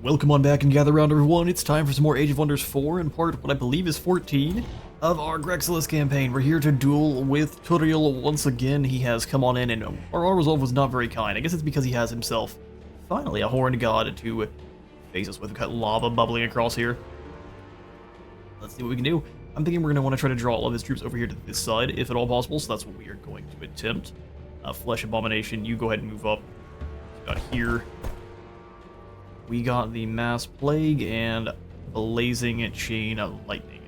Welcome on back and gather round everyone. It's time for some more Age of Wonders 4 and part what I believe is 14 of our Grexolis campaign. We're here to duel with TURIEL once again. He has come on in and our resolve was not very kind. I guess it's because he has himself finally a horned god to face us with. We've got lava bubbling across here. Let's see what we can do. I'm thinking we're going to want to try to draw all of his troops over here to this side, if at all possible, so that's what we are going to attempt. Flesh Abomination, you go ahead and move up. We've got here. We got the Mass Plague and Blazing Chain of Lightning.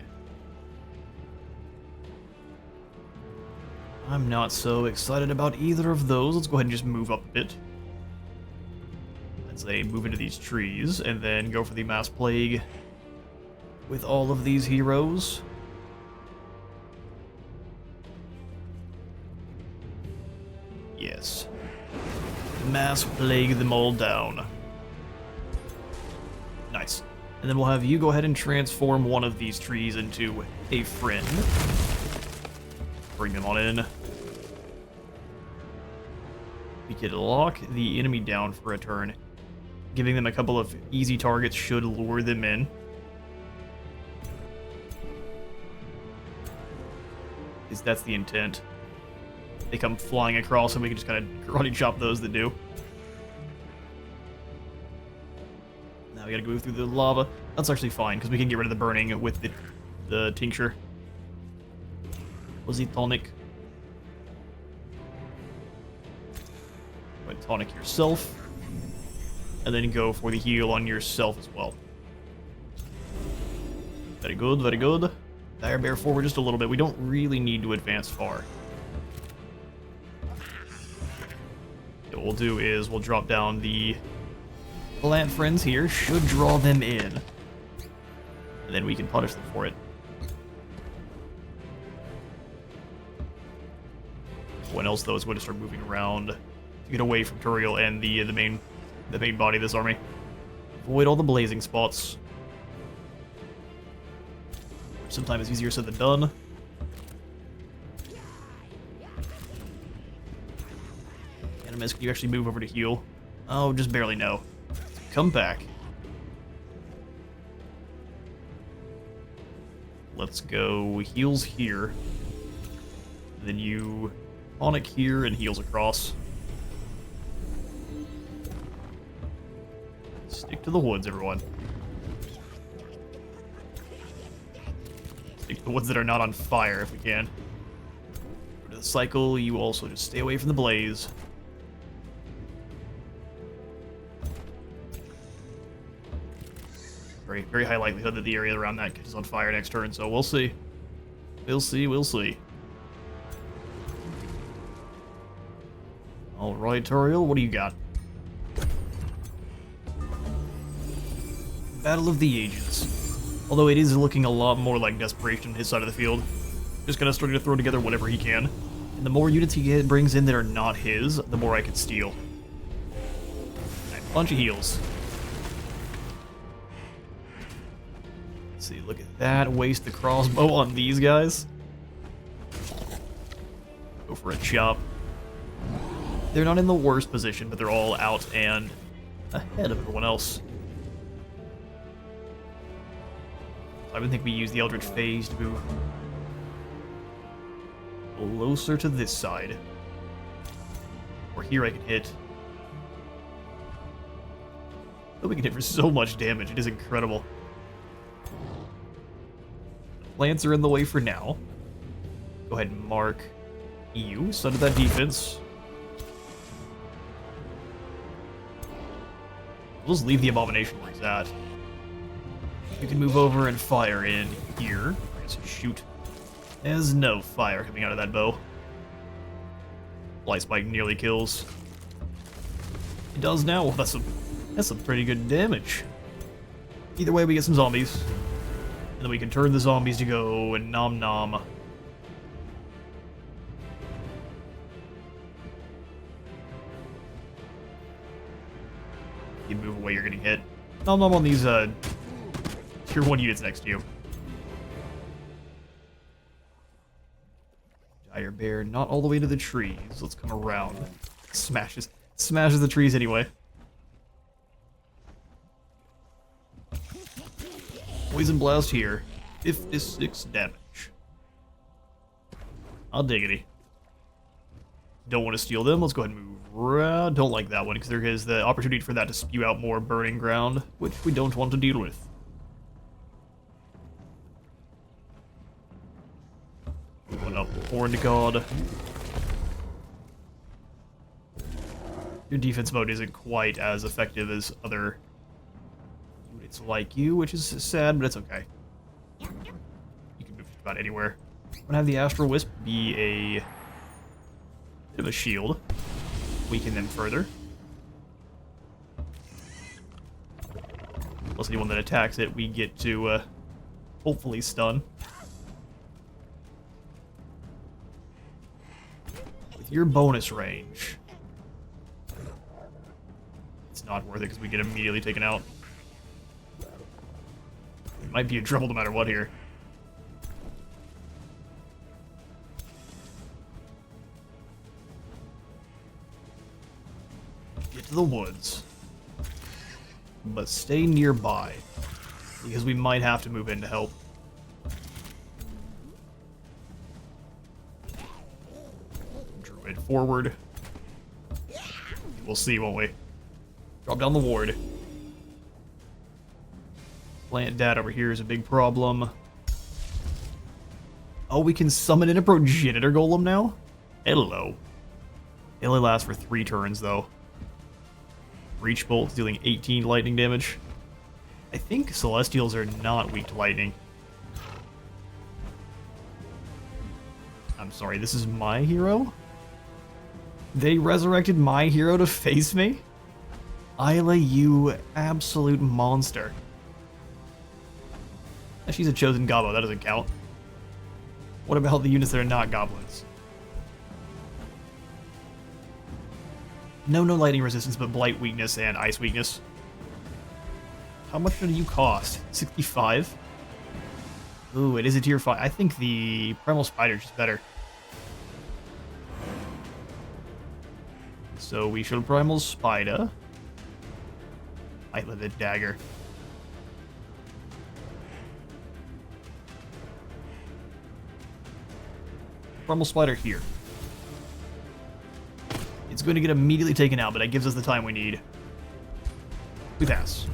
I'm not so excited about either of those. Let's go ahead and just move up a bit. Let's say move into these trees and then go for the Mass Plague with all of these heroes. Yes. Mass Plague them all down. Nice. And then we'll have you go ahead and transform one of these trees into a friend. Bring them on in. We could lock the enemy down for a turn. Giving them a couple of easy targets should lure them in. At least that's the intent. They come flying across and we can just kind of karate chop those that do. Now we gotta go through the lava. That's actually fine, because we can get rid of the burning with the tincture. Was he tonic? Go ahead, tonic yourself. And then go for the heal on yourself as well. Very good, very good. Dire bear forward just a little bit. We don't really need to advance far. What we'll do is we'll drop down the plant friends here, should draw them in. And then we can punish them for it. When else though is going to start moving around to get away from TURIEL and the main body of this army. Avoid all the blazing spots. Sometimes easier said than done. Animus, can you actually move over to heal? Oh, just barely no. Come back. Let's go heals here. Then you tonic here and heals across. Stick to the woods, everyone. Stick to the woods that are not on fire if we can. Go to the cycle, you also just stay away from the blaze. Very high likelihood that the area around that catches on fire next turn, so we'll see. We'll see, we'll see. Alright, TURIEL, what do you got? Battle of the Ages. Although it is looking a lot more like desperation on his side of the field. Just kind of starting to throw together whatever he can. And the more units he brings in that are not his, the more I can steal. Right, bunch of heals. See, look at that. Waste the crossbow on these guys. Go for a chop. They're not in the worst position, but they're all out and ahead of everyone else. I would think we use the Eldritch Phase to move closer to this side. Or here I can hit. Oh, we can hit for so much damage. It is incredible. Plants are in the way for now. Go ahead and mark you, so to that defense. We'll just leave the Abomination where it's at. You can move over and fire in here. I guess shoot. There's no fire coming out of that bow. Light Spike nearly kills. It does now. Well, that's some pretty good damage. Either way, we get some zombies. And then we can turn the zombies to go and nom nom. You move away, you're getting hit. Nom nom on these tier 1 units next to you. Dire bear, not all the way to the trees. Let's come around. Smashes the trees anyway. Poison blast here. 56 damage. I'll diggity. Don't want to steal them. Let's go ahead and move around. Don't like that one because there is the opportunity for that to spew out more burning ground, which we don't want to deal with. Going up, Horned God. Your defense mode isn't quite as effective as other units like you, which is sad, but it's okay. You can move just about anywhere. I'm gonna have the Astral Wisp be a bit of a shield. Weaken them further. Plus anyone that attacks it, we get to hopefully stun. With your bonus range, it's not worth it because we get immediately taken out. It might be in trouble no matter what here. Get to the woods. But stay nearby, because we might have to move in to help. Druid forward. We'll see, won't we? Drop down the ward. Plant dad over here is a big problem. Oh, we can summon in a progenitor golem now? Hello. It only lasts for 3 turns, though. Breach Bolt dealing 18 lightning damage. I think Celestials are not weak to lightning. I'm sorry, this is my hero? They resurrected my hero to face me? Isla, you absolute monster. She's a chosen gobbo, that doesn't count. What about the units that are not goblins? No lightning resistance, but blight weakness and ice weakness. How much do you cost? 65? Ooh, it is a tier 5. I think the Primal Spider is just better. So we shall Primal Spider. Isla the Dagger. Primal Spider here. It's going to get immediately taken out, but that gives us the time we need. We pass.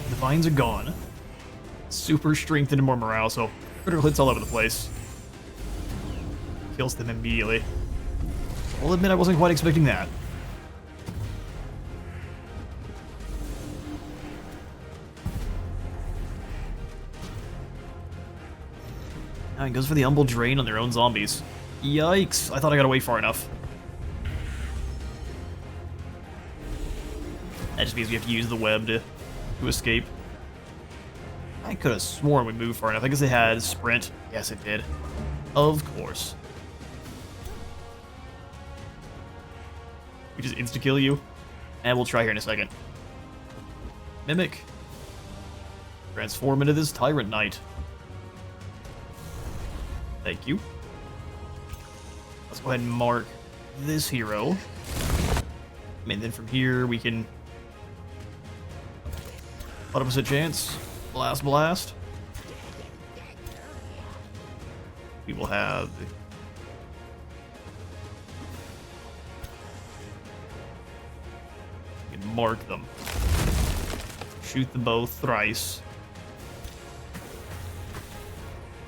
The vines are gone. Super strengthened and more morale, so critical hits all over the place. Kills them immediately. I'll admit I wasn't quite expecting that. Now he goes for the Humble Drain on their own zombies. Yikes, I thought I got away far enough. That just means we have to use the web to escape. I could have sworn we moved far enough. I guess it had sprint. Yes, it did. Of course. We just insta-kill you. And we'll try here in a second. Mimic. Transform into this Tyrant Knight. Thank you. Let's go ahead and mark this hero. And then from here we can... 100% chance. Blast. We will have... We can mark them. Shoot them both thrice.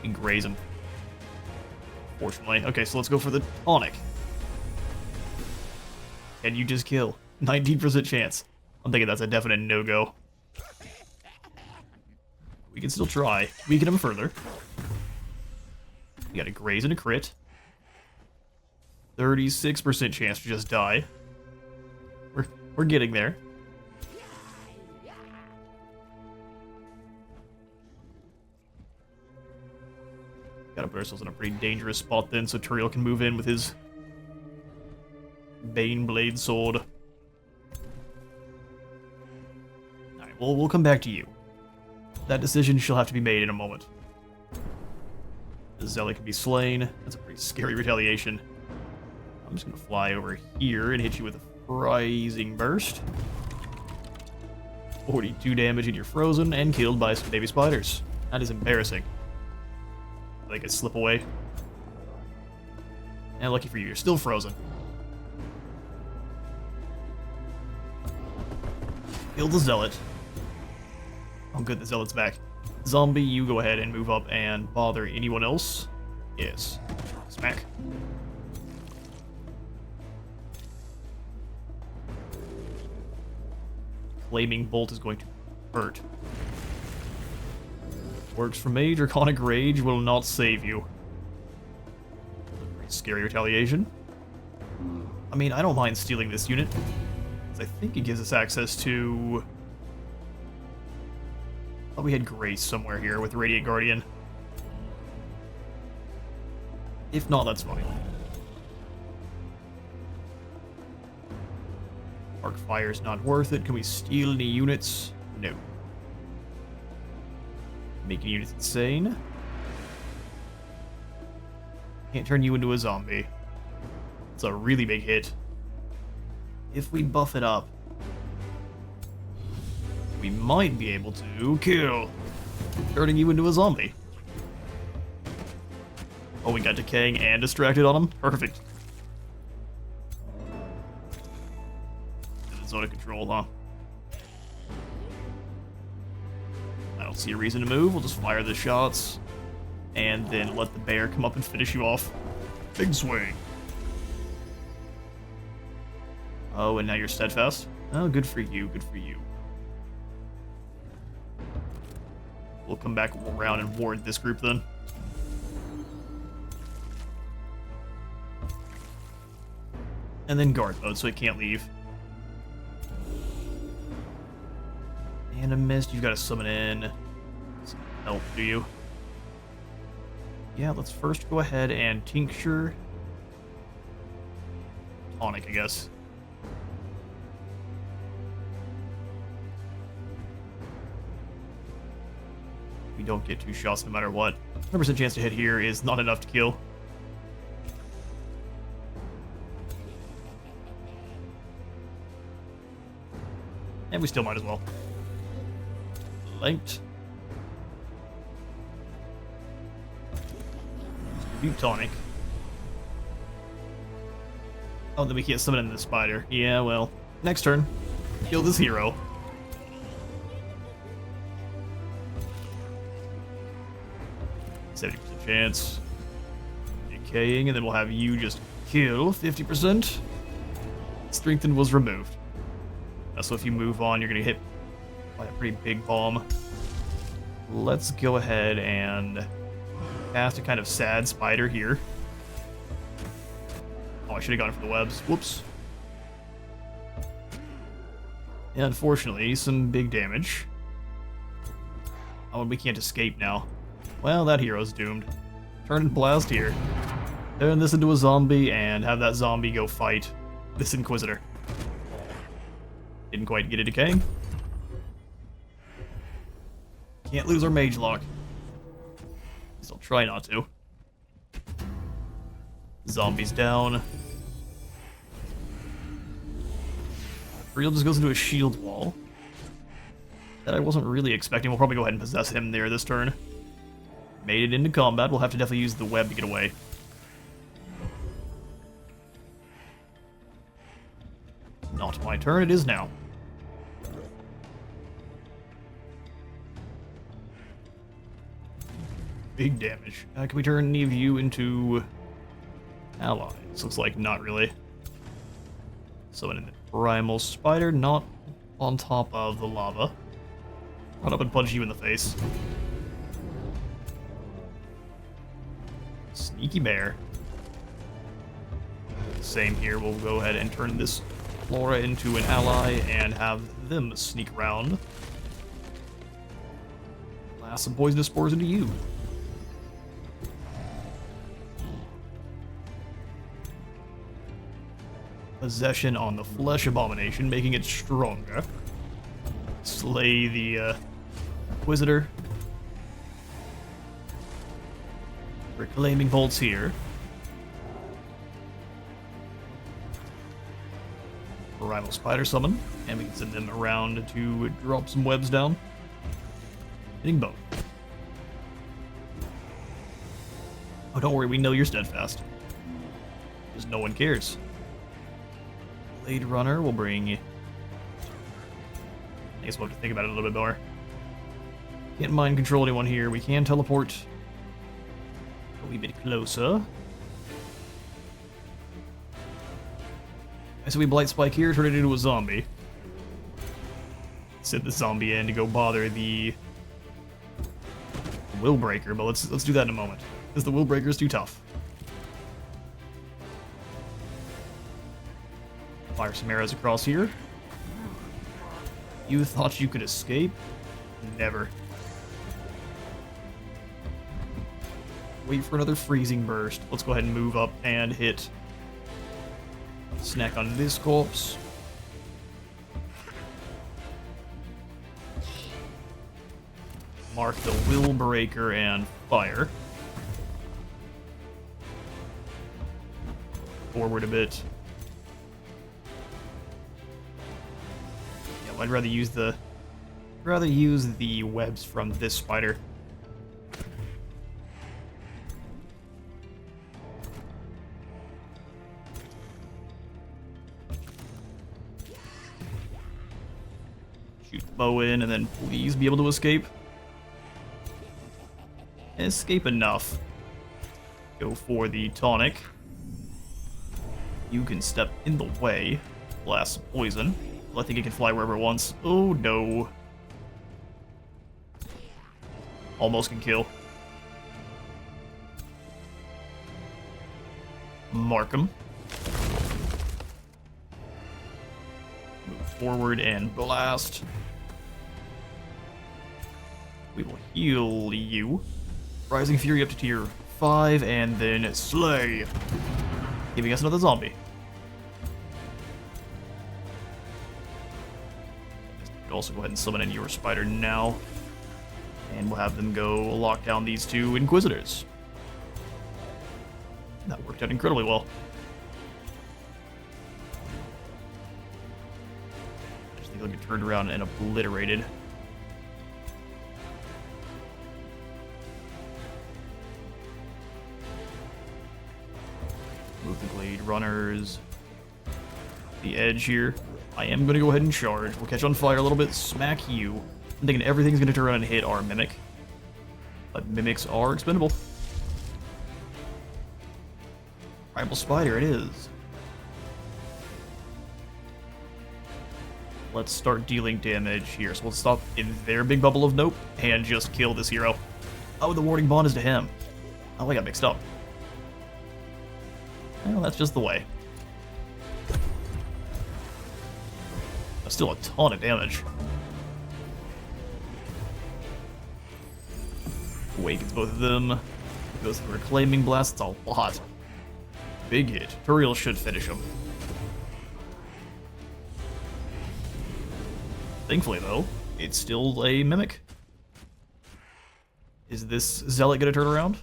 And graze them. Fortunately. Okay, so let's go for the tonic. Can you just kill? 19% chance. I'm thinking that's a definite no-go. We can still try. Weaken him further. We got a graze and a crit. 36% chance to just die. We're getting there. Gotta put ourselves in a pretty dangerous spot then, so TURIEL can move in with his Bane Blade Sword. Alright, well, we'll come back to you. That decision shall have to be made in a moment. The Zealot can be slain. That's a pretty scary retaliation. I'm just gonna fly over here and hit you with a Rising Burst. 42 damage and you're frozen and killed by some baby spiders. That is embarrassing. They could slip away. And lucky for you, you're still frozen. Kill the zealot. Oh good, the zealot's back. Zombie, you go ahead and move up and bother anyone else. Yes. Smack. Flaming bolt is going to hurt. Works for me. Draconic Rage will not save you. Pretty scary retaliation. I mean, I don't mind stealing this unit, because I think it gives us access to... I thought we had Grace somewhere here with Radiant Guardian. If not, that's fine. Arc Fire's not worth it. Can we steal any units? No. Making units insane. Can't turn you into a zombie. It's a really big hit. If we buff it up, we might be able to kill, turning you into a zombie. Oh, we got Decaying and Distracted on him? Perfect. Zone of control, huh? I don't see a reason to move. We'll just fire the shots and then let the bear come up and finish you off. Big swing. Oh, and now you're steadfast? Oh, good for you, good for you. We'll come back around and ward this group then. And then guard mode so it can't leave. Animist, you've got to summon in some help, do you? Yeah, let's first go ahead and tincture. Tonic, I guess. We don't get 2 shots no matter what. 100% chance to hit here is not enough to kill. And we still might as well. Linked. Tonic. Oh, then we can't summon in the spider. Yeah, well. Next turn. Kill this hero. %70 chance. Decaying, and then we'll have you just kill 50%. Strengthened was removed. So if you move on, you're going to hit by a pretty big bomb. Let's go ahead and cast a kind of sad spider here. Oh, I should have gone for the webs. Whoops. And unfortunately, some big damage. Oh, and we can't escape now. Well, that hero's doomed. Turn and blast here. Turn this into a zombie and have that zombie go fight this Inquisitor. Didn't quite get it decaying. Can't lose our mage lock. At least I'll try not to. Zombies down. TURIEL just goes into a shield wall. That I wasn't really expecting. We'll probably go ahead and possess him there this turn. Made it into combat. We'll have to definitely use the web to get away. Not my turn, it is now. Big damage. Can we turn any of you into allies? Looks like not really. Summon in the primal spider, not on top of the lava. Run up and punch you in the face. Sneaky bear. Same here, we'll go ahead and turn this Flora into an ally and have them sneak around. Blast some poisonous spores into you. Possession on the Flesh Abomination, making it stronger. Slay the Inquisitor. Reclaiming bolts here. Primal Spider Summon. And we can send them around to drop some webs down. Hitting both. Oh, don't worry, we know you're steadfast. Just no one cares. Blade Runner will bring... I guess we'll have to think about it a little bit more. Can't mind control anyone here. We can teleport a wee bit closer. So we Blight Spike here, turn it into a zombie. Send the zombie in to go bother the Willbreaker, but let's do that in a moment. Because the Willbreaker is too tough. Fire some arrows across here. You thought you could escape? Never. Wait for another freezing burst. Let's go ahead and move up and hit. Snack on this corpse. Mark the Willbreaker and fire. Forward a bit. Yeah, I'd rather use the webs from this spider. Shoot the bow in and then please be able to escape. Escape enough. Go for the tonic. You can step in the way. Blast poison. I think it can fly wherever it wants. Oh no. Almost can kill. Mark him. Move forward and blast. We will heal you. Rising Fury up to tier 5, and then Slay. Giving us another zombie. Also go ahead and summon in your spider now. And we'll have them go lock down these two Inquisitors. That worked out incredibly well. I just think they'll get turned around and obliterated. Move the Glade Runners. The edge here. I am going to go ahead and charge. We'll catch on fire a little bit. Smack you. I'm thinking everything's going to turn around and hit our Mimic. But Mimics are expendable. Primal Spider it is. Let's start dealing damage here. So we'll stop in their big bubble of nope and just kill this hero. Oh, the Warding Bond is to him. Oh, I got mixed up. Well, that's just the way. That's still a ton of damage. Awakens both of them. Goes for Reclaiming Blast. It's a lot. Big hit. TURIEL should finish him. Thankfully, though, it's still a Mimic. Is this Zealot gonna turn around?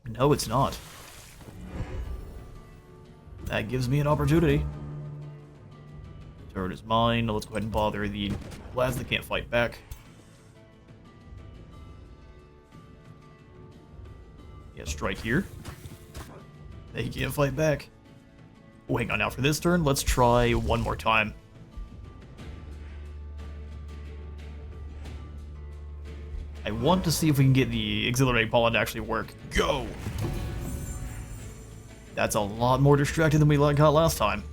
No, it's not. That gives me an opportunity. Turret is mine. Let's go ahead and bother the lads that can't fight back. Yeah, strike here. They can't fight back. Oh, hang on now. For this turn, let's try one more time. I want to see if we can get the Exhilarating Pollen to actually work. Go! That's a lot more distracting than we got last time.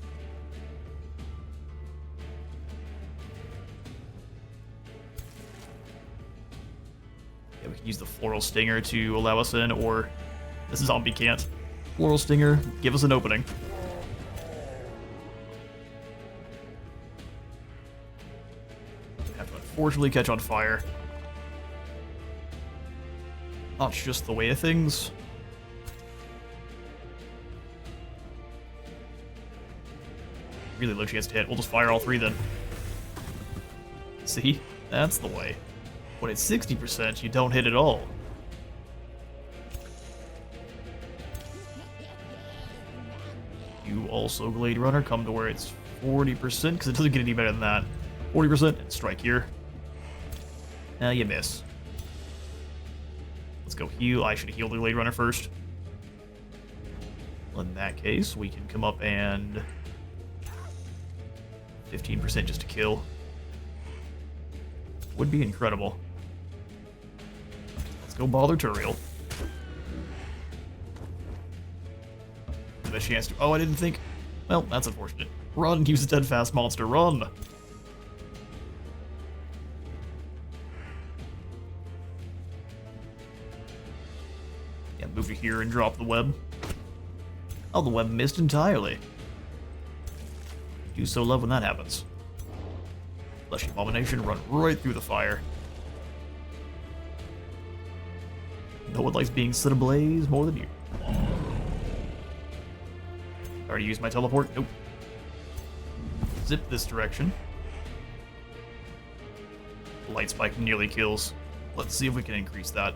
Yeah, we can use the Floral Stinger to allow us in, or this zombie can't. Floral Stinger, give us an opening. Have to unfortunately catch on fire. Not just the way of things. Really low chance to hit. We'll just fire all three then. See? That's the way. When it's 60%, you don't hit at all. You also, Glade Runner, come to where it's 40%, because it doesn't get any better than that. 40%, and strike here. You miss. Let's go heal. I should have healed the Blade Runner first. Well, in that case, we can come up and 15% just to kill. Would be incredible. Let's go bother Turiel. The chance to. Oh, I didn't think. Well, that's unfortunate. Run, use a dead fast monster. Run. Yeah, move to here and drop the web. Oh, the web missed entirely. Do so love when that happens. Fleshy Abomination, run right through the fire. No one likes being set ablaze more than you. Already used my teleport? Nope. Zip this direction. Light spike nearly kills. Let's see if we can increase that.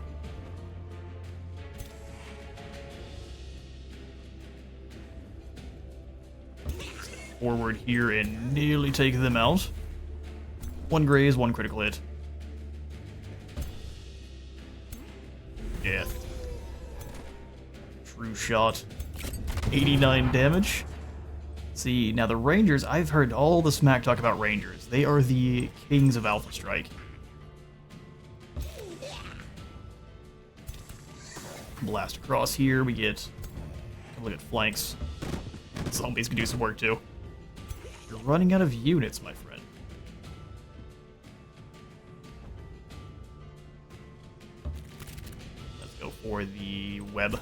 Step forward here and nearly take them out. One graze, one critical hit. Death. True shot. 89 damage. See, now the Rangers, I've heard all the smack talk about Rangers. They are the kings of Alpha Strike. Blast across here, we get... Look at flanks. Zombies can do some work too. You're running out of units, my friend. Let's go for the web.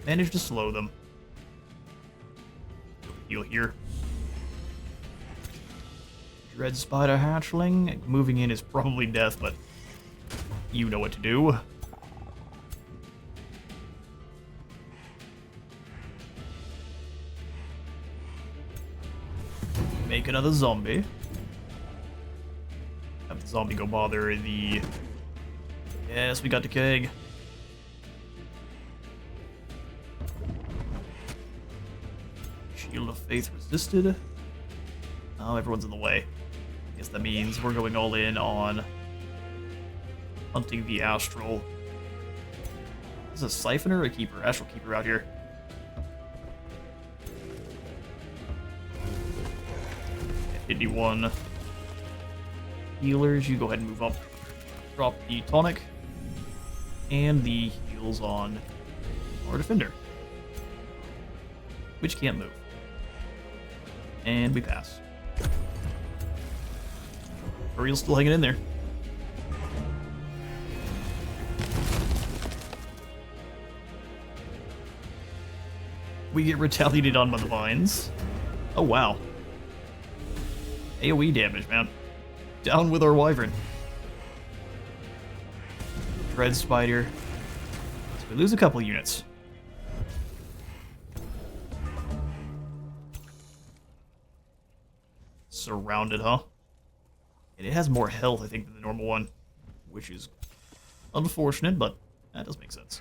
Managed to slow them. Heal here. Dread Spider Hatchling. Moving in is probably death, but you know what to do. Make another zombie. Have the zombie go bother the... Yes, we got the keg. Shield of Faith resisted. Oh, everyone's in the way. Guess that means we're going all in on hunting the Astral. Is this a Siphoner or a Keeper? Astral Keeper out here. 51 healers. You go ahead and move up. Drop the tonic. And the heals on our defender. Which can't move. And we pass. Turiel's still hanging in there. We get retaliated on by the vines. Oh, wow. AoE damage, man. Down with our wyvern. Dread Spider. So we lose a couple units. Surrounded, huh? And it has more health, I think, than the normal one, which is unfortunate, but that does make sense.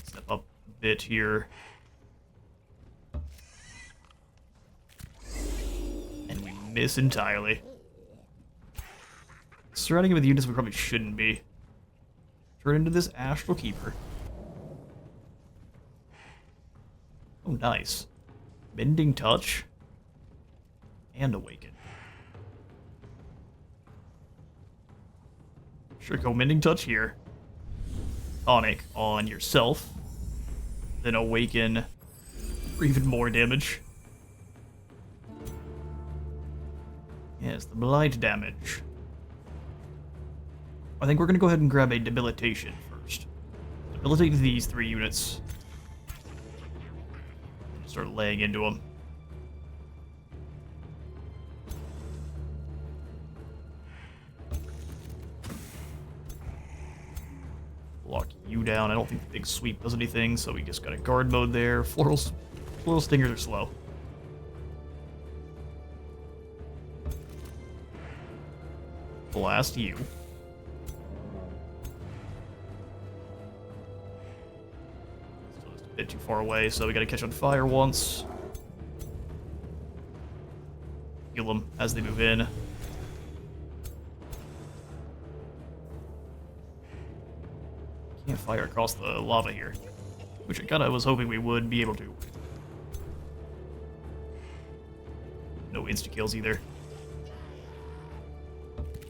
Step up a bit here. And we miss entirely. Surrounding it with units we probably shouldn't be. Turn into this Astral Keeper. Oh, nice. Bending Touch. And Awaken. Sure, go Mending Touch here. Tonic on yourself. Then Awaken for even more damage. Yes, the blight damage. I think we're going to go ahead and grab a Debilitation first. Debilitate these 3 units. Start laying into them. Lock you down. I don't think the big sweep does anything, so we just got a guard mode there. Floral stingers are slow. Blast you. Still just a bit too far away, so we gotta catch on fire once. heal them as they move in. Can't fire across the lava here, which I kinda was hoping we would be able to. No insta-kills either.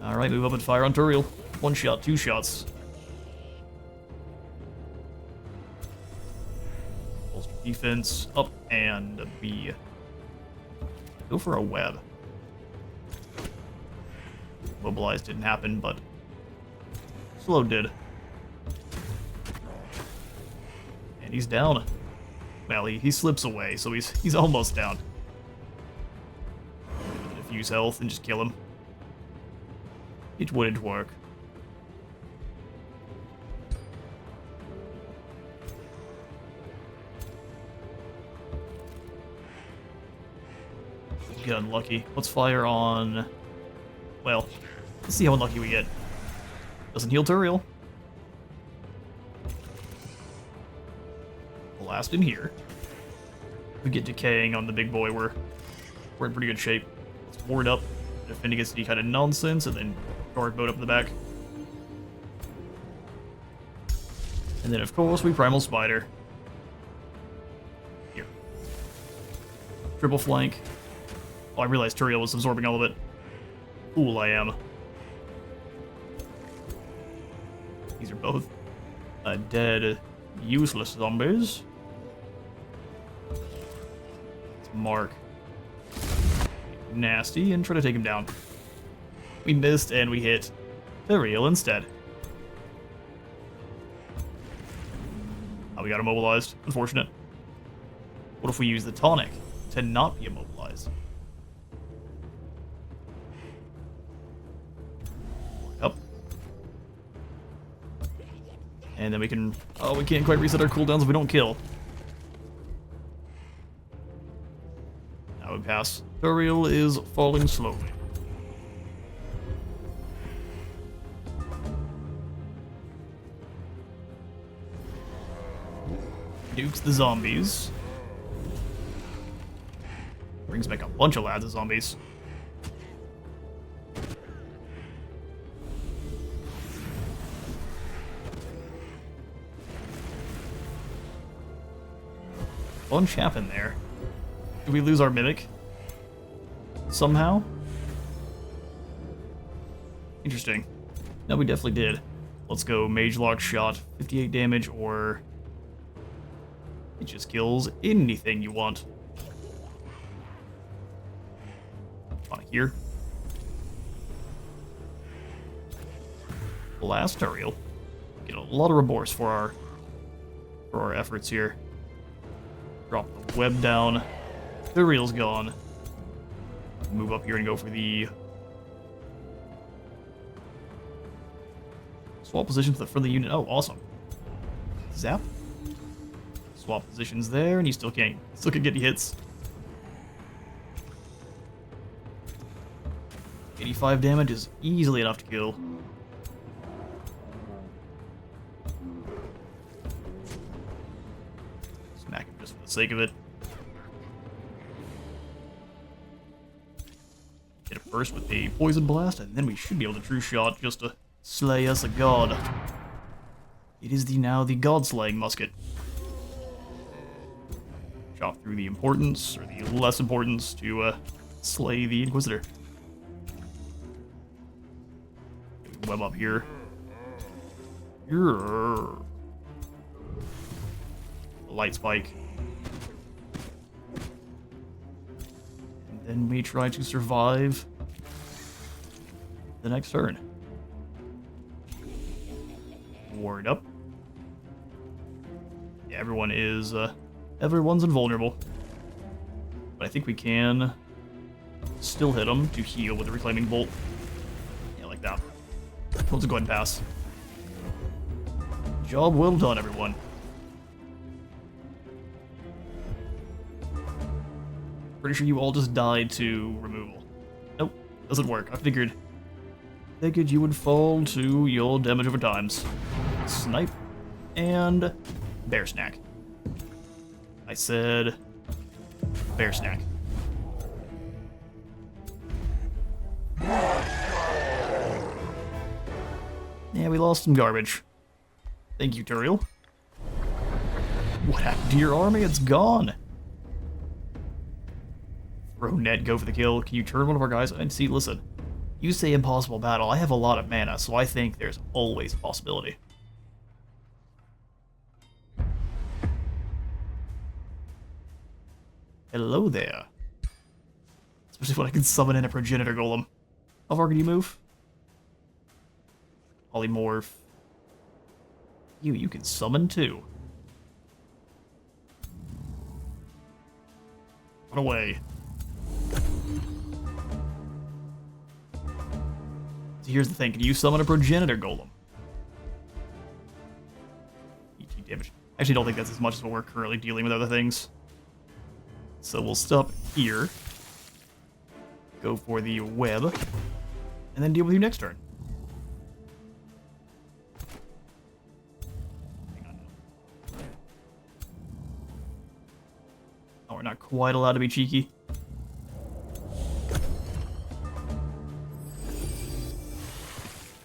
Alright, move up and fire on Turiel. 1 shot, 2 shots. Bolster defense, up and B. Go for a web. Mobilize didn't happen, but slow did. And he's down. Well, he slips away, so he's almost down. Diffuse health and just kill him. It wouldn't work. Get unlucky. Let's fire on... Well, let's see how unlucky we get. Doesn't heal Turiel. Blast in here. We get decaying on the big boy. We're in pretty good shape. Let's ward up, defend against any kind of nonsense, and then guard mode up in the back. And then, of course, we primal spider. Here. Triple flank. Oh, I realized Turiel was absorbing all of it. Fool I am. These are both dead, useless zombies. Let's mark. Nasty, and try to take him down. We missed, and we hit Turiel instead. Oh, we got immobilized. Unfortunate. What if we use the tonic to not be immobilized? Up. And then we can... Oh, we can't quite reset our cooldowns if we don't kill. Now we pass. Turiel is falling slowly. Nukes the zombies. Brings back a bunch of lads of zombies. Bunch happened there. Did we lose our mimic? Somehow? Interesting. No, we definitely did. Let's go Mage Lock Shot, 58 damage, or... It just kills anything you want. On here. Blast Turiel. Get a lot of remorse for our efforts here. Drop the web down. Turiel's gone. Move up here and go for the... Swap positions for the unit. Oh, awesome. Zap. Swap positions there, and you still can get hits. 85 damage is easily enough to kill. Smack him just for the sake of it. Hit it first with a poison blast, and then we should be able to true shot just to slay us a god. It is now the god-slaying musket. Chop through the importance, or the less importance, to slay the Inquisitor. Web up here. Light spike. And then we try to survive the next turn. Ward up. Yeah, everyone's invulnerable. But I think we can still hit them to heal with the Reclaiming Bolt. Yeah, like that. Let's go ahead and pass. Job well done, everyone. Pretty sure you all just died to removal. Nope, doesn't work. I figured you would fall to your damage over times. Snipe and bear snack. I said bear snack. Yeah, we lost some garbage. Thank you, Turiel. What happened to your army? It's gone. Throw net, go for the kill. Can you turn one of our guys? And see, listen. You say impossible battle. I have a lot of mana, so I think there's always a possibility. Hello there. Especially when I can summon in a progenitor golem. How far can you move? Polymorph. You can summon too. Run away. So here's the thing, can you summon a progenitor golem? EG damage. I actually don't think that's as much as what we're currently dealing with other things. So we'll stop here. Go for the web. And then deal with you next turn. Hang on. Oh, we're not quite allowed to be cheeky.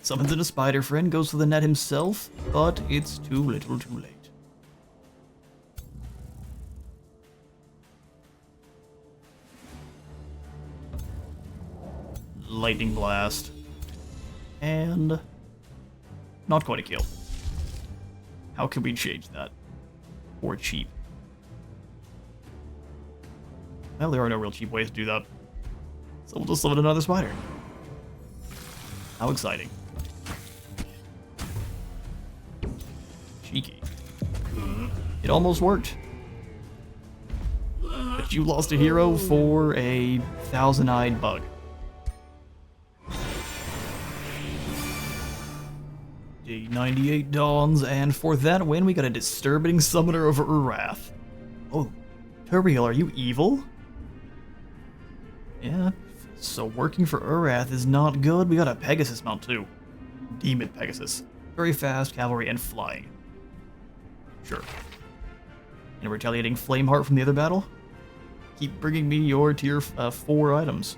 Summons in a spider friend, goes for the net himself, but it's too little too late. Lightning blast. And not quite a kill. How can we change that? Or cheap? Well, there are no real cheap ways to do that. So we'll just summon another spider. How exciting. Cheeky. It almost worked. But you lost a hero for a thousand-eyed bug. Day 98 dawns, and for that win, we got a disturbing summoner over Urath. Oh, Turiel, are you evil? Yeah, so working for Urath is not good. We got a Pegasus mount too. Demon Pegasus. Very fast, cavalry, and flying. Sure. And a retaliating Flameheart from the other battle? Keep bringing me your tier 4 items.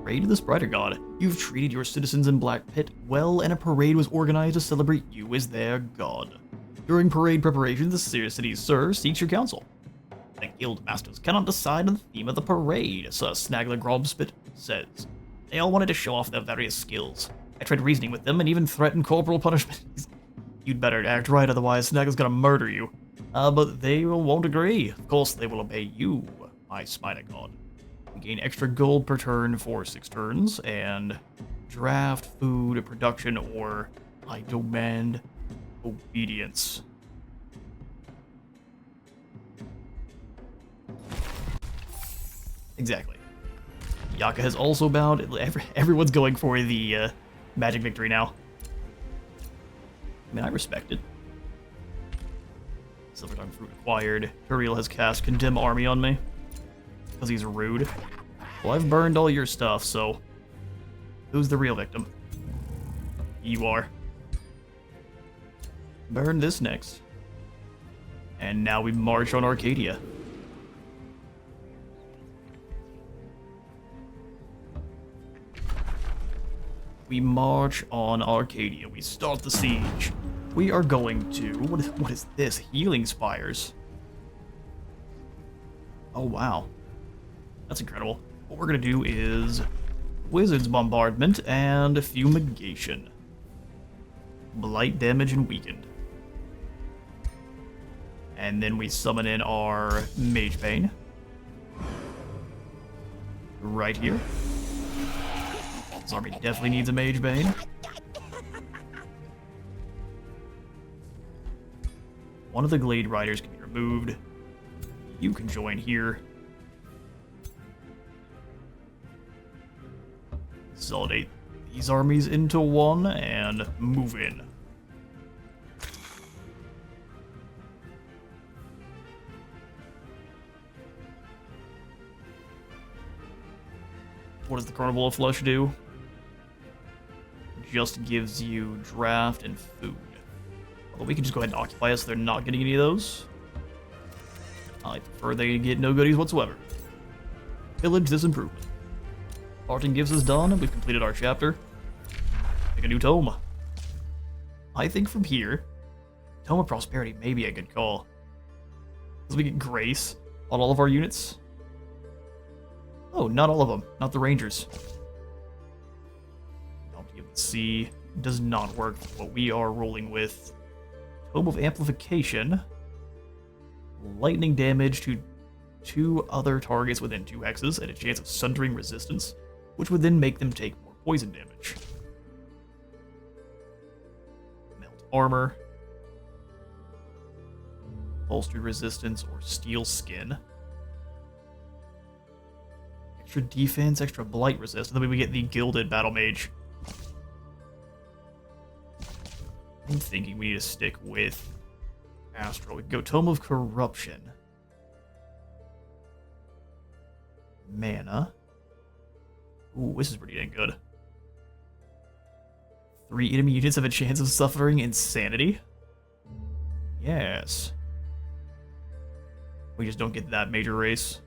Raid of the Spider God. You've treated your citizens in Black Pit well, and a parade was organized to celebrate you as their god. During parade preparations, the city's Sir seeks your counsel. The guild masters cannot decide on the theme of the parade, Sir Snagler Grobspit says. They all wanted to show off their various skills. I tried reasoning with them and even threatened corporal punishment. You'd better act right, otherwise Snagler's gonna murder you. But they won't agree. Of course they will obey you, my spider god. You gain extra gold per turn for 6 turns, and draft, food, production, or I demand obedience. Exactly. Yaka has also bowed. Everyone's going for the magic victory now. I mean, I respect it. Silver Tongue Fruit acquired. Turiel has cast Condemn Army on me. Because he's rude. Well, I've burned all your stuff, so... Who's the real victim? You are. Burn this next. And now we march on Arcadia. We march on Arcadia. We start the siege. We are going to... What is this? Healing Spires. Oh, wow. That's incredible. What we're going to do is... Wizard's Bombardment and Fumigation. Blight damage and weakened. And then we summon in our Mage Bane. Right here. This army definitely needs a Mage Bane. One of the Glade Riders can be removed. You can join here. Consolidate these armies into one and move in. What does the Carnival of Flesh do? Just gives you draft and food. But we can just go ahead and occupy us so they're not getting any of those. I prefer they get no goodies whatsoever. Pillage this improvement. Parting gives us done, and we've completed our chapter. a new tome. I think from here, Tome of Prosperity may be a good call. Because we get Grace on all of our units. Oh, not all of them. Not the Rangers. Bounty of the Sea does not work for what we are rolling with. Tome of Amplification. Lightning damage to 2 other targets within 2 hexes and a chance of sundering resistance, which would then make them take more poison damage. Melt armor. Bolstered resistance or steel skin. Extra defense, extra blight resist, and then we get the gilded battle mage. I'm thinking we need to stick with Astral. We can go Tome of Corruption. Mana. Ooh, this is pretty dang good. 3 enemy units have a chance of suffering insanity. Yes. We just don't get that major race.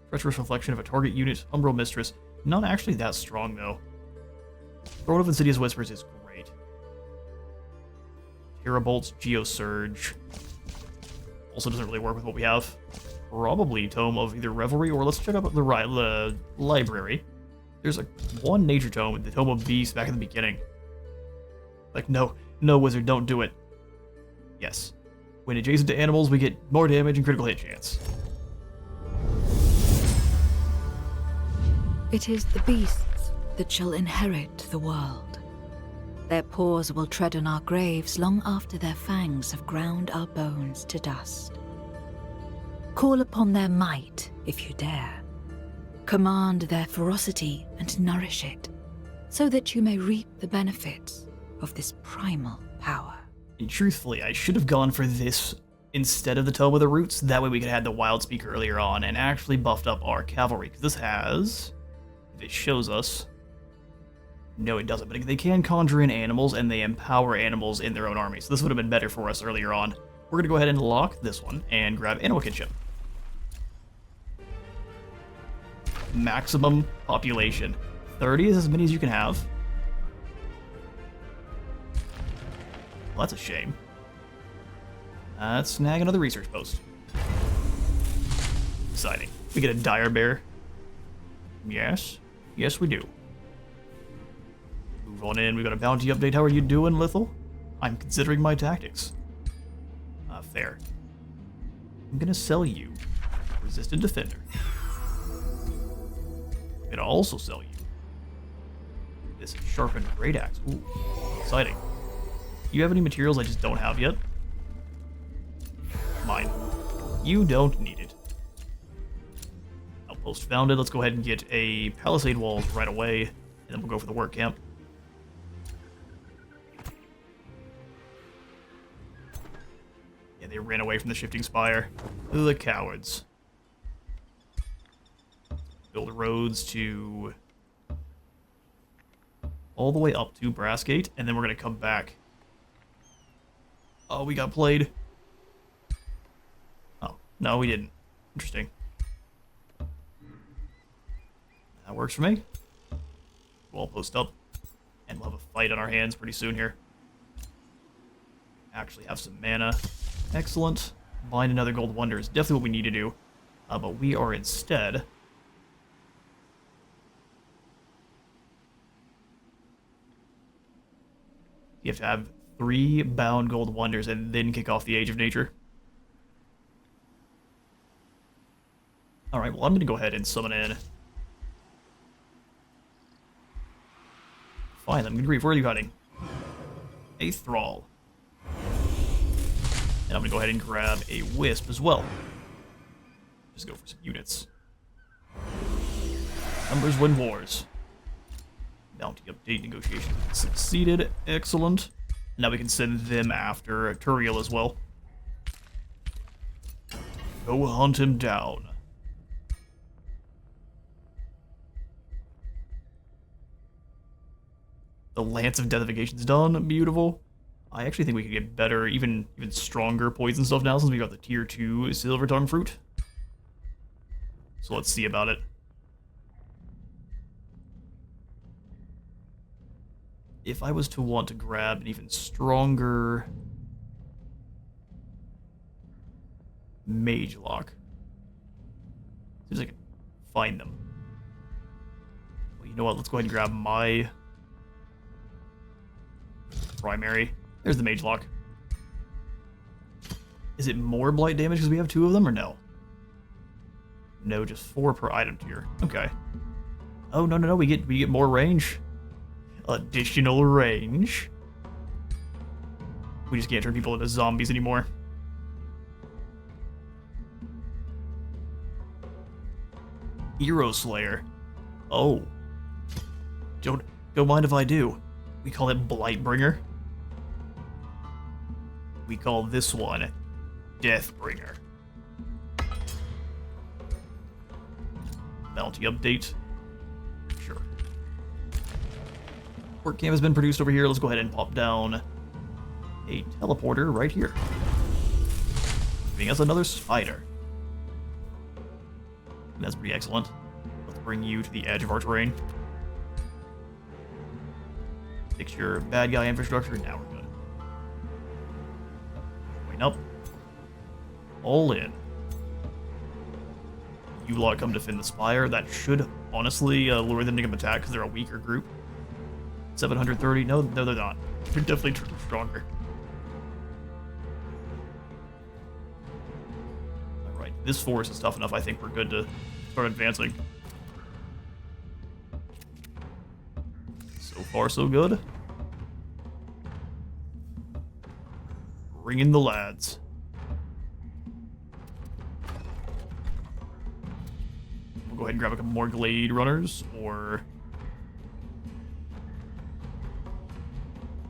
Treacherous Reflection of a target unit. Umbral Mistress. Not actually that strong, though. Throne of Insidious Whispers is great. Terrabolt's Geosurge. Also doesn't really work with what we have. Probably Tome of either Revelry, or let's check out the library. There's one nature tome, the Tome of Beast back in the beginning. Like, no, wizard, don't do it. Yes. When adjacent to animals, we get more damage and critical hit chance. It is the beasts that shall inherit the world. Their paws will tread on our graves long after their fangs have ground our bones to dust. Call upon their might if you dare. Command their ferocity and nourish it, so that you may reap the benefits of this primal power. And truthfully, I should have gone for this instead of the Tome of the Roots. That way we could have had the Wild Speak earlier on and actually buffed up our cavalry. Because this has, if it shows us, no it doesn't, but they can conjure in animals and they empower animals in their own army. So this would have been better for us earlier on. We're going to go ahead and lock this one and grab Animal Kinship. Maximum population. 30 is as many as you can have. Well, that's a shame. Let's snag another research post. Exciting. We get a dire bear. Yes. Yes, we do. Move on in. We got a bounty update. How are you doing, Lithal? I'm considering my tactics. Fair. I'm gonna sell you Resistant Defender. I'm gonna also sell you this Sharpened Great Axe. Ooh, exciting. Do you have any materials I just don't have yet? Mine. You don't need it. Outpost founded. Let's go ahead and get a palisade walls right away, and then we'll go for the work camp. Yeah, they ran away from the shifting spire. The cowards. Build roads to all the way up to Brassgate, and then we're gonna come back. Oh, we got played. Oh, no, we didn't. Interesting. That works for me. We'll post up, and we'll have a fight on our hands pretty soon here. Actually have some mana. Excellent. Bind another Gold Wonder is definitely what we need to do. But we are instead... You have to have 3 bound Gold Wonders and then kick off the Age of Nature. Alright, well I'm going to go ahead and summon in. Fine, I'm going to grieve. Where are you hiding? A Thrall. And I'm going to go ahead and grab a Wisp as well. Just go for some units. Numbers win wars. Bounty update negotiation succeeded. Excellent. Now we can send them after Turiel as well. Go hunt him down. The Lance of Deathification's done. Beautiful. I actually think we could get better, even stronger poison stuff now since we got the tier 2 Silver Tongue Fruit. So let's see about it. if I was to want to grab an even stronger mage lock, seems like I can find them. Well, you know what? Let's go ahead and grab my primary. There's the mage lock. Is it more blight damage because we have 2 of them, or no? No, just 4 per item tier. Okay. Oh, no, we get more range. Additional range. We just can't turn people into zombies anymore. Hero Slayer. Oh. Don't mind if I do. We call it Blightbringer. We call this one Deathbringer. Bounty update. Sure. Work camp has been produced over here. Let's go ahead and pop down a teleporter right here. Giving us another spider. That's pretty excellent. Let's bring you to the edge of our terrain. Fix your bad guy infrastructure. Now we're good. Wait up. All in. You lot come defend the spire. That should honestly lure them to come attack because they're a weaker group. 730. No, they're not. They're definitely stronger. Alright, this forest is tough enough. I think we're good to start advancing. So far, so good. Bring in the lads. We'll go ahead and grab a couple more Glade Runners, or...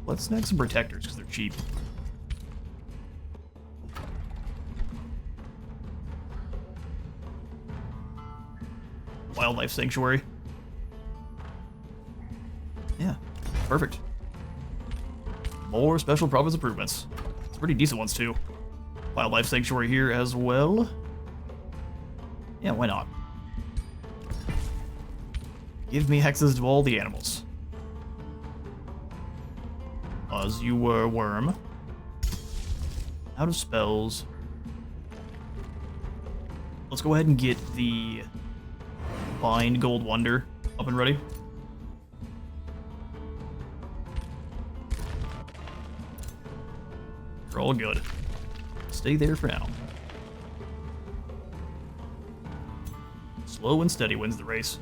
let's snag some Protectors, because they're cheap. Wildlife Sanctuary. Yeah, perfect. More special province improvements. It's pretty decent ones, too. Wildlife Sanctuary here as well. Yeah, why not? Give me access to all the animals. As you were, worm. Out of spells. Let's go ahead and get the Bind Gold Wonder up and ready. We're all good. Stay there for now. Slow and steady wins the race.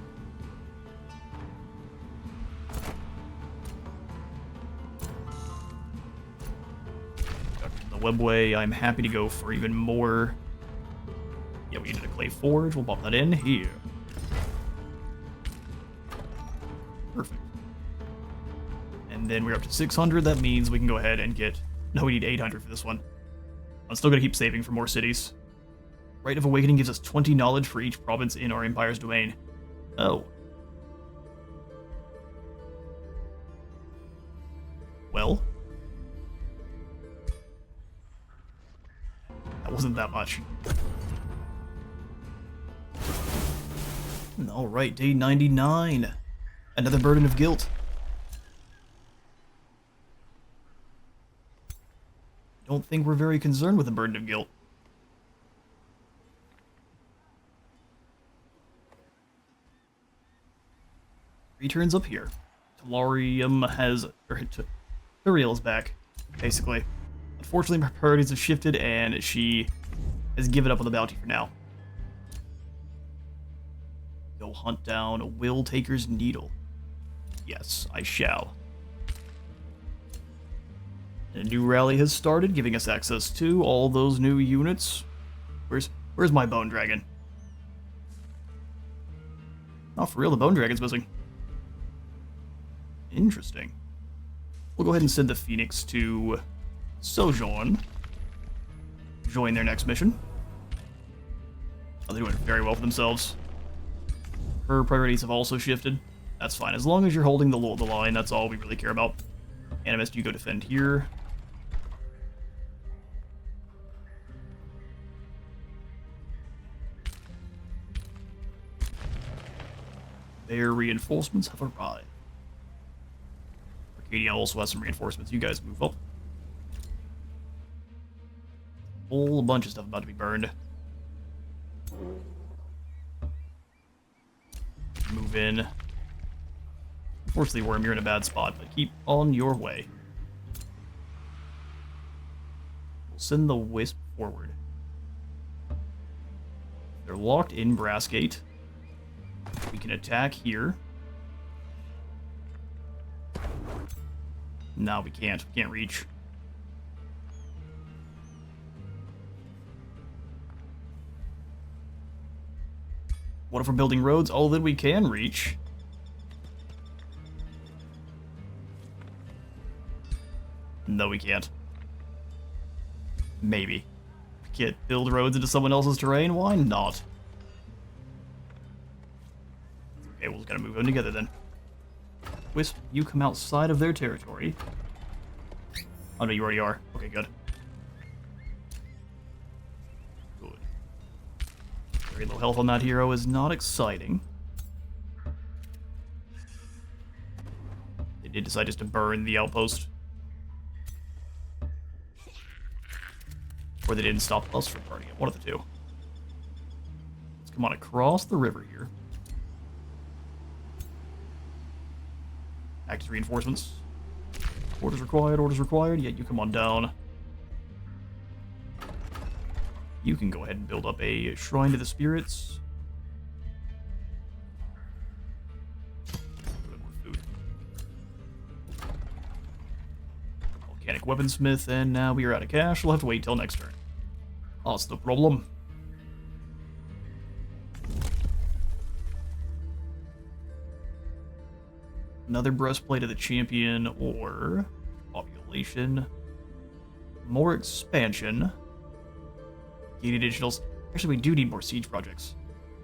The webway, I'm happy to go for even more. Yeah, we needed a clay forge. We'll pop that in here. Perfect. And then we're up to 600. That means we can go ahead and get... no, we need 800 for this one. I'm still going to keep saving for more cities. Rite of Awakening gives us 20 knowledge for each province in our empire's domain. Oh. Well. That wasn't that much. Alright, day 99. Another burden of guilt. Don't think we're very concerned with the burden of guilt. Returns up here. Telarium has... or TURIEL is back, basically. Unfortunately, her priorities have shifted, and she has given up on the bounty for now. Go hunt down a Will Taker's Needle. Yes, I shall. A new rally has started, giving us access to all those new units. Where's my Bone Dragon? Oh, for real, the Bone Dragon's missing. Interesting. We'll go ahead and send the Phoenix to Sojourn. Join their next mission. Oh, they're doing very well for themselves. Her priorities have also shifted. That's fine. As long as you're holding the line, that's all we really care about. Animist, you go defend here. Their reinforcements have arrived. Arcadia also has some reinforcements. You guys move up. Whole bunch of stuff about to be burned. Move in. Unfortunately, Worm, you're in a bad spot, but keep on your way. We'll send the Wisp forward. They're locked in Brassgate. We can attack here. No, we can't. We can't reach. What if we're building roads? Oh, then we can reach. No, we can't. Maybe. We can't build roads into someone else's terrain? Why not? Okay, we'll just gotta move them together then. Wisp, you come outside of their territory. Oh no, you already are. Okay, good. Good. Very low health on that hero is not exciting. They did decide just to burn the outpost. Or they didn't stop us from burning it. One of the two. Let's come on across the river here. Active reinforcements. Orders required, orders required. Yeah, you come on down. You can go ahead and build up a shrine to the spirits. Food. Volcanic weaponsmith, and now we are out of cash. We'll have to wait till next turn. Oh, that's the problem. Another breastplate of the champion, or population. More expansion. Gated additionals. Actually, we do need more siege projects.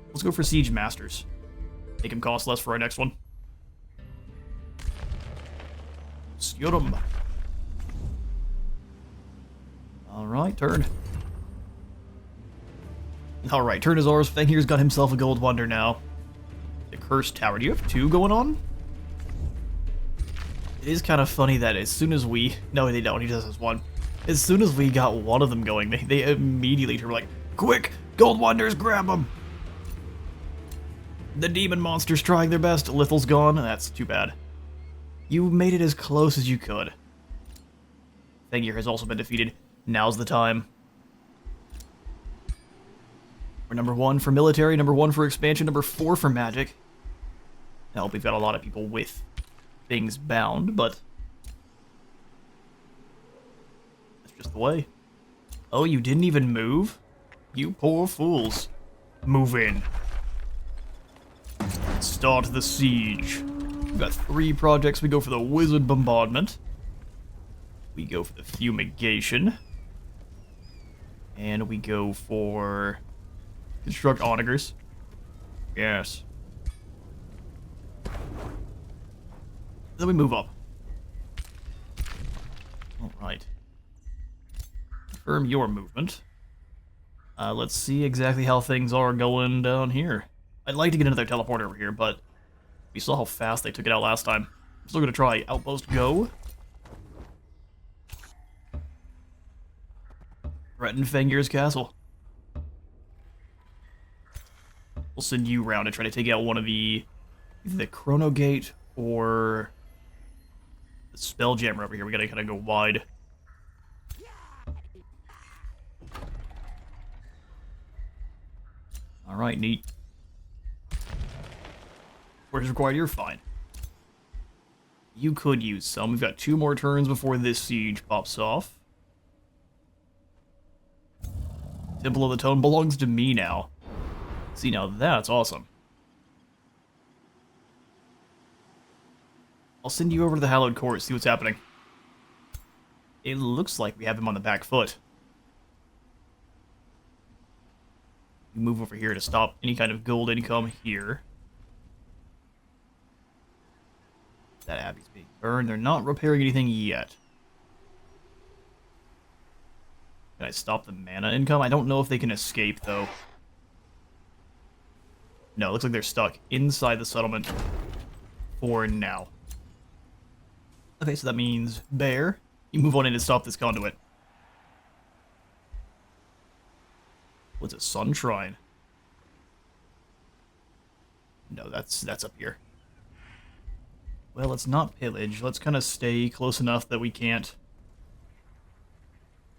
Let's go for siege masters. Make them cost less for our next one. Scutum. Alright, turn. Alright, turn is ours. Fengir's got himself a gold wonder now. The cursed tower. Do you have two going on? It is kind of funny that as soon as we... No, they don't. He just has one. As soon as we got one of them going, they immediately were like, quick! Gold Wonders, grab them! The demon monster's trying their best. Lithal's gone. That's too bad. You made it as close as you could. Fengir has also been defeated. Now's the time. We're number 1 for military, number 1 for expansion, number 4 for magic. Now, we've got a lot of people with things bound, but that's just the way. Oh, you didn't even move? You poor fools. Move in. Start the siege. We've got 3 projects. We go for the wizard bombardment. We go for the fumigation. And we go for construct onagers. Yes. Then we move up. Alright. Confirm your movement. Let's see exactly how things are going down here. I'd like to get another teleporter over here, but we saw how fast they took it out last time. I'm still gonna try. Outpost go. Threaten Fengir's castle. We'll send you round and try to take out one of the Chronogate or the Spelljammer over here. We gotta kind of go wide. Alright, neat. Where's required? You're fine. You could use some. We've got 2 more turns before this siege pops off. Temple of the Tone belongs to me now. See, now that's awesome. I'll send you over to the Hallowed Court, see what's happening. It looks like we have him on the back foot. You move over here to stop any kind of gold income here. That abbey's being burned. They're not repairing anything yet. Can I stop the mana income? I don't know if they can escape, though. No, it looks like they're stuck inside the settlement for now. Okay, so that means bear. You move on in and stop this conduit. What's a sun shrine? No, that's up here. Well, let's not pillage. Let's kind of stay close enough that we can't...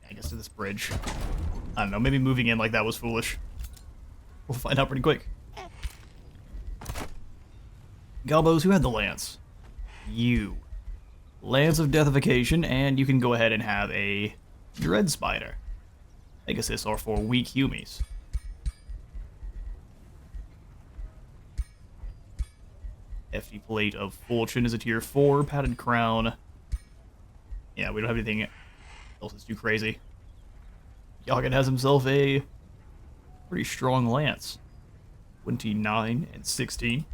I guess to this bridge. I don't know, maybe moving in like that was foolish. We'll find out pretty quick. Galbos, who had the lance? You. Lance of Deathification, and you can go ahead and have a Dread Spider. I guess this are for weak humies. Hefty Plate of Fortune is a tier 4, Padded Crown. Yeah, we don't have anything else that's too crazy. Yagan has himself a pretty strong lance. 29 and 16.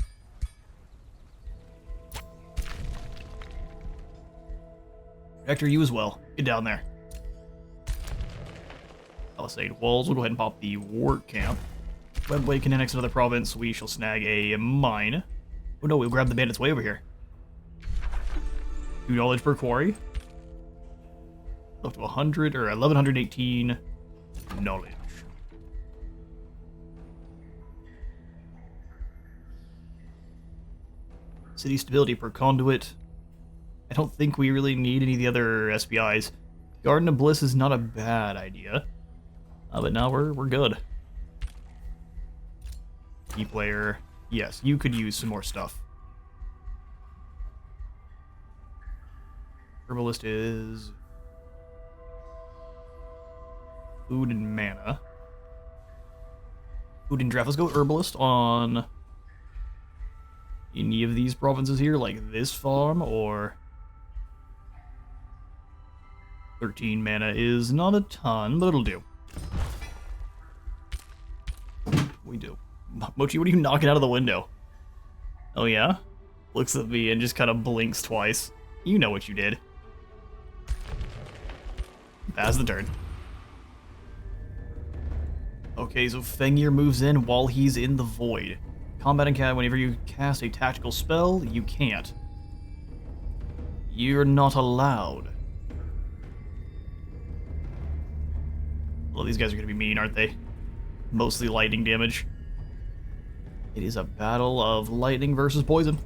Hector, you as well. Get down there. Palisade walls. We'll go ahead and pop the work camp. Webway can annex another province. We shall snag a mine. Oh no, we'll grab the bandits way over here. 2 knowledge per quarry. Up to 100 or 1118 knowledge. City stability per conduit. I don't think we really need any of the other SPIs. Garden of Bliss is not a bad idea. But now we're good. Key player. Yes, you could use some more stuff. Herbalist is... food and mana. Food and draft. Let's go Herbalist on... any of these provinces here, like this farm, or... 13 mana is not a ton, but it'll do. We do. Mochi, what are you knocking out of the window? Oh yeah? Looks at me and just kind of blinks twice. You know what you did. Pass the turn. Okay, so Fengir moves in while he's in the void. Combat and cat, whenever you cast a tactical spell, you can't. You're not allowed. Well, these guys are gonna be mean, aren't they? Mostly lightning damage. It is a battle of lightning versus poison.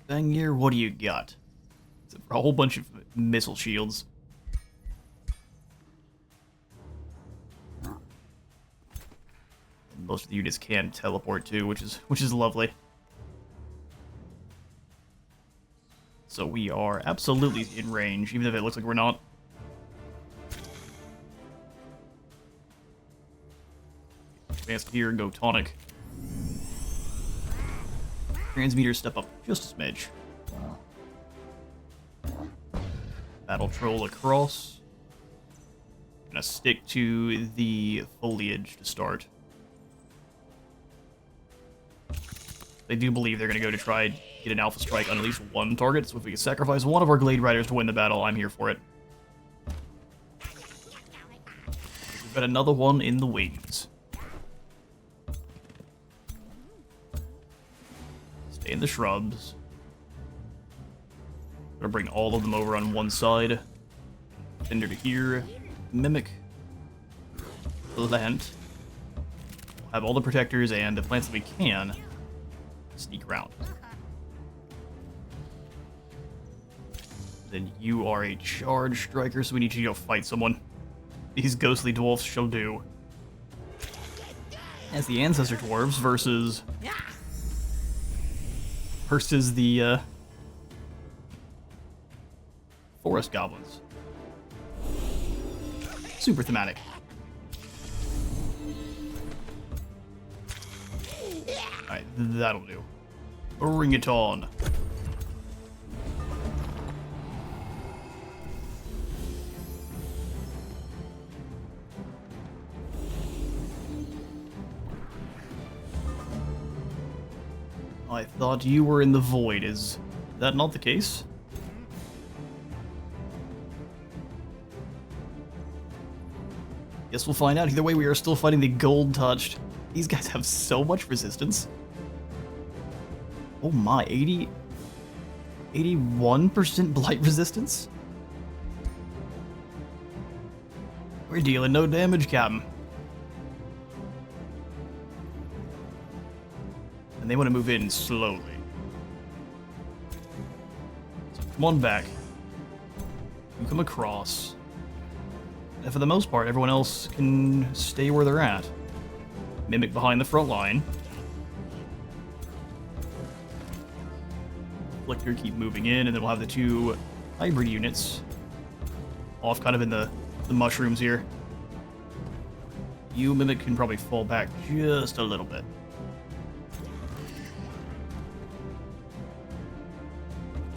Fengir, what do you got? It's a whole bunch of missile shields. Most of the units can teleport too, which is lovely. So we are absolutely in range, even if it looks like we're not. Advance here, go tonic. Transmeters step up just a smidge. Battle troll across. Gonna stick to the foliage to start. They do believe they're gonna go to try and get an alpha strike on at least one target, so if we can sacrifice one of our Glade Riders to win the battle, I'm here for it. We've got another one in the wings. Stay in the shrubs. Gonna bring all of them over on one side. Tender to here. Mimic. Plant. Have all the protectors and the plants that we can. Sneak around. Then you are a charge striker, so we need you to go fight someone. These ghostly dwarfs shall do. As the ancestor dwarves versus the forest goblins. Super thematic. Alright, that'll do. Bring it on. I thought you were in the void. Is that not the case? Guess we'll find out. Either way, we are still fighting the gold touched. These guys have so much resistance. Oh my, 81% blight resistance? We're dealing no damage, Captain. And they want to move in slowly. So come on back. You come across. And for the most part, everyone else can stay where they're at. Mimic behind the front line. Flicker, keep moving in, and then we'll have the two hybrid units off kind of in the mushrooms here. You, Mimic, can probably fall back just a little bit.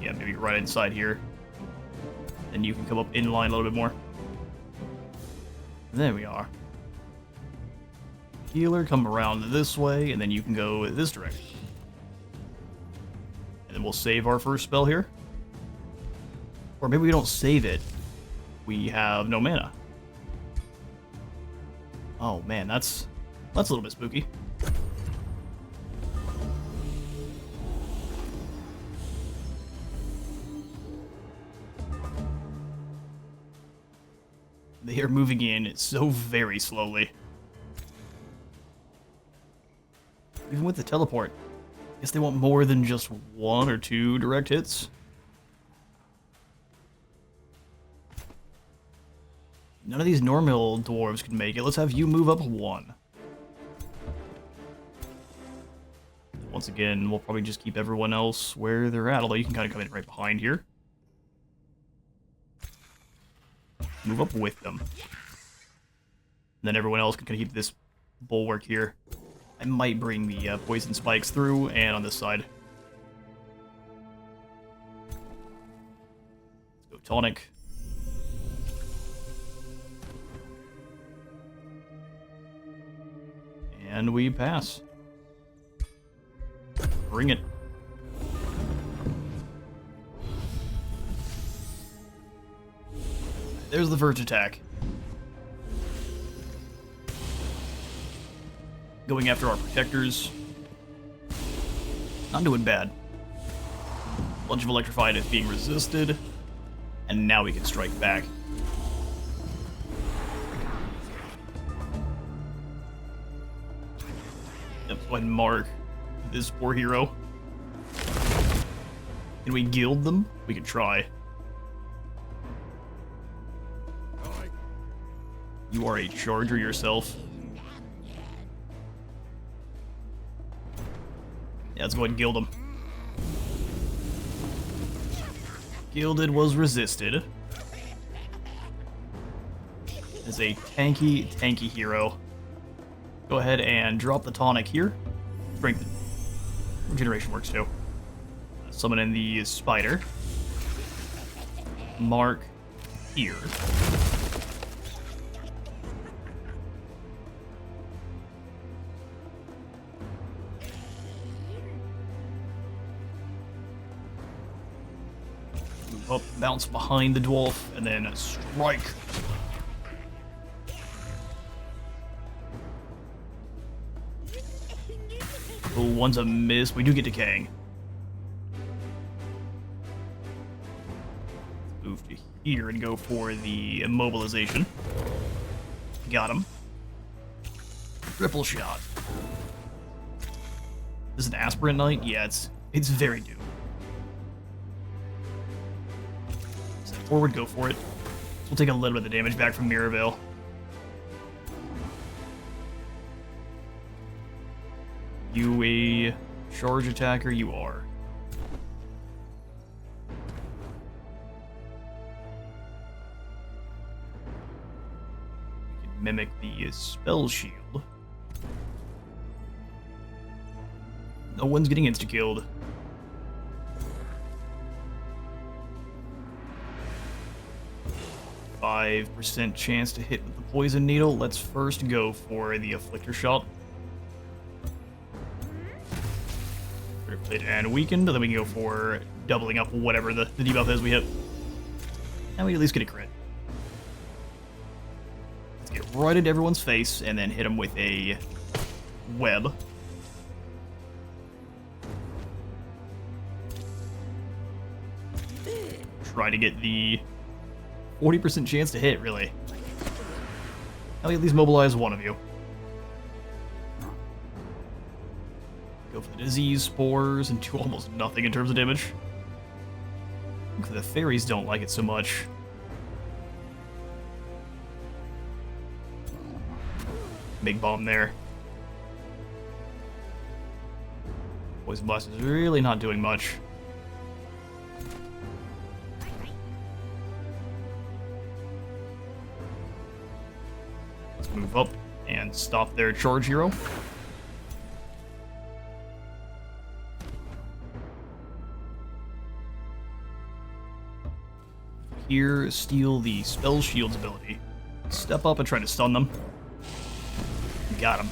Yeah, maybe right inside here. Then you can come up in line a little bit more. There we are. Healer, come around this way, and then you can go this direction. And then we'll save our first spell here. Or maybe we don't save it. We have no mana. Oh man, that's a little bit spooky. They are moving in so very slowly. Even with the teleport, I guess they want more than just 1 or 2 direct hits. None of these normal dwarves can make it. Let's have you move up 1. Once again, we'll probably just keep everyone else where they're at, although you can kind of come in right behind here. Move up with them. And then everyone else can kind of keep this bulwark here. I might bring the poison spikes through and on this side. Let's go tonic. And we pass. Bring it. There's the first attack. Going after our protectors. Not doing bad. Bunch of electrified is being resisted. And now we can strike back. Yep, go ahead and mark this poor hero. Can we gild them? We can try. You are a charger yourself. Yeah, let's go ahead and gild him. Gilded was resisted. As a tanky hero. Go ahead and drop the tonic here. Strengthen. Regeneration works too. Summon in the spider. Mark here. Move up, bounce behind the dwarf, and then strike. Oh, one's a miss. We do get decaying. Move to here and go for the immobilization. Got him. Triple shot. This is an aspirant knight? Yeah, it's very due. Step forward, go for it. So we'll take a little bit of the damage back from Mirabelle. You a charge attacker? You are. We can mimic the spell shield. No one's getting insta-killed. %5 chance to hit with the poison needle. Let's first go for the afflictor shot. And weakened, then we can go for doubling up whatever the debuff is we hit. And we at least get a crit. Let's get right into everyone's face and then hit them with a web. Try to get the 40% chance to hit, really. I'll at least mobilize one of you. Go for the disease spores and do almost nothing in terms of damage. The fairies don't like it so much. Big bomb there. Poison blast is really not doing much. Let's move up and stop their charge hero. Here, steal the spell shield's ability. Step up and try to stun them. Got him.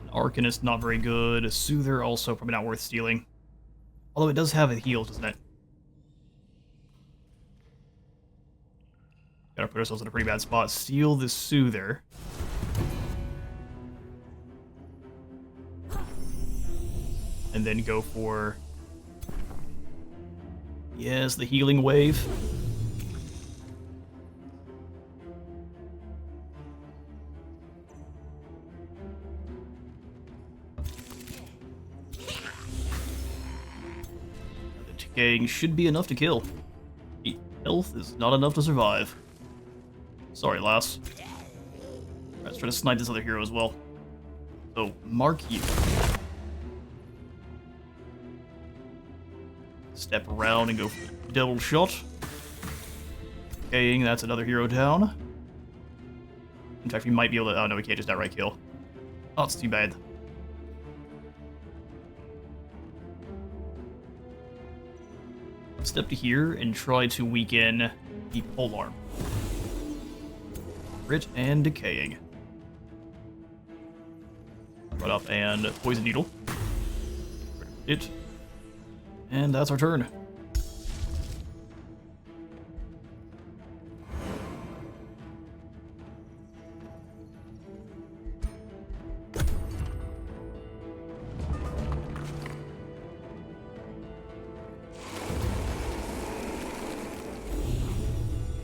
An Arcanist, not very good. A Soother, also probably not worth stealing. Although it does have a heal, doesn't it? Gotta put ourselves in a pretty bad spot. Steal the Soother. And then go for... yes, the healing wave. The decaying should be enough to kill. The health is not enough to survive. Sorry, lass. Let's try to snipe this other hero as well. So, mark you. Step around and go for the double shot. Decaying, that's another hero down. In fact, we might be able to... oh no, we can't just outright kill. Oh, it's too bad. Step to here and try to weaken the polearm. Crit and decaying. Run up and poison needle. It. And that's our turn.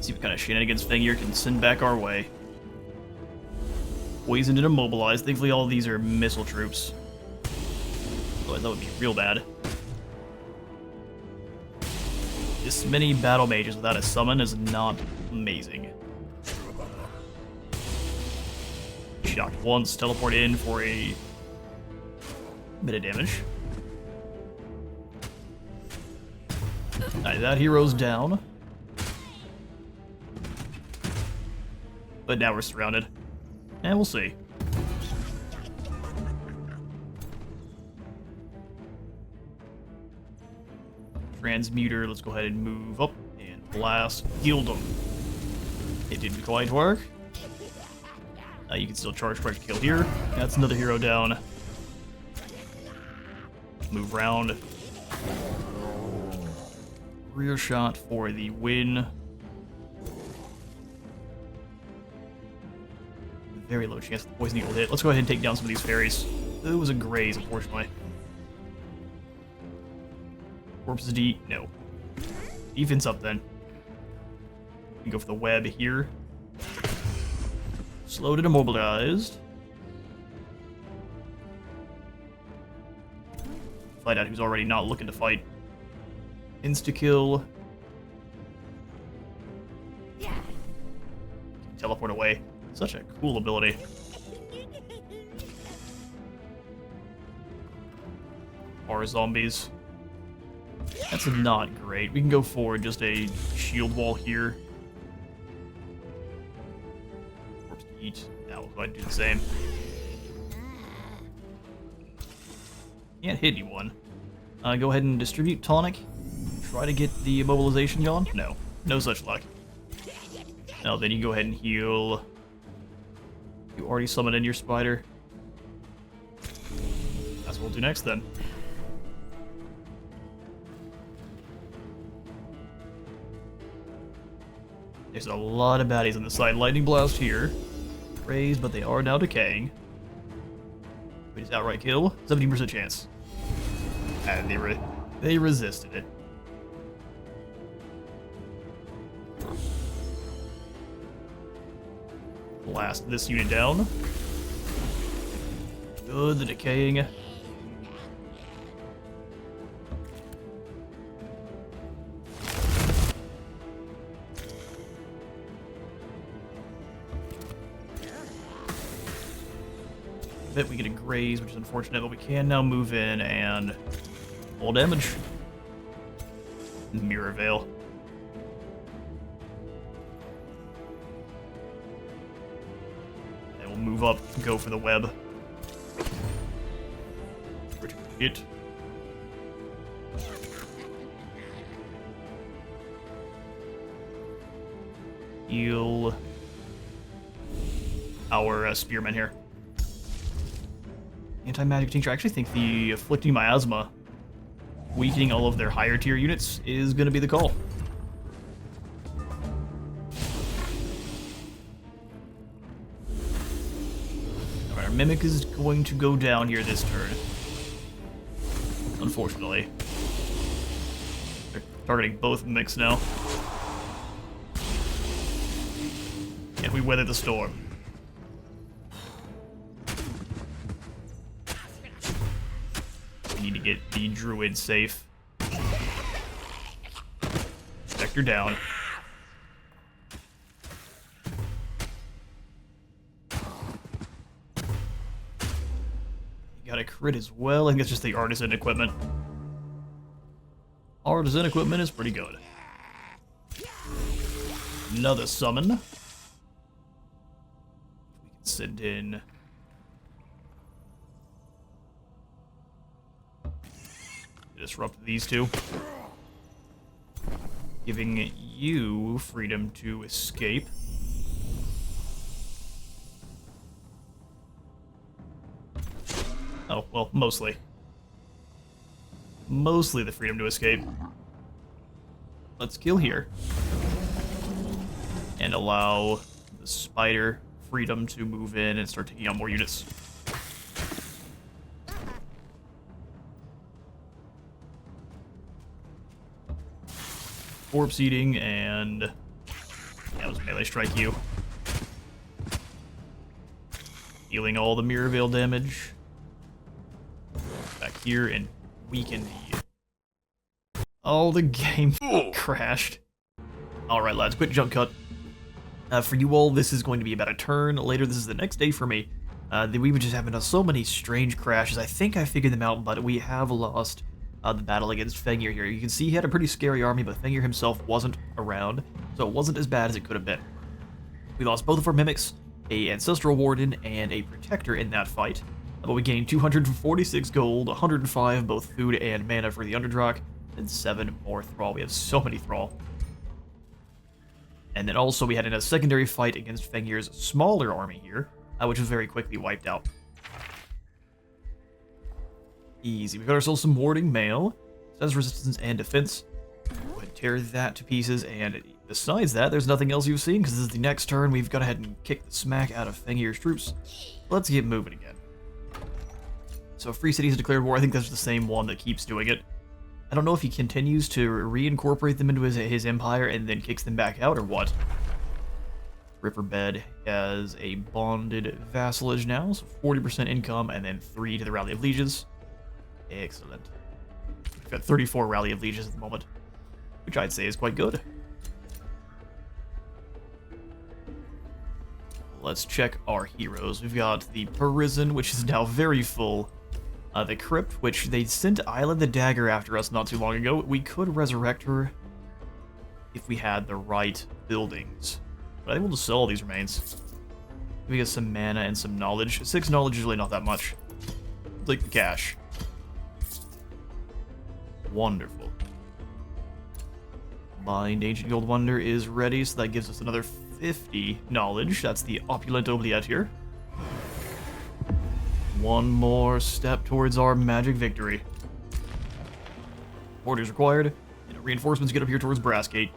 See what kind of shenanigans Fengyr can send back our way. Poisoned and immobilized. Thankfully all of these are missile troops. Otherwise that would be real bad. This many battle mages without a summon is not amazing. Shocked once, teleport in for a bit of damage. Alright, that hero's down. But now we're surrounded. And we'll see. Transmuter, let's go ahead and move up and blast. Healed them. It didn't quite work. You can still charge for a kill here. That's another hero down. Move round. Rear shot for the win. Very low chance the poison needle hit. Let's go ahead and take down some of these fairies. It was a graze, unfortunately. Corpses D, no. Defense up then. We can go for the web here. Slowed and immobilized. Find out who's already not looking to fight. Insta-kill. Teleport away. Such a cool ability. Or zombies. That's not great. We can go for just a shield wall here. Corpse to eat. Now we'll go ahead and do the same. Can't hit anyone. Go ahead and distribute tonic. Try to get the immobilization going. No. No such luck. Now then you can go ahead and heal. You already summoned in your spider. That's what we'll do next then. There's a lot of baddies on the side. Lightning blast here. Raised, but they are now decaying. Wait, is outright kill? 17% chance. And they resisted it. Blast this unit down. Good, the decaying. We get a graze, which is unfortunate, but we can now move in and full damage. Mirror Veil. And we'll move up, go for the web. Hit. Heal our spearmen here. Anti-magic tincture. I actually think the afflicting miasma, weakening all of their higher tier units, is going to be the call. Alright, our mimic is going to go down here this turn. Unfortunately. They're targeting both mimics now. And we weather the storm. Need to get the druid safe. Vector down. You got a crit as well. I think it's just the artisan equipment. Artisan equipment is pretty good. Another summon. We can send in. Disrupt these two. Giving you freedom to escape. Oh, well, mostly. Mostly the freedom to escape. Let's kill here. And allow the spider freedom to move in and start taking out more units. Corpse eating, and that was melee strike you. Healing all the mirror veil damage. Back here and weaken the. Oh, the game crashed. Alright, lads, quick jump cut. For you all, this is going to be about a turn. Later, this is the next day for me. We were just having so many strange crashes. I think I figured them out, but we have lost the battle against Fenrir here. You can see he had a pretty scary army, but Fenrir himself wasn't around, so it wasn't as bad as it could have been. We lost both of our mimics, a ancestral warden, and a protector in that fight, but we gained 246 gold, 105 both food and mana for the Underdrock, and 7 more Thrall. We have so many Thrall. And then also we had in a secondary fight against Fenrir's smaller army here, which was very quickly wiped out. Easy. We got ourselves some warding mail. Says resistance and defense. Go ahead and tear that to pieces, and besides that, there's nothing else you've seen, because this is the next turn. We've got to head and kick the smack out of Fenrir's troops. Let's get moving again. So Free Cities declared war. I think that's the same one that keeps doing it. I don't know if he continues to reincorporate them into his empire and then kicks them back out, or what. Ripperbed has a bonded vassalage now, so 40% income, and then 3 to the Rally of Lieges. Excellent. We've got 34 Rally of Lieges at the moment, which I'd say is quite good. Let's check our heroes. We've got the Parisen, which is now very full. The Crypt, which they sent Isla the Dagger after us not too long ago. We could resurrect her if we had the right buildings. But I think we'll just sell all these remains. We get some mana and some knowledge. 6 knowledge is really not that much. Like the cash. Wonderful. Bind Ancient Gold Wonder is ready, so that gives us another 50 knowledge. That's the Opulent Oubliette here. One more step towards our magic victory. Orders required. And reinforcements get up here towards Brassgate.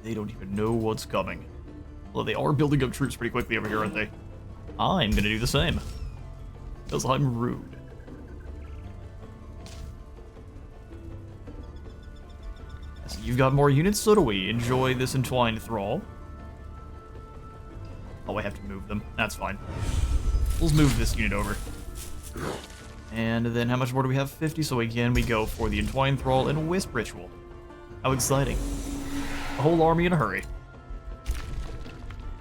They don't even know what's coming. Well, they are building up troops pretty quickly over here, aren't they? I'm gonna do the same. Because I'm rude. So you've got more units, so do we. Enjoy this entwined thrall. Oh, I have to move them. That's fine. Let's move this unit over. And then how much more do we have? 50, so again we go for the entwined thrall and wisp ritual. How exciting. A whole army in a hurry.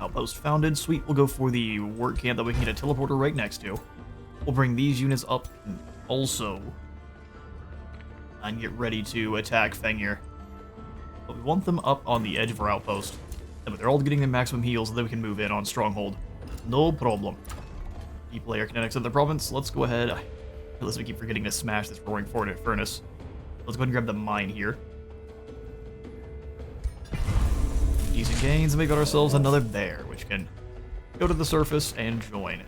Outpost founded. Sweet, we'll go for the work camp that we can get a teleporter right next to. We'll bring these units up also. And get ready to attack Fengir. But we want them up on the edge of our outpost. But they're all getting their maximum heals so that we can move in on Stronghold. No problem. Keep player kinetics of the province. Let's go ahead. Unless we keep forgetting to smash this roaring furnace. Let's go ahead and grab the mine here. Decent gains, and we got ourselves another bear, which can go to the surface and join.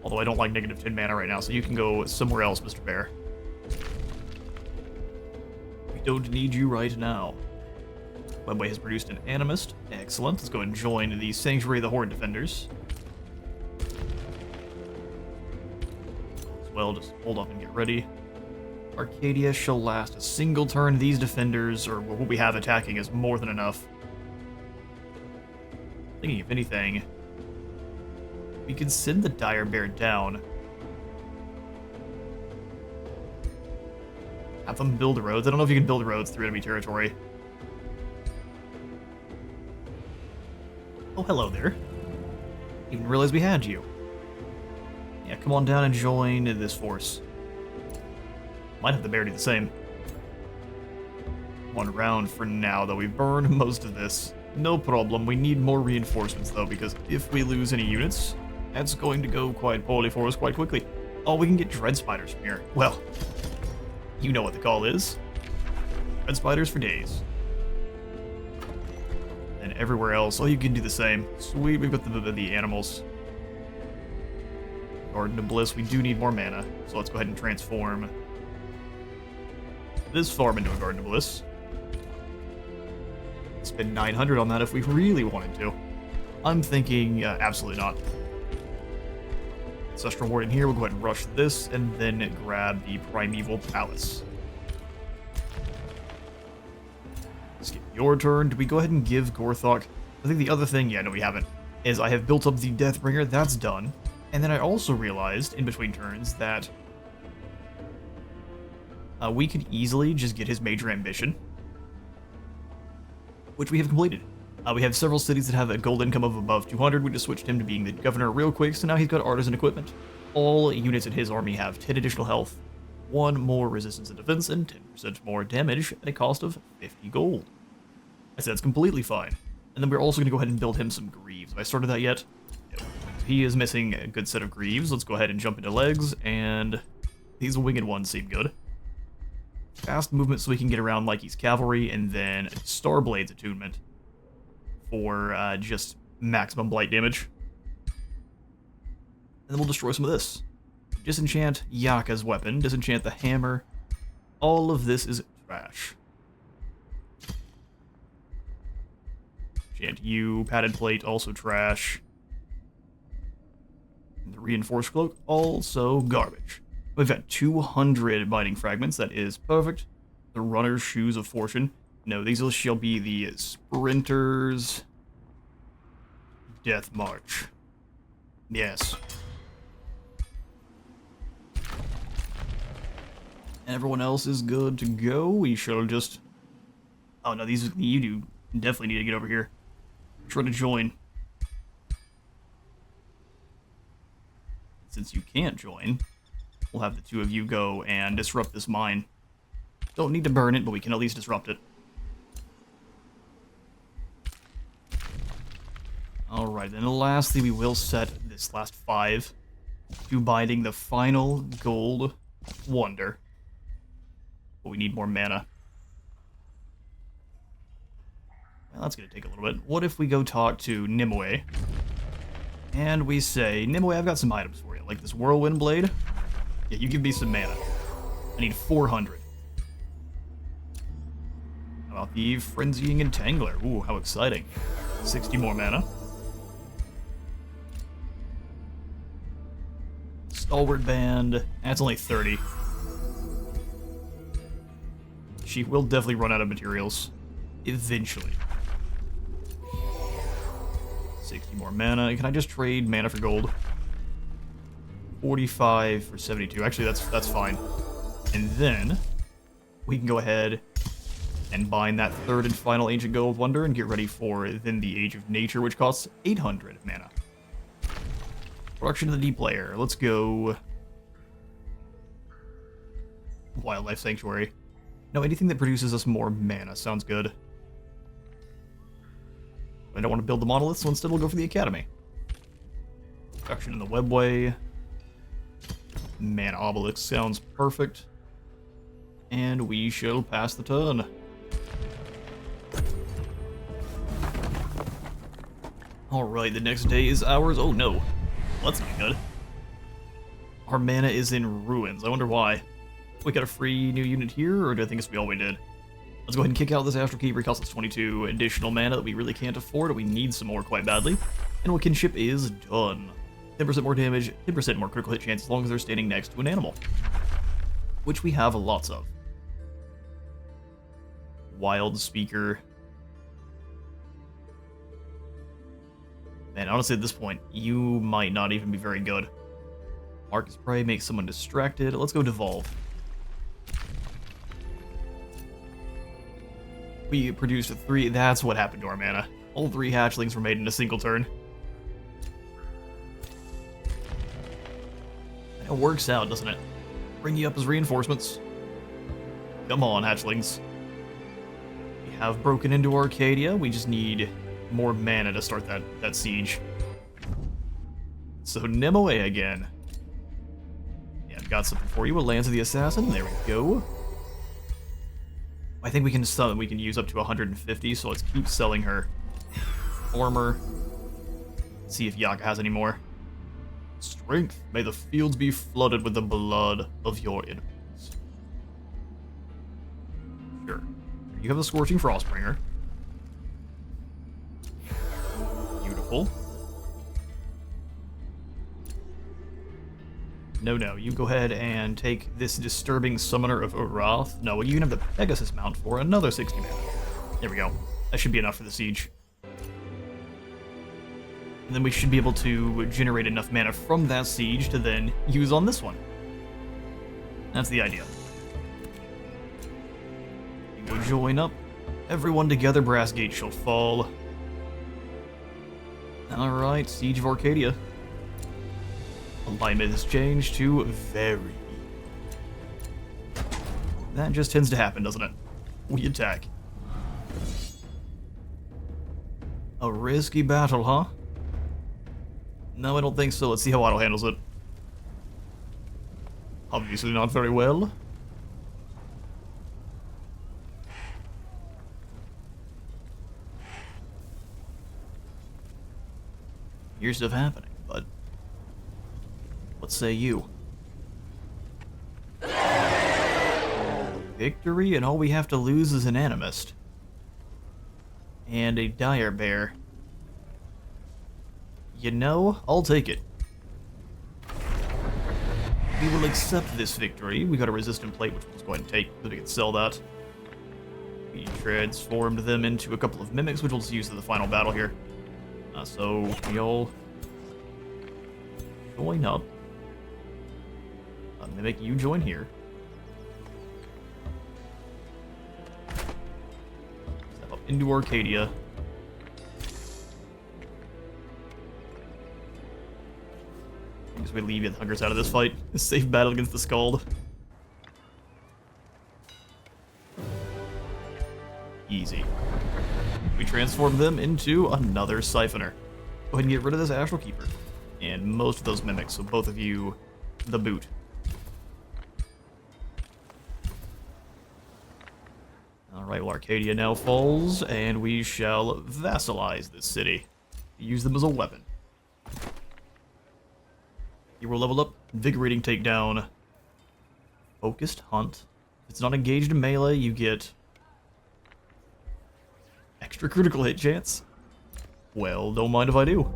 Although I don't like negative 10 mana right now, so you can go somewhere else, Mr. Bear. We don't need you right now. Webway has produced an Animist. Excellent. Let's go and join the Sanctuary of the Horde Defenders. As well, just hold up and get ready. Arcadia shall last a single turn. These defenders, or what we have attacking, is more than enough. Thinking if anything, we could send the Dire Bear down. Have them build roads. I don't know if you can build roads through enemy territory. Oh, hello there. Didn't realize we had you. Yeah, come on down and join this force. Might have the bear do the same. One round for now, though. We burned most of this. No problem. We need more reinforcements, though, because if we lose any units, that's going to go quite poorly for us quite quickly. Oh, we can get dread spiders from here. Well, you know what the call is. Dread spiders for days. And everywhere else, oh, you can do the same. Sweet, we've got the animals. Garden of Bliss, we do need more mana, so let's go ahead and transform this farm into a Garden of Bliss. Spend 900 on that if we really wanted to. I'm thinking, absolutely not. Ancestral Ward in here, we'll go ahead and rush this, and then grab the Primeval Palace. Skip your turn. Do we go ahead and give Gorthok? I think the other thing, yeah, no, we haven't, is I have built up the Deathbringer. That's done. And then I also realized, in between turns, that we could easily just get his major ambition, which we have completed. We have several cities that have a gold income of above 200. We just switched him to being the governor real quick, so now he's got artisan equipment. All units in his army have 10 additional health, 1 more resistance and defense, and 10% more damage at a cost of 50 gold. I said that's completely fine. And then we're also going to go ahead and build him some greaves. Have I started that yet? No. He is missing a good set of greaves. Let's go ahead and jump into legs, and these winged ones seem good. Fast movement so we can get around like he's cavalry, and then Starblade's attunement for just maximum blight damage. And then we'll destroy some of this. Disenchant Yaka's weapon, disenchant the hammer. All of this is trash. Enchant you, padded plate, also trash. And the reinforced cloak, also garbage. We've got 200 binding fragments, that is perfect. The runner's shoes of fortune. No, these shall be the sprinter's death march. Yes. Everyone else is good to go. We shall just... Oh no, these you do definitely need to get over here. Try to join. Since you can't join, we'll have the two of you go and disrupt this mine. Don't need to burn it, but we can at least disrupt it. Alright, then lastly we will set this last 5 to binding the final gold wonder. But we need more mana. Well, that's going to take a little bit. What if we go talk to Nimue? And we say, Nimue, I've got some items for you. Like this Whirlwind Blade. Yeah, you give me some mana. I need 400. about the Frenzying Entangler? Ooh, how exciting. 60 more mana. Stalwart Band. That's only 30. She will definitely run out of materials. Eventually. 60 more mana. Can I just trade mana for gold? 45 for 72. Actually, that's fine. And then we can go ahead and bind that third and final Ancient Gold Wonder and get ready for then the Age of Nature, which costs 800 mana. Production of the Deep Layer. Let's go Wildlife Sanctuary. No, anything that produces us more mana sounds good. I don't want to build the monolith, so instead we'll go for the Academy. Production in the Webway. Mana Obelisk sounds perfect. And we shall pass the turn. Alright, the next day is ours. Oh no. That's not good. Our mana is in ruins. I wonder why. We got a free new unit here, or do I think it's we always did? Let's go ahead and kick out this Astral Keeper. It costs us 22 additional mana that we really can't afford, and we need some more quite badly. And our kinship is done. 10% more damage, 10% more critical hit chance as long as they're standing next to an animal. Which we have lots of. Wild Speaker. Man, honestly at this point, you might not even be very good. Marcus Prey makes someone distracted. Let's go Devolve. We produced 3. That's what happened to our mana. All 3 hatchlings were made in a single turn. It works out, doesn't it? Bring you up as reinforcements. Come on, hatchlings. We have broken into Arcadia. We just need more mana to start that siege. So Nimue again. Yeah, I've got something for you. A Lance of the Assassin. There we go. I think we can use up to 150, so let's keep selling her armor. See if Yaka has any more. Strength. May the fields be flooded with the blood of your enemies. Sure. You have the Scorching Frostbringer. Beautiful. No, you go ahead and take this Disturbing Summoner of Urath. No, you can have the Pegasus mount for another 60 mana. There we go. That should be enough for the siege. And then we should be able to generate enough mana from that siege to then use on this one. That's the idea. You go join up. Everyone together, Brassgate shall fall. Alright, Siege of Arcadia. Alignment has changed to very. That just tends to happen, doesn't it? We attack. A risky battle, huh? No, I don't think so. Let's see how Otto handles it. Obviously not very well. Here's stuff happening, but what say you? Victory, and all we have to lose is an Animist. And a Dire Bear. You know, I'll take it. We will accept this victory. We got a resistant plate, which we'll just go ahead and take, so we can sell that. We transformed them into a couple of mimics, which we'll just use in the final battle here. So we'll join up. Mimic, you join here. Step up into Arcadia. As we leave the Huggers out of this fight. A safe battle against the Scald. Easy. We transform them into another Siphoner. Go ahead and get rid of this Astral Keeper. And most of those mimics, so both of you, the boot. Alright, well, Arcadia now falls, and we shall vassalize this city. Use them as a weapon. You will level up, Invigorating Takedown, Focused Hunt. If it's not engaged in melee, you get Extra critical hit chance. Well, don't mind if I do.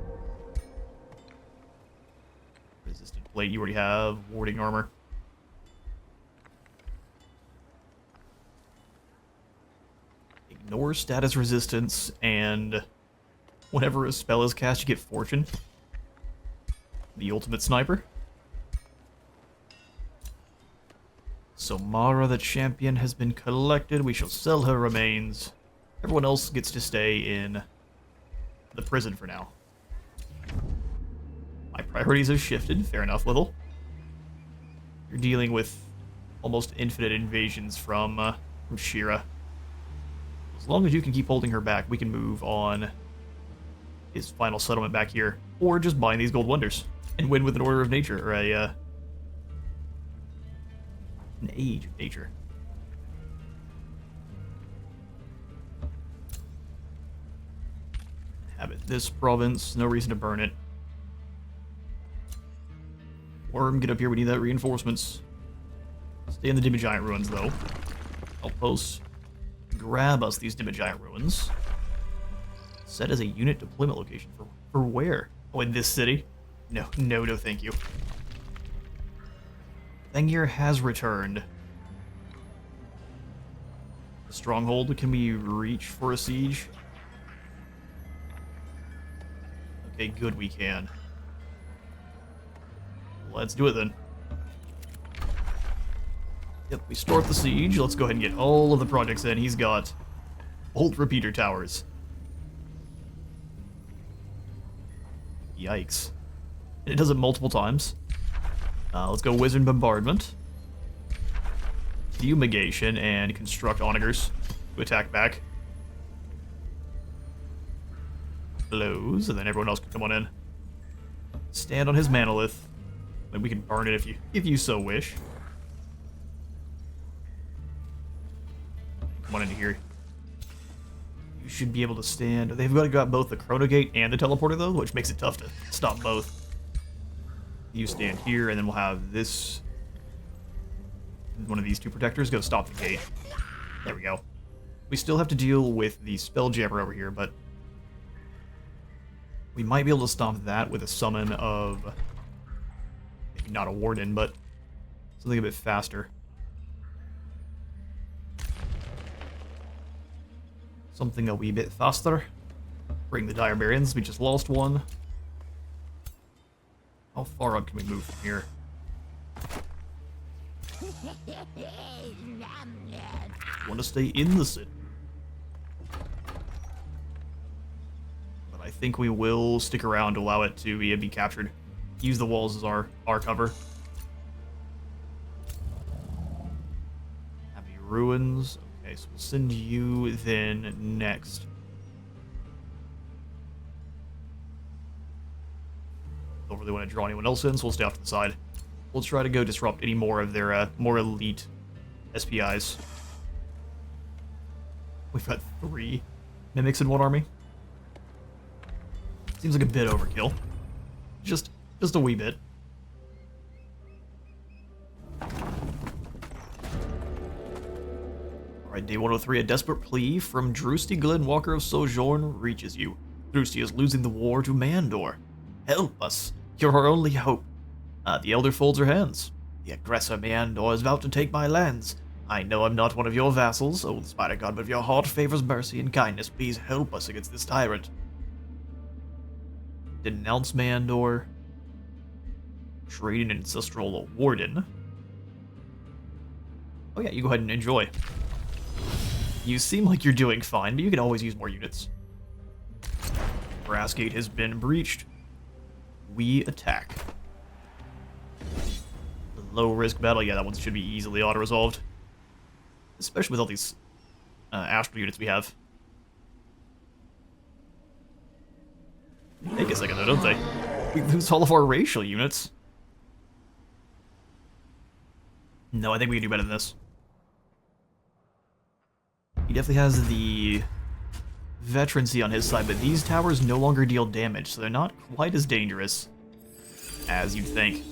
Resistant plate, you already have. Warding armor. Ignore status resistance, and whenever a spell is cast, you get fortune. The ultimate sniper. So Mara, the champion, has been collected. We shall sell her remains. Everyone else gets to stay in the prison for now. My priorities have shifted. Fair enough, Little. You're dealing with almost infinite invasions from Shira. As long as you can keep holding her back, we can move on his final settlement back here. Or just buying these gold wonders and win with an order of nature, or an age of nature. Inhabit this province, no reason to burn it. Worm, get up here, we need that reinforcements. Stay in the Dimmy Giant ruins, though. Outposts. Grab us these Dimmy Giant ruins. Set as a unit deployment location for where? Oh, in this city? No, thank you. Thengir has returned. The stronghold, can we reach for a siege? Okay, good, we can. Let's do it then. Yep, we start the siege. Let's go ahead and get all of the projects in. He's got bolt repeater towers. Yikes. And it does it multiple times. Let's go Wizard Bombardment. Fumigation and construct onagers to attack back. Blows, and then everyone else can come on in. Stand on his monolith. Then we can burn it if you so wish. Come on into here. You should be able to stand. They've got both the Chronogate and the teleporter though, which makes it tough to stop both. You stand here, and then we'll have this. One of these two protectors go stop the gate. There we go. We still have to deal with the Spelljammer over here, but we might be able to stop that with a summon of, maybe not a Warden, but something a bit faster. Something a wee bit faster. Bring the Dire Barians. We just lost one. How far up can we move from here? Want to stay in the city. But I think we will stick around to allow it to be captured. Use the walls as our cover. Happy Ruins. Okay, so we'll send you then next. Don't really want to draw anyone else in, so we'll stay off to the side. We'll try to go disrupt any more of their more elite SPIs. We've got 3 mimics in one army. Seems like a bit overkill. Just a wee bit. Alright, day 103. A desperate plea from Drusty Glenwalker of Sojourn reaches you. Drusty is losing the war to Mandor. Help us. You're our only hope. The Elder folds her hands. The aggressor Meandor is about to take my lands. I know I'm not one of your vassals, O Spider God, but if your heart favors mercy and kindness, please help us against this tyrant. Denounce Meandor. Trade an ancestral warden. Oh yeah, you go ahead and enjoy. You seem like you're doing fine, but you can always use more units. Brass Gate has been breached. We attack. The low risk battle, yeah, that one should be easily auto-resolved. Especially with all these astral units we have. They take a second though, don't they? We lose all of our racial units. No, I think we can do better than this. He definitely has the veterancy on his side, but these towers no longer deal damage, so they're not quite as dangerous as you'd think.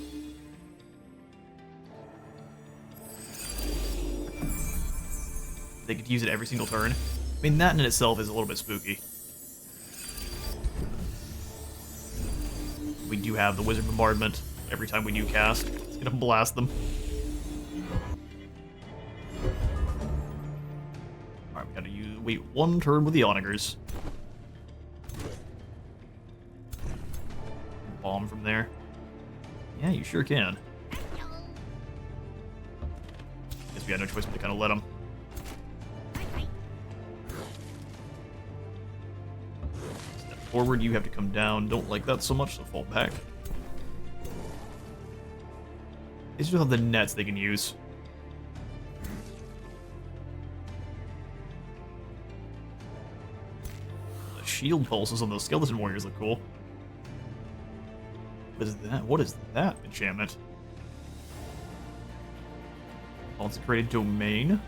They could use it every single turn. I mean, that in itself is a little bit spooky. We do have the Wizard Bombardment. Every time we do cast, it's gonna blast them. Alright, we gotta wait one turn with the Onagers. Bomb from there. Yeah, you sure can. Guess we had no choice but to kind of let them. Step forward, you have to come down. Don't like that so much, so fall back. They still have the nets they can use. The shield pulses on those skeleton warriors look cool. What is that? What is that enchantment? Consecrated Domain.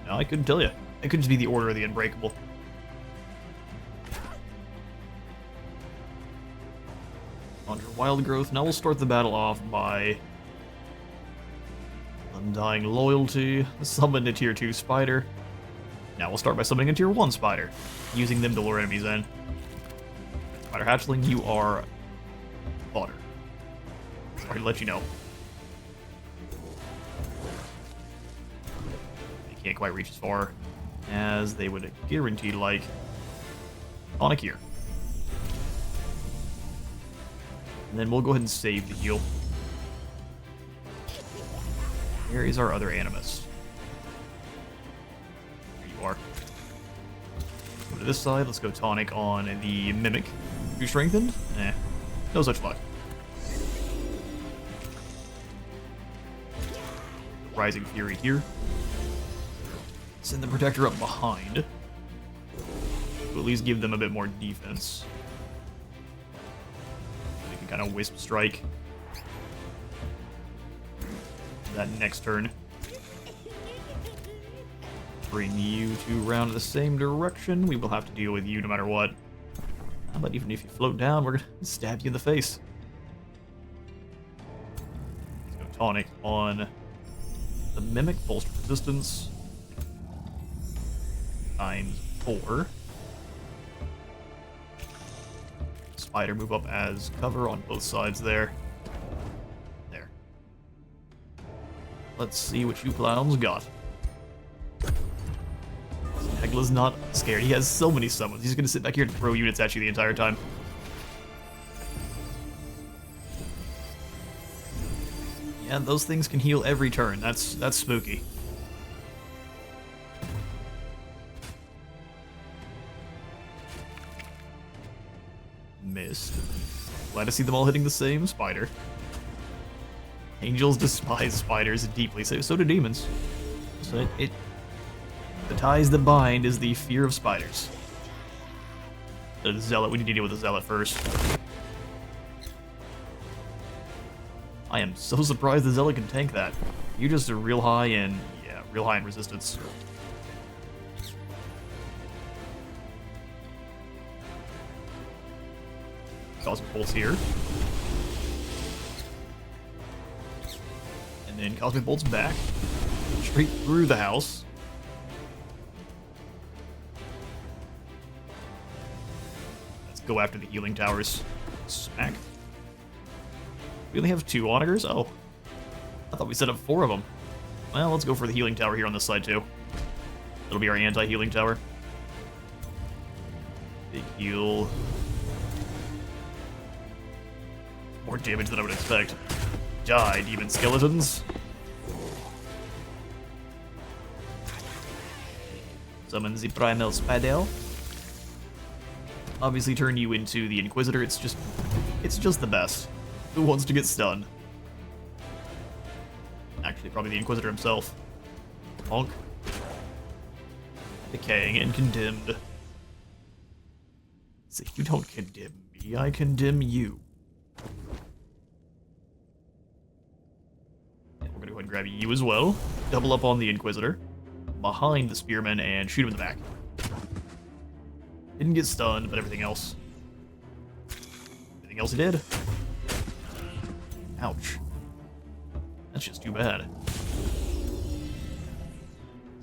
No, I couldn't tell you. It could just be the Order of the Unbreakable. Under Wild Growth. Now we'll start the battle off by Undying Loyalty, summon a tier 2 spider. Now we'll start by summoning a tier 1 spider, using them to lure enemies in. Spider Hatchling, you are fodder. Sorry to let you know. They can't quite reach as far as they would guaranteed like on a Kier. And then we'll go ahead and save the heal. Where is our other Animus? There you are. Go to this side. Let's go tonic on the Mimic. You strengthened? Eh. No such luck. Rising Fury here. Send the Protector up behind. To at least give them a bit more defense. We can kind of Wisp Strike. That next turn. Bring you to round in the same direction. We will have to deal with you no matter what. But even if you float down, we're gonna stab you in the face. Let's go tonic on the Mimic, bolster resistance. Times 4. Spider move up as cover on both sides there. There. Let's see what you clowns got. Hegla's not scared. He has so many summons. He's gonna sit back here and throw units at you the entire time. Yeah, those things can heal every turn. That's spooky. Missed. Glad to see them all hitting the same spider. Angels despise spiders deeply, so do demons. So the ties that bind is the fear of spiders. The Zealot, we need to deal with the Zealot first. I am so surprised the Zealot can tank that. You just are real high in, yeah, real high in resistance. Cosmic Bolts here. And then Cosmic Bolts back. Straight through the house. Let's go after the healing towers. Smack. We only have 2 onagers? Oh. I thought we set up 4 of them. Well, let's go for the healing tower here on this side too. It'll be our anti-healing tower. Big heal. More damage than I would expect. Die, demon skeletons. Summon the Primal Spider. Obviously turn you into the Inquisitor. It's just the best. Who wants to get stunned? Actually, probably the Inquisitor himself. Honk. Decaying and condemned. See, you don't condemn me, I condemn you. And we're gonna go ahead and grab you as well. Double up on the Inquisitor. Behind the Spearman and shoot him in the back. Didn't get stunned, but everything else. Everything else he did. Ouch. That's just too bad.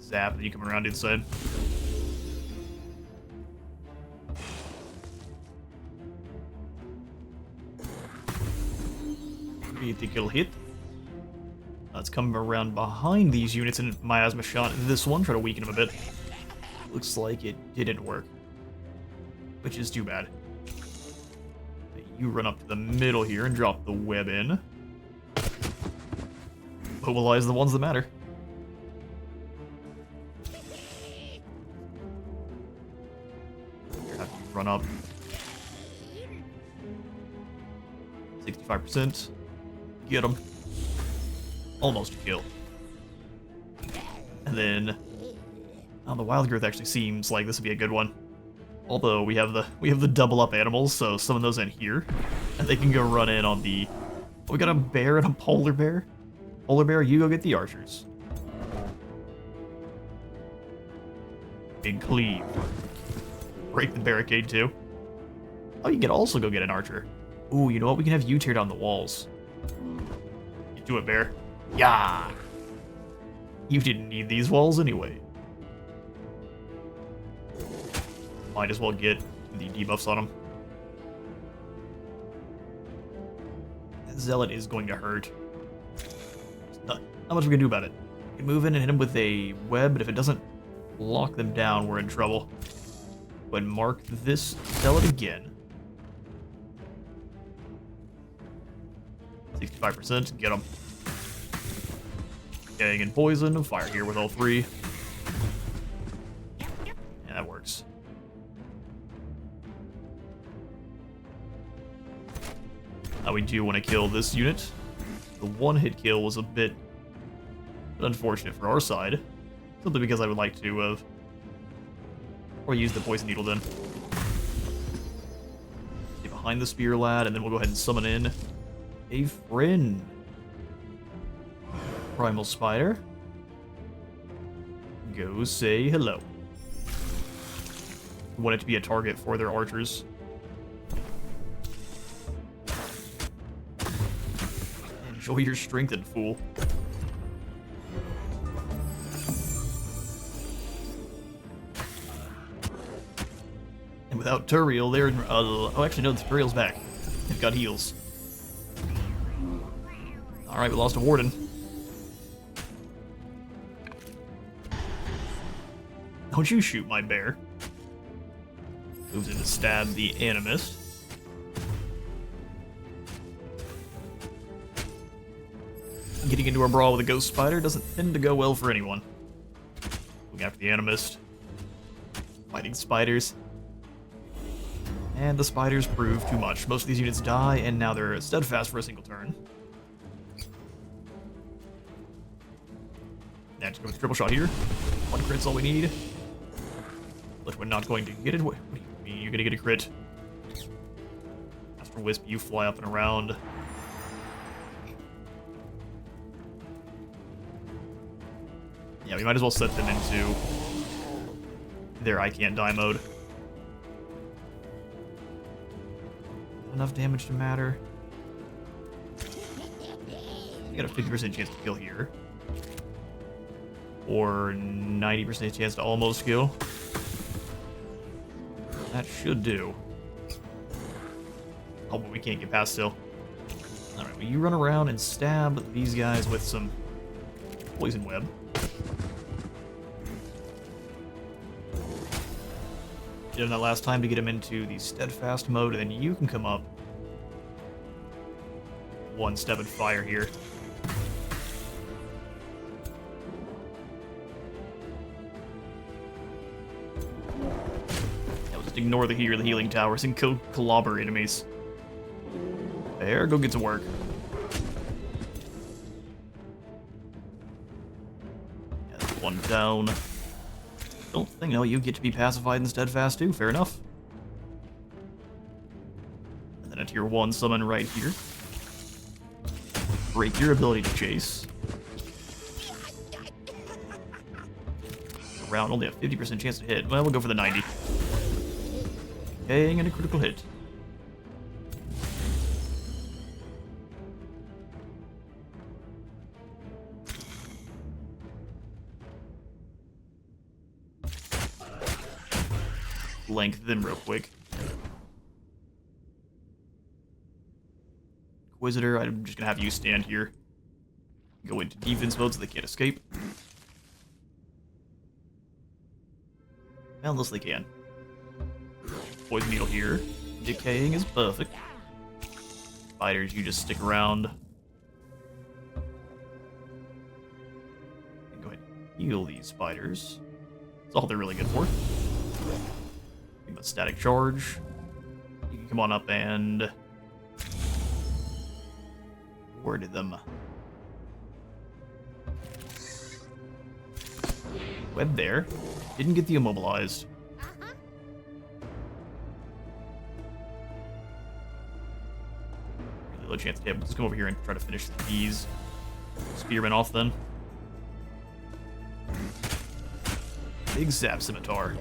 Zap, and you come around inside. Critical hit. Let's come around behind these units and miasma shot this one, try to weaken him a bit. Looks like it didn't work, which is too bad. You run up to the middle here and drop the web in. Mobilize the ones that matter. You have to run up. 65%. Get him. Almost a kill. And then, oh, the wild growth actually seems like this would be a good one. Although we have the double up animals, so summon those in here, and they can go run in on the. Oh, we got a bear and a polar bear. Polar bear, you go get the archers. Big cleave. Break the barricade too. Oh, you can also go get an archer. Ooh, you know what? We can have you tear down the walls. You do it, bear. Yeah. You didn't need these walls anyway. Might as well get the debuffs on him. Zealot is going to hurt. Not much we can do about it. We can move in and hit him with a web, but if it doesn't lock them down, we're in trouble. Go ahead and mark this Zealot again. 65%, get him. Gang and poison, fire here with all three. Yeah, that works. Now we do want to kill this unit. The one-hit kill was a bit unfortunate for our side. Simply because I would like to have... or use the poison needle then. Stay behind the spear lad, and then we'll go ahead and summon in a friend. Primal Spider. Go say hello. Want it to be a target for their archers. Enjoy your strengthened, fool. And without Turiel, they're in... oh, actually, no, Turiel's back. They've got heals. Alright, we lost a warden. Don't you shoot my bear. Moves in to stab the animist. Getting into a brawl with a ghost spider doesn't tend to go well for anyone. Looking after the animist. Fighting spiders. And the spiders prove too much. Most of these units die, and now they're steadfast for a single turn. Now just go with the triple shot here. One crit's all we need. But we're not going to get it. What do you mean you're gonna get a crit? Astral Wisp, you fly up and around. Yeah, we might as well set them into their I can't die mode. Enough damage to matter. You got a 50% chance to kill here. Or 90% chance to almost kill. That should do. Oh, but we can't get past still. Alright, well, you run around and stab these guys with some poison web. Did that last time to get him into the steadfast mode, and then you can come up one step and fire here. Ignore the healing towers and kill clobber enemies. There, go get to work. Yeah, one down. Don't think, no, you get to be pacified and steadfast too, fair enough. And then a tier 1 summon right here. Break your ability to chase. Around only a 50% chance to hit. Well, we'll go for the 90. And a critical hit. blank them real quick. Inquisitor, I'm just gonna have you stand here. Go into defense mode so they can't escape. Unless they can. Poison needle here. Decaying is perfect. Spiders, you just stick around. And go ahead and heal these spiders. That's all they're really good for. Give them a static charge. You can come on up and warded them. Web there. Didn't get the immobilized. Really low chance to hit. Let's come over here and try to finish these spearmen off then. Big Zap Scimitar.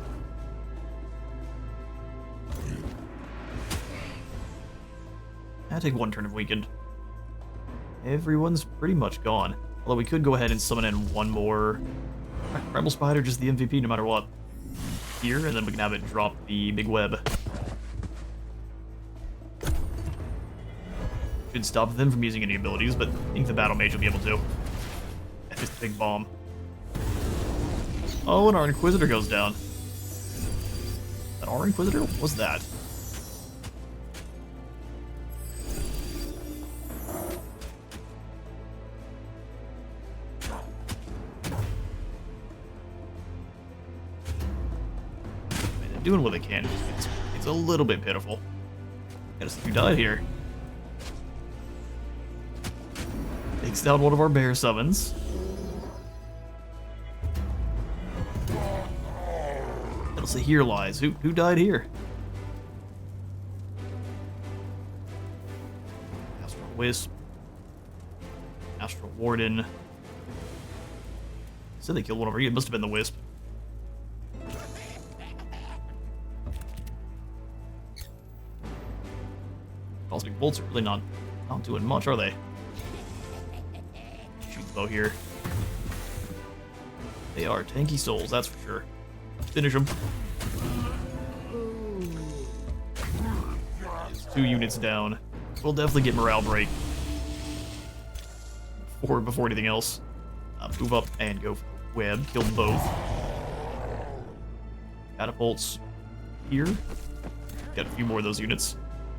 I'll take one turn of weakened. Everyone's pretty much gone. Although we could go ahead and summon in one more Primal Spider, just the MVP no matter what. Here, and then we can have it drop the big web. Should stop them from using any abilities, but I think the Battle Mage will be able to. That's just a big bomb. Oh, and our Inquisitor goes down. Is that our Inquisitor? What was that? Doing what they can. It's a little bit pitiful. Gotta see who died here. Takes down one of our bear summons. That'll say here lies. Who died here? Astral Wisp. Astral Warden. Said they killed one over here. It must have been the Wisp. Cosmic Bolts are really not doing much, are they? Shoot the bow here. They are tanky souls, that's for sure. Finish them. 2 units down. We'll definitely get morale break. Before anything else. Move up and go for the web. Kill both. Catapults here. Got a few more of those units.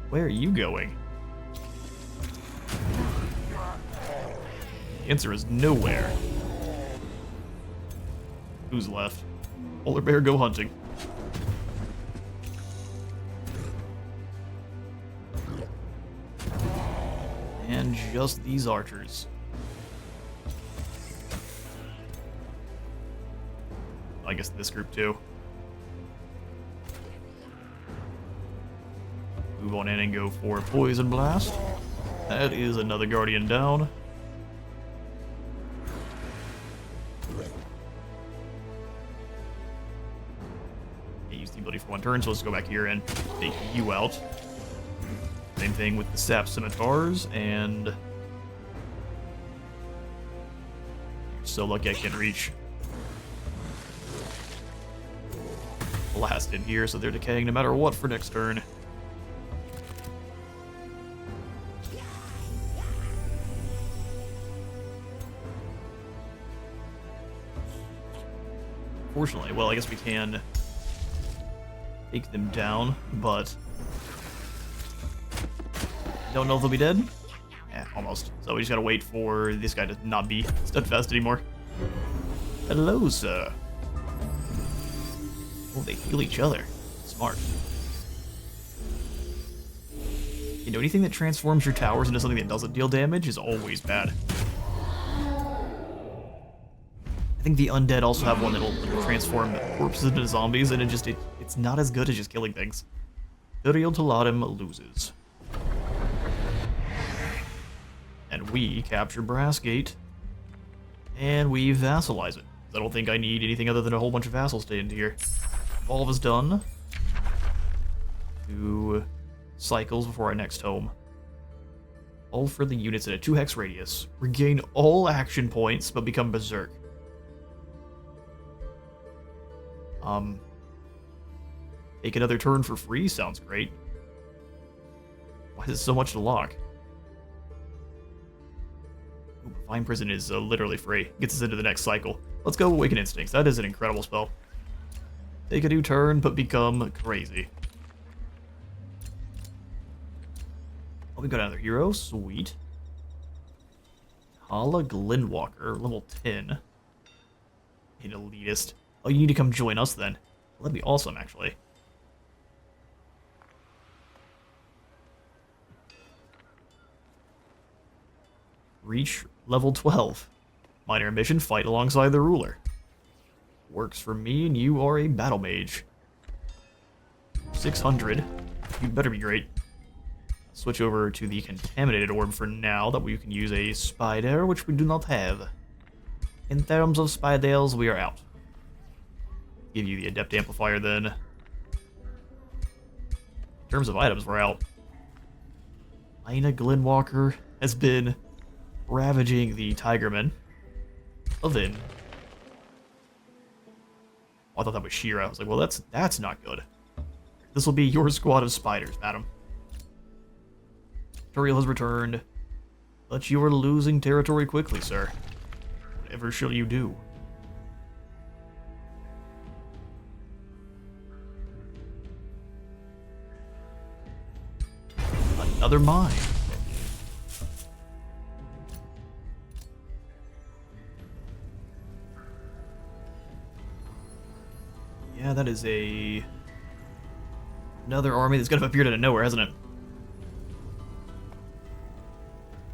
Where are you going? The answer is nowhere. Who's left? Polar bear, go hunting. And just these archers. I guess this group too. Move on in and go for Poison Blast. That is another Guardian down. Use the ability for 1 turn, so let's go back here and take you out. Same thing with the Sap Scimitars, and you're so lucky I can't reach. Blast in here, so they're decaying no matter what for next turn. Fortunately, well, I guess we can take them down, but don't know if they'll be dead. Yeah, almost. So we just gotta wait for this guy to not be steadfast anymore. Hello, sir. Oh, they heal each other. Smart. You know, anything that transforms your towers into something that doesn't deal damage is always bad. I think the undead also have one that'll transform corpses into zombies, and it's not as good as just killing things. TURIEL loses. And we capture Brassgate, and we vassalize it. I don't think I need anything other than a whole bunch of vassals to end here. Evolve is done. 2 cycles before our next home. All friendly units in a 2 hex radius regain all action points but become berserk. Take another turn for free? Sounds great. Why is it so much to lock? Ooh, Vine Prison is literally free. Gets us into the next cycle. Let's go Awaken Instincts. That is an incredible spell. Take a new turn, but become crazy. Oh, we got another hero. Sweet. Hala Glindwalker, level 10. An elitist. Oh, you need to come join us then. That'd be awesome, actually. Reach level 12. Minor mission, fight alongside the ruler. Works for me, and you are a battle mage. 600. You better be great. Switch over to the contaminated orb for now. That way you can use a spider, which we do not have. In terms of spiders, we are out. Give you the adept amplifier then. In terms of items, we're out. Ina Glindwalker has been ravaging the Tigerman. Oven. Oh, I thought that was Shira. I was like, well, that's not good. This will be your squad of spiders, madam. Turiel has returned, but you are losing territory quickly, sir. Whatever shall you do? Another mine. Yeah, that is another army that's gonna have appeared out of nowhere, hasn't it?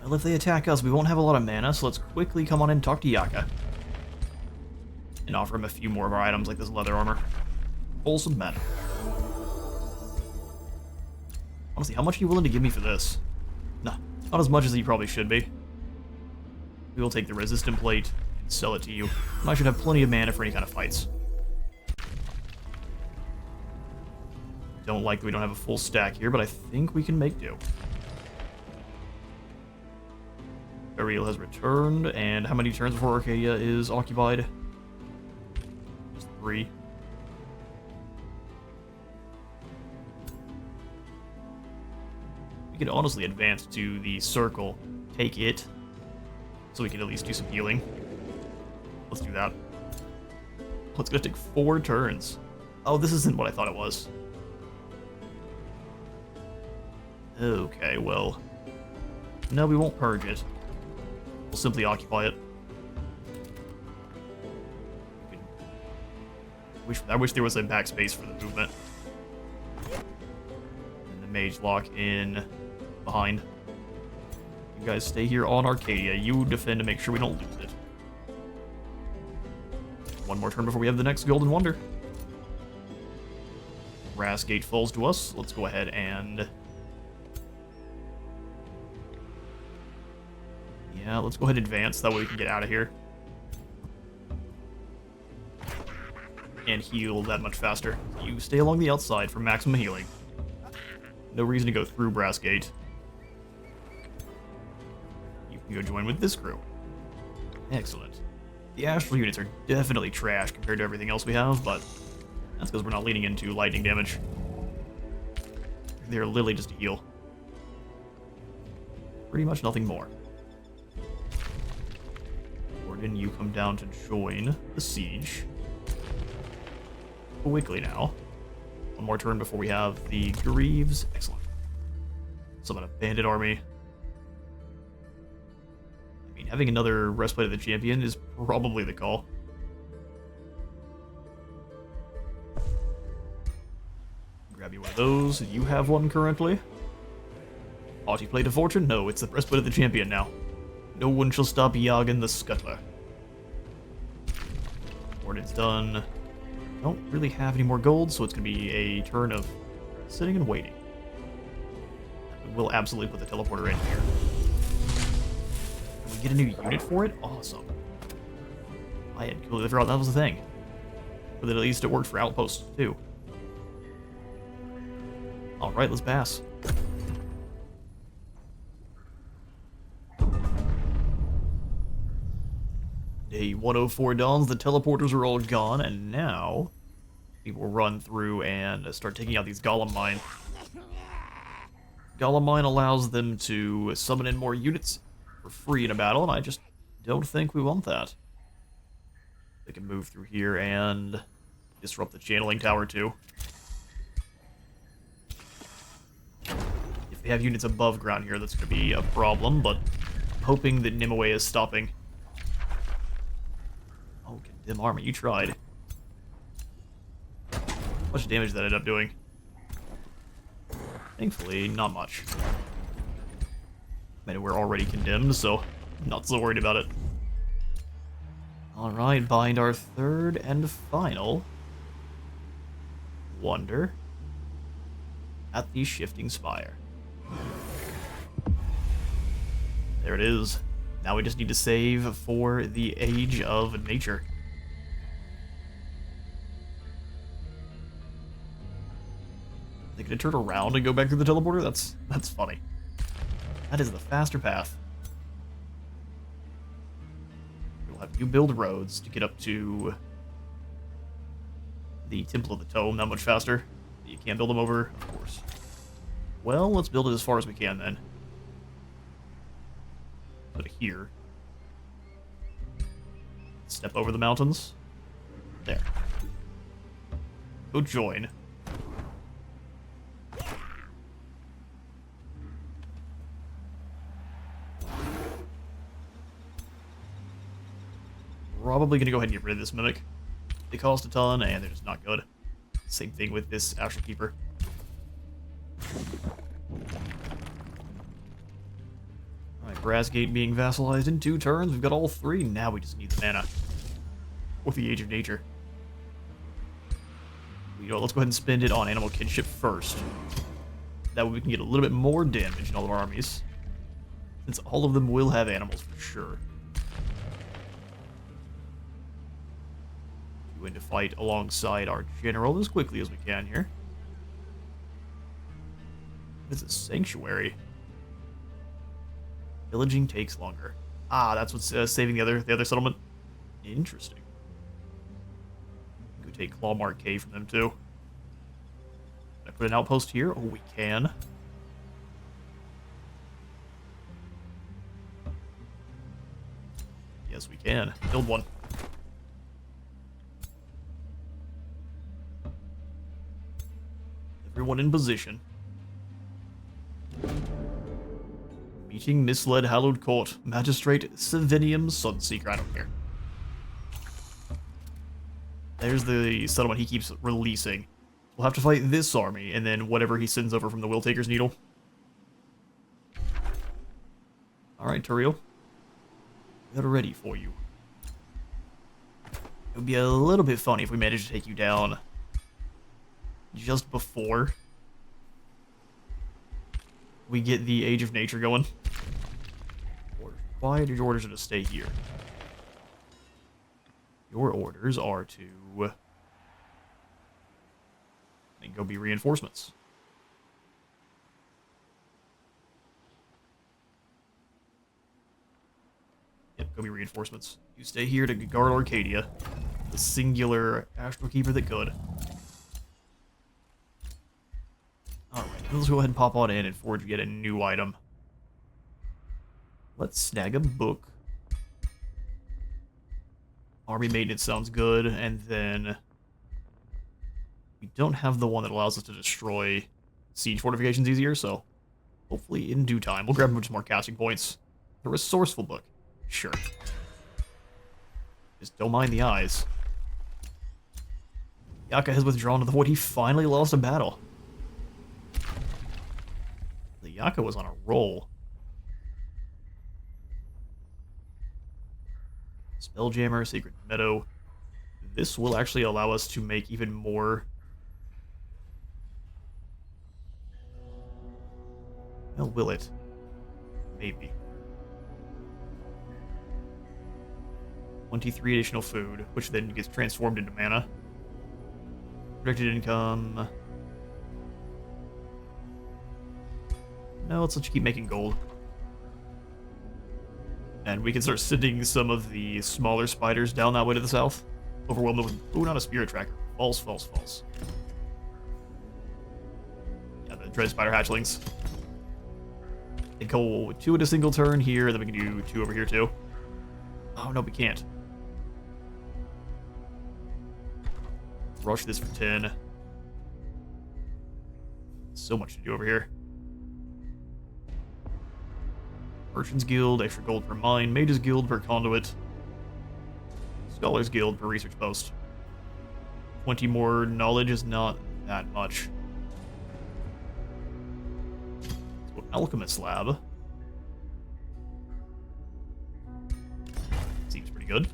Well, if they attack us, we won't have a lot of mana, so let's quickly come on in and talk to Yaka. And offer him a few more of our items, like this leather armor. Wholesome men. Honestly, how much are you willing to give me for this? Nah, not as much as you probably should be. We will take the resistant plate and sell it to you. And I should have plenty of mana for any kind of fights. Don't like that we don't have a full stack here, but I think we can make do. Ariel has returned, and how many turns before Arcadia is occupied? Just 3. We could honestly advance to the circle, take it, so we can at least do some healing. Let's do that. It's gonna take 4 turns. Oh, this isn't what I thought it was. Okay, well... No, we won't purge it. We'll simply occupy it. I wish there was a backspace for the movement. And the mage lock in behind. You guys stay here on Arcadia. You defend to make sure we don't lose it. One more turn before we have the next Golden Wonder. Rasgate falls to us. Let's go ahead and... Yeah, let's go ahead and advance. That way we can get out of here. And heal that much faster. You stay along the outside for maximum healing. No reason to go through Brassgate. You can go join with this crew. Excellent. The astral units are definitely trash compared to everything else we have, but that's because we're not leaning into lightning damage. They're literally just a heal. Pretty much nothing more. Gordon, you come down to join the siege. Quickly now. One more turn before we have the Greaves. Excellent. Summon a bandit army. I mean, having another Breastplate of the Champion is probably the call. Grab you one of those. You have one currently. Haughty Plate of Fortune? No, it's the Breastplate of the Champion now. No one shall stop Yagan the Scuttler. Gordon's done. Don't really have any more gold, so it's going to be a turn of sitting and waiting. We'll absolutely put the teleporter in here. Can we get a new unit for it? Awesome. I had completely forgot that was a thing. But at least it worked for outposts, too. Alright, let's pass. Day 104 dawns, the teleporters are all gone, and now... We'll run through and start taking out these Golem Mine. Golem Mine allows them to summon in more units for free in a battle, and I just don't think we want that. They can move through here and disrupt the channeling tower too. If they have units above ground here, that's going to be a problem, but I'm hoping that Nimue is stopping. Oh, condemn army, you tried. How much damage that ended up doing? Thankfully, not much. I mean, we're already condemned, so I'm not so worried about it. Alright, bind our third and final wonder at the Shifting Spire. There it is. Now we just need to save for the Age of Nature. They gonna turn around and go back through the teleporter? That's funny. That is the faster path. We'll have you build roads to get up to the Temple of the Tome that much faster. You can't build them over, of course. Well, let's build it as far as we can then. Go to here. Step over the mountains. There. Go join. Probably going to go ahead and get rid of this Mimic. They cost a ton, and they're just not good. Same thing with this Astral Keeper. Alright, Brassgate being vassalized in 2 turns. We've got all 3. Now we just need the mana. With the Age of Nature. You know what, let's go ahead and spend it on Animal Kinship first. That way we can get a little bit more damage in all of our armies. Since all of them will have animals for sure. Going to fight alongside our general as quickly as we can here. What is a sanctuary? Pillaging takes longer. Ah, that's what's saving the other settlement. Interesting. Go take Clawmark Cave from them too. Can I put an outpost here? Oh, we can. Yes, we can. Build one. Everyone in position. Meeting Misled Hallowed Court. Magistrate Savinium Sunseeker. I don't care. There's the settlement he keeps releasing. We'll have to fight this army, and then whatever he sends over from the Will Taker's Needle. Alright, Turiel. They're ready for you. It would be a little bit funny if we managed to take you down just before we get the Age of Nature going. Why did your orders are to stay here? Your orders are to go be reinforcements. Yep, go be reinforcements. You stay here to guard Arcadia, the singular Astral Keeper that could. Alright, let's go ahead and pop on in and forge yet a new item. Let's snag a book. Army maintenance sounds good, and then we don't have the one that allows us to destroy siege fortifications easier, so hopefully in due time. We'll grab some more casting points. The resourceful book. Sure. Just don't mind the eyes. Yaka has withdrawn to the void. He finally lost a battle. The Yaka was on a roll. Spelljammer, Sacred Meadow. This will actually allow us to make even more. Well, will it? Maybe. 23 additional food, which then gets transformed into mana. Predicted income. No, let's let you keep making gold. And we can start sending some of the smaller spiders down that way to the south. Overwhelmed with... Ooh, not a spirit tracker. false, false, false. Yeah, the dread spider hatchlings. They go 2 in a single turn here, then we can do 2 over here too. Oh no, we can't. Rush this for 10. So much to do over here. Merchant's Guild, extra gold per mine. Mage's Guild per conduit. Scholar's Guild per research post. 20 more knowledge is not that much. Let's go Alchemist Lab. Seems pretty good.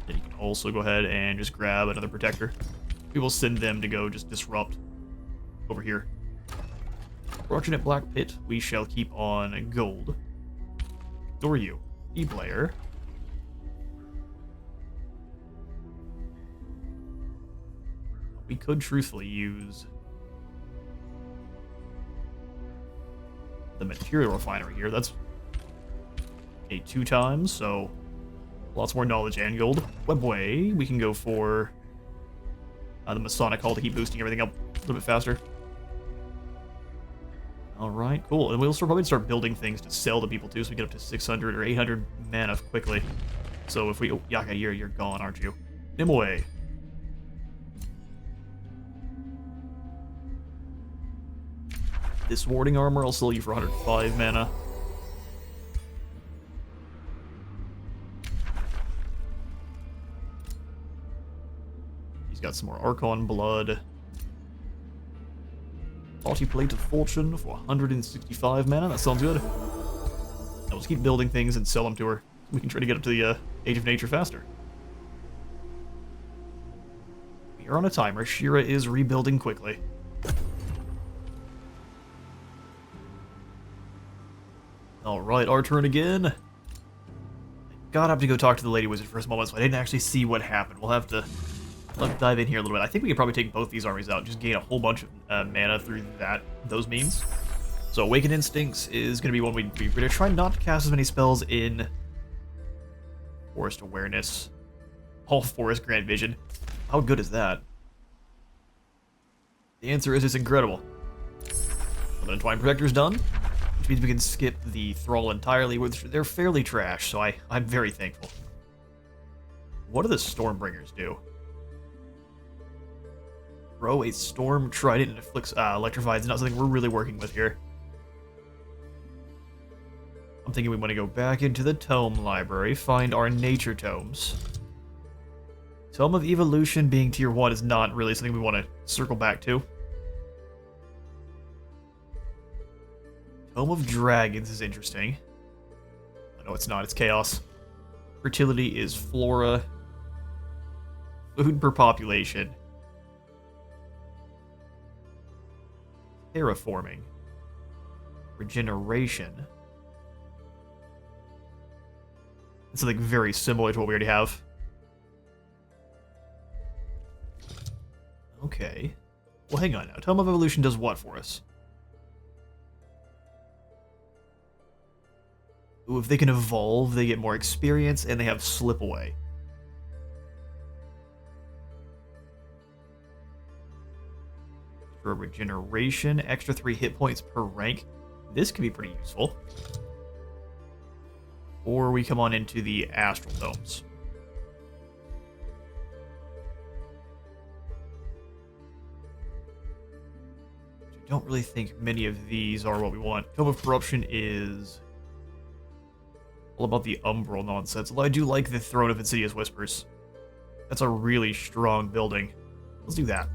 Then you can also go ahead and just grab another protector. We will send them to go just disrupt over here. Fortunate Black Pit, we shall keep on gold. Or you, E-player. We could truthfully use the material refinery here. That's a 2 times, so lots more knowledge and gold. Webway, we can go for the Masonic Hall to keep boosting everything up a little bit faster. Alright, cool. And we'll probably start building things to sell to people too, so we get up to 600 or 800 mana quickly. So if we... Oh, Yaka, you're gone, aren't you? Nimue. This warding armor I'll sell you for 105 mana. He's got some more Archon blood. Party Plate of Fortune for 165 mana. That sounds good. Now let's keep building things and sell them to her. We can try to get up to the Age of Nature faster. We are on a timer. Shira is rebuilding quickly. Alright, our turn again. Gotta have to go talk to the Lady Wizard for a moment, so I didn't actually see what happened. We'll have to dive in here a little bit. I think we could probably take both these armies out, just gain a whole bunch of mana through those means. So Awakened Instincts is going to be one we're going to try not to cast as many spells in Forest Awareness. All Forest Grant Vision. How good is that? The answer is it's incredible. Well, the Twine Protector's done, which means we can skip the Thrall entirely, which they're fairly trash, so I'm very thankful. What do the Stormbringers do? Throw a Storm Trident and afflicts electrified. It's not something we're really working with here. I'm thinking we want to go back into the Tome Library, find our Nature Tomes. Tome of Evolution being tier 1 is not really something we want to circle back to. Tome of Dragons is interesting. No, it's not. It's Chaos. Fertility is Flora. Food per population. Terraforming. Regeneration. It's something very similar to what we already have. Okay. Well, hang on now. Tome of Evolution does what for us? Ooh, if they can evolve, they get more experience, and they have Slip Away. For regeneration, extra 3 hit points per rank. This could be pretty useful. Or we come on into the Astral Tomes. I don't really think many of these are what we want. Tome of Corruption is all about the Umbral nonsense, although I do like the Throne of Insidious Whispers. That's a really strong building. Let's do that.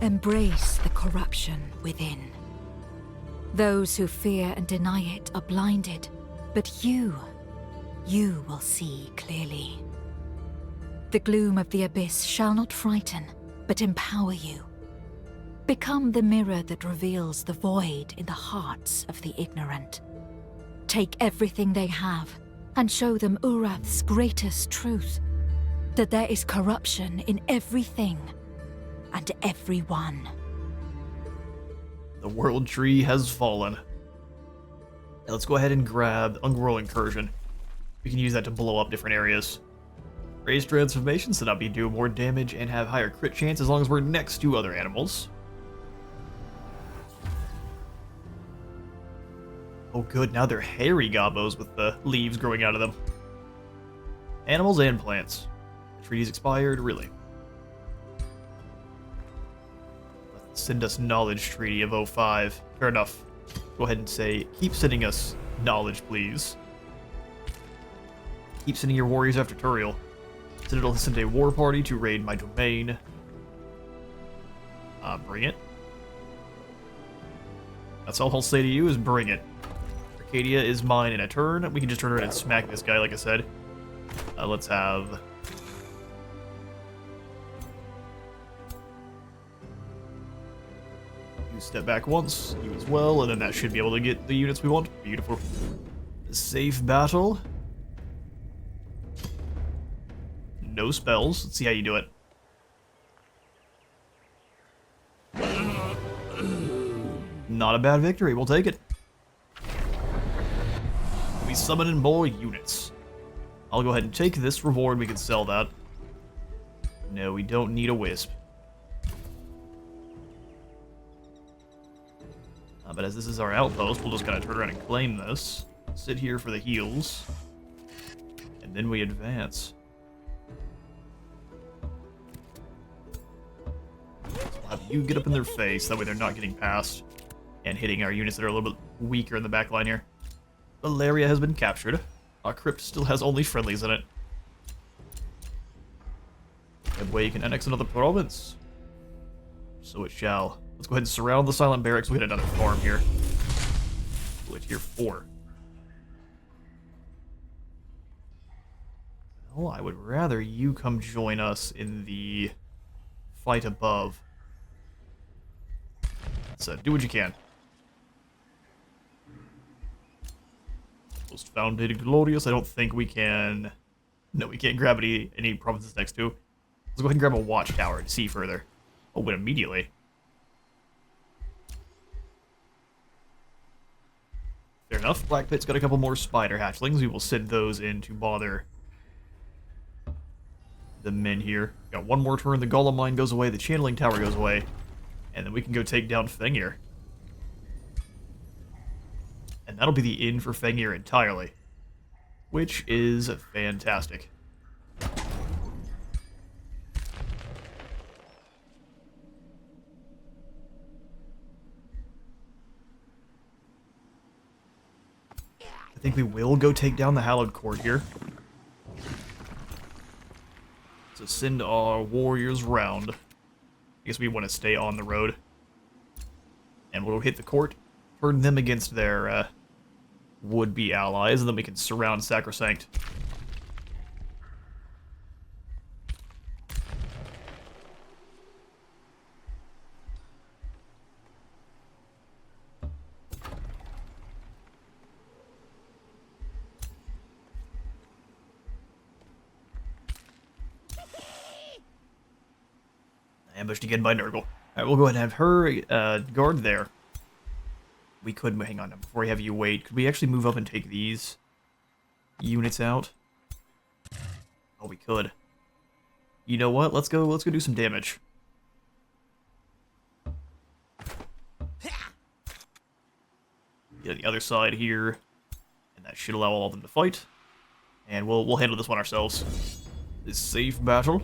Embrace the corruption within. Those who fear and deny it are blinded, but you will see clearly. The gloom of the abyss shall not frighten, but empower you. Become the mirror that reveals the void in the hearts of the ignorant. Take everything they have and show them Urath's greatest truth, that there is corruption in everything and everyone. The World Tree has fallen. Now let's go ahead and grab Ungrow Incursion. We can use that to blow up different areas. Raise transformations so that we do more damage and have higher crit chance as long as we're next to other animals. Oh good, now they're hairy gobbos with the leaves growing out of them. Animals and plants. The treaty's expired, really. Send us knowledge treaty of 05. Fair enough. Go ahead and say, keep sending us knowledge, please. Keep sending your warriors after Turiel. Citadel has sent a war party to raid my domain. Bring it. That's all I'll say to you is bring it. Arcadia is mine in a turn. We can just turn around and smack this guy, like I said. Let's have... You step back once, you as well, and then that should be able to get the units we want. Beautiful. Safe battle. No spells. Let's see how you do it. Not a bad victory. We'll take it. We summon in more units. I'll go ahead and take this reward. We can sell that. No, we don't need a wisp. But as this is our outpost, we'll just kind of turn around and claim this. Sit here for the heals. And then we advance. We'll have you get up in their face, that way they're not getting past and hitting our units that are a little bit weaker in the back line here. Valeria has been captured. Our crypt still has only friendlies in it. That way you can annex another province. So it shall. Let's go ahead and surround the silent barracks. We'll hit another farm here. We'll hit tier 4. Well, I would rather you come join us in the fight above. So do what you can. Most founded glorious. I don't think we can. No, we can't grab any provinces next to. Let's go ahead and grab a watchtower to see further. Oh, wait, immediately. Fair enough. Black Pit's got a couple more spider hatchlings. We will send those in to bother the men here. Got one more turn. The golem mine goes away. The channeling tower goes away. And then we can go take down Fengir. And that'll be the inn for Fengir entirely. Which is fantastic. I think we will go take down the Hallowed Court here. So send our warriors round. I guess we want to stay on the road. And we'll hit the court, turn them against their would-be allies, and then we can surround Sacrosanct. Ambushed again by Nurgle. Alright, we'll go ahead and have her guard there. We could, hang on, before we have you wait, could we actually move up and take these units out? Oh, we could. You know what? Let's go do some damage. Get on the other side here, and that should allow all of them to fight. And we'll handle this one ourselves. This safe battle.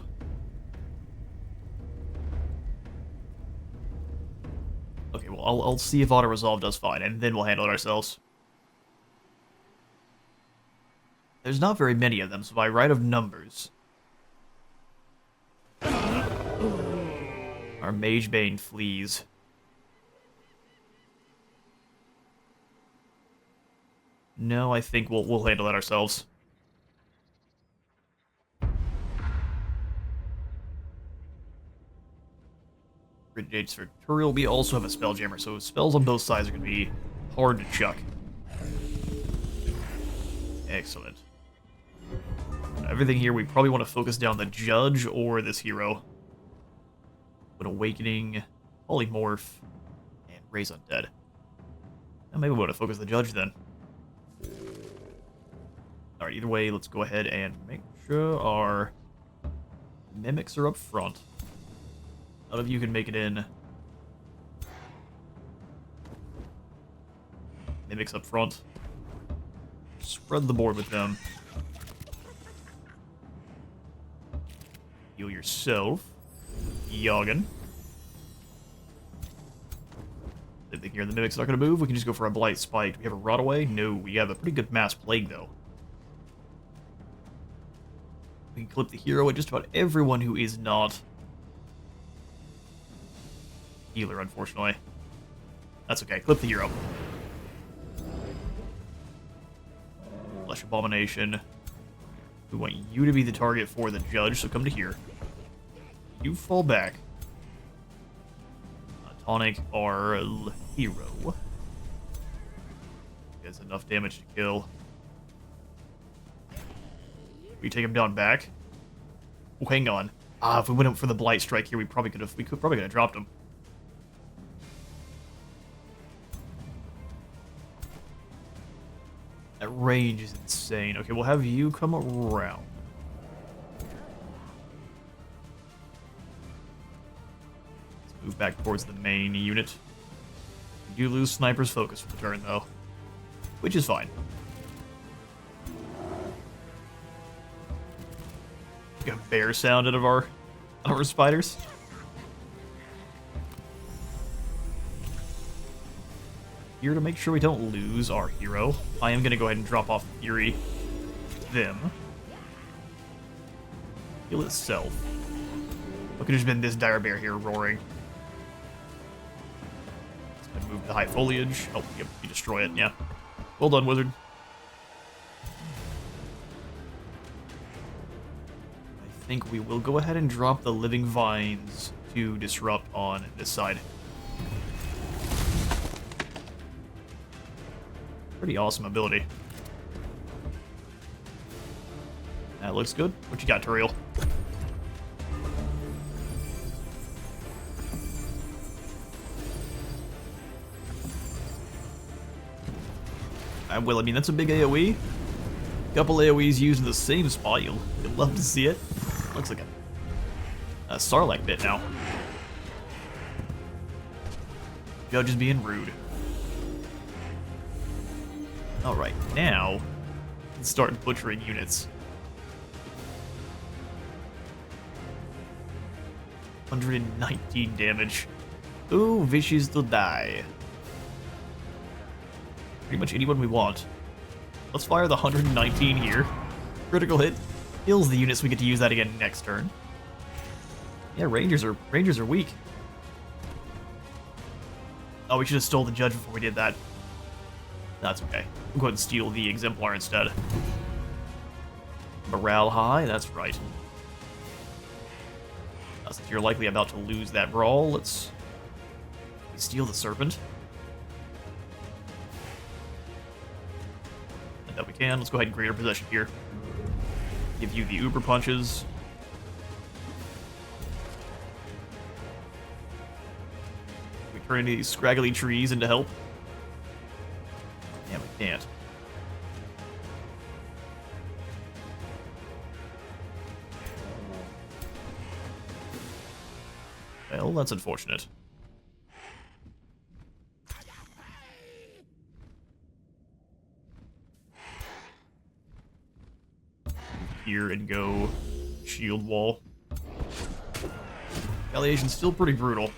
Okay, well, I'll see if auto-resolve does fine, and then we'll handle it ourselves. There's not very many of them, so by right of numbers... Our Magebane flees. No, I think we'll handle that ourselves. Dates for Turiel. We also have a Spelljammer, so spells on both sides are going to be hard to chuck. Excellent. Everything here, we probably want to focus down the Judge or this hero. But Awakening, Polymorph, and Raise Undead. Maybe we want to focus the Judge then. Alright, Alright, either way, let's go ahead and make sure our mimics are up front. None of you can make it in. Mimics up front. Spread the board with them. Heal yourself. Yoggin. They think here the mimic's not going to move. We can just go for a Blight Spike. Do we have a Rot Away? No, we have a pretty good Mass Plague, though. We can clip the hero at just about everyone who is not healer, unfortunately. That's okay. Clip the hero. Flesh Abomination. We want you to be the target for the judge, so come to here. You fall back. Tonic our hero. He has enough damage to kill. We take him down back. Oh, hang on. If we went up for the Blight Strike here, we probably could have dropped him. That range is insane. Okay, we'll have you come around. Let's move back towards the main unit. We do lose Sniper's focus for the turn, though, which is fine. Got a bear sound out of our spiders. Here to make sure we don't lose our hero, I am going to go ahead and drop off Fury. Them. Heal itself. What could have been this dire bear here roaring? It's going to move the high foliage. Oh, yep, you destroy it, yeah. Well done, wizard. I think we will go ahead and drop the living vines to disrupt on this side. Pretty awesome ability. That looks good. What you got, Turiel? Well, I mean, that's a big AoE. Couple AoEs used in the same spot. You'll love to see it. Looks like a Sarlacc bit now. Judge is being rude. Alright, now, let's start butchering units. 119 damage. Who wishes to die? Pretty much anyone we want. Let's fire the 119 here. Critical hit. Kills the units, we get to use that again next turn. Yeah, Rangers are weak. Oh, we should have stole the Judge before we did that. That's okay. We'll go ahead and steal the Exemplar instead. Morale high, that's right. Since you're likely about to lose that brawl, let's steal the Serpent. And that we can. Let's go ahead and Greater Possession here. Give you the Uber Punches. We turn any of these scraggly trees into help. Yeah, we can't. Well, that's unfortunate. Here and go shield wall. Retaliation's still pretty brutal.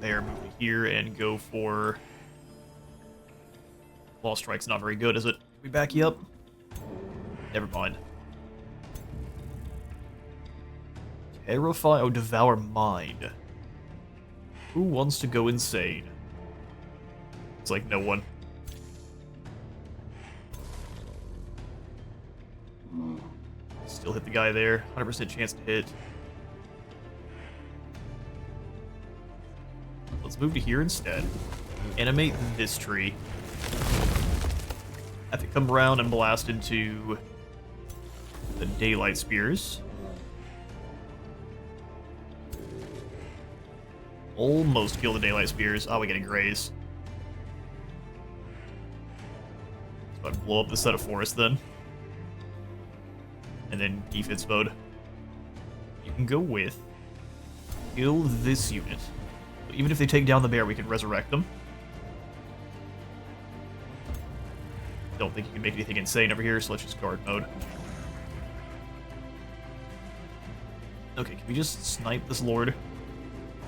There, move to here and go for... Claw Strike's not very good, is it? Can we back you up? Never mind. Terrify... Oh, Devour Mind. Who wants to go insane? It's like no one. Still hit the guy there. 100% chance to hit. Let's move to here instead. Animate this tree. Have to come around and blast into the Daylight Spears. Almost kill the Daylight Spears. Oh, we get a graze. So I blow up the set of forest then. And then defense mode. You can go with... kill this unit. So even if they take down the bear, we can resurrect them. Don't think you can make anything insane over here, so let's just guard mode. Okay, can we just snipe this lord?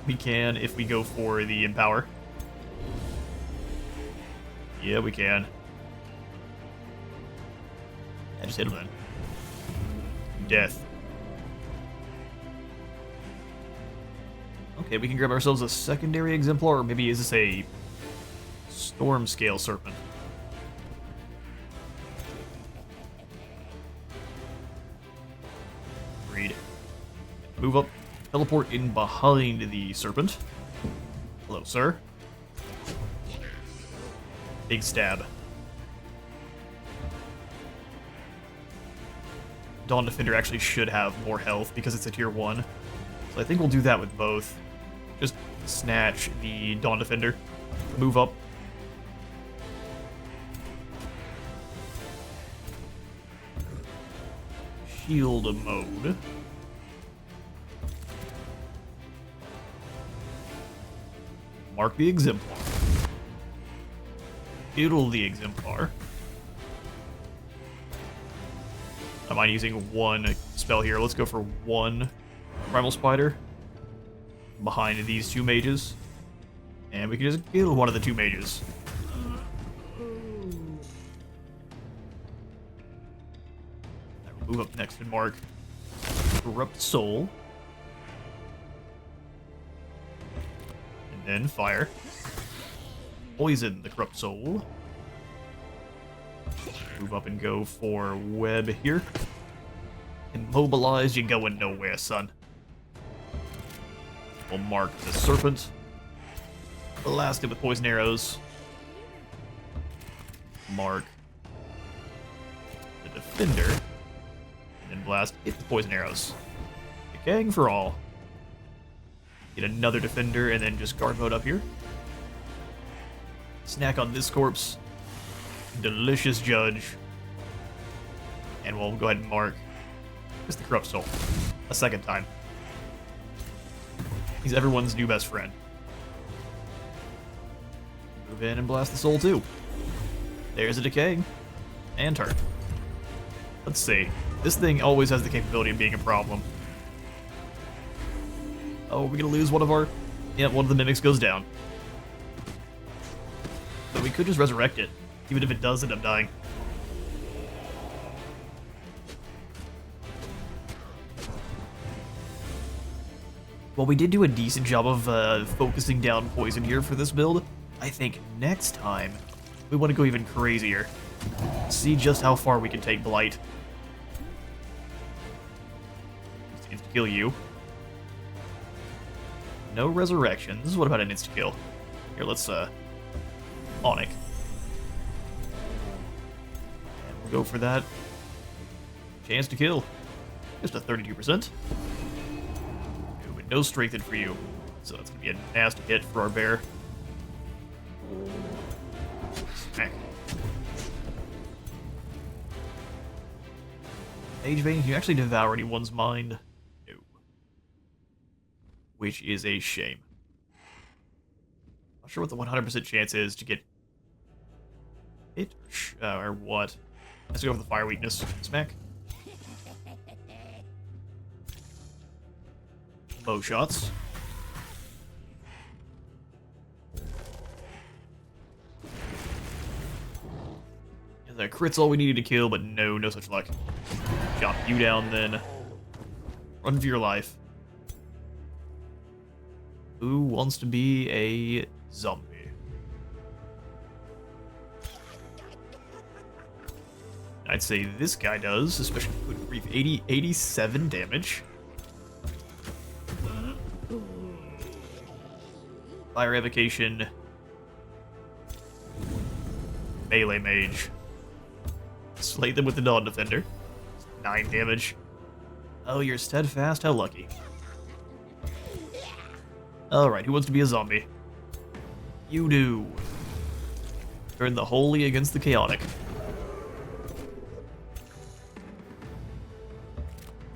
We can if we go for the empower. Yeah, we can. I just hit him then. Death. Okay, we can grab ourselves a secondary exemplar, or maybe is this a storm scale serpent? Read. Move up, teleport in behind the serpent. Hello, sir. Big stab. Dawn Defender actually should have more health because it's a tier 1. So I think we'll do that with both. Just snatch the Dawn Defender. Move up. Shield mode. Mark the exemplar. Kill the exemplar. I mind using one spell here. Let's go for one Primal Spider behind these two mages. And we can just kill one of the two mages. Move up next and mark Corrupt Soul. And then fire. Poison the Corrupt Soul. Move up and go for web here. Immobilize, you going nowhere, son. We'll mark the serpent. Blast it with poison arrows. Mark the defender. And then blast it with poison arrows. Decaying for all. Get another defender and then just guard mode up here. Snack on this corpse. Delicious judge. And we'll go ahead and mark just the Corrupt Soul a second time. He's everyone's new best friend. Move in and blast the soul too. There's a decay. And turn. Let's see. This thing always has the capability of being a problem. Oh, we're gonna lose one of our... Yeah, one of the mimics goes down. But we could just resurrect it, even if it does end up dying. Well, we did do a decent job of focusing down poison here for this build. I think next time, we want to go even crazier. See just how far we can take Blight. Just insta-kill you. No resurrections. What about an insta-kill? Here, let's, Onic. And we'll go for that. Chance to kill. Just a 32%. But no strengthened for you. So that's going to be a nasty hit for our bear. Smack. Mage Vein, can you actually devour anyone's mind? No. Which is a shame. Not sure what the 100% chance is to get it or what. Let's go with the fire weakness. Smack. Bow shots. Yeah, that crit's all we needed to kill, but no such luck. Chop you down then. Run for your life. Who wants to be a zombie? I'd say this guy does, especially good grief. 87 damage. Fire Evocation. Melee Mage. Slay them with the Dawn Defender. 9 damage. Oh, you're steadfast? How lucky. Alright, who wants to be a zombie? You do. Turn the holy against the chaotic.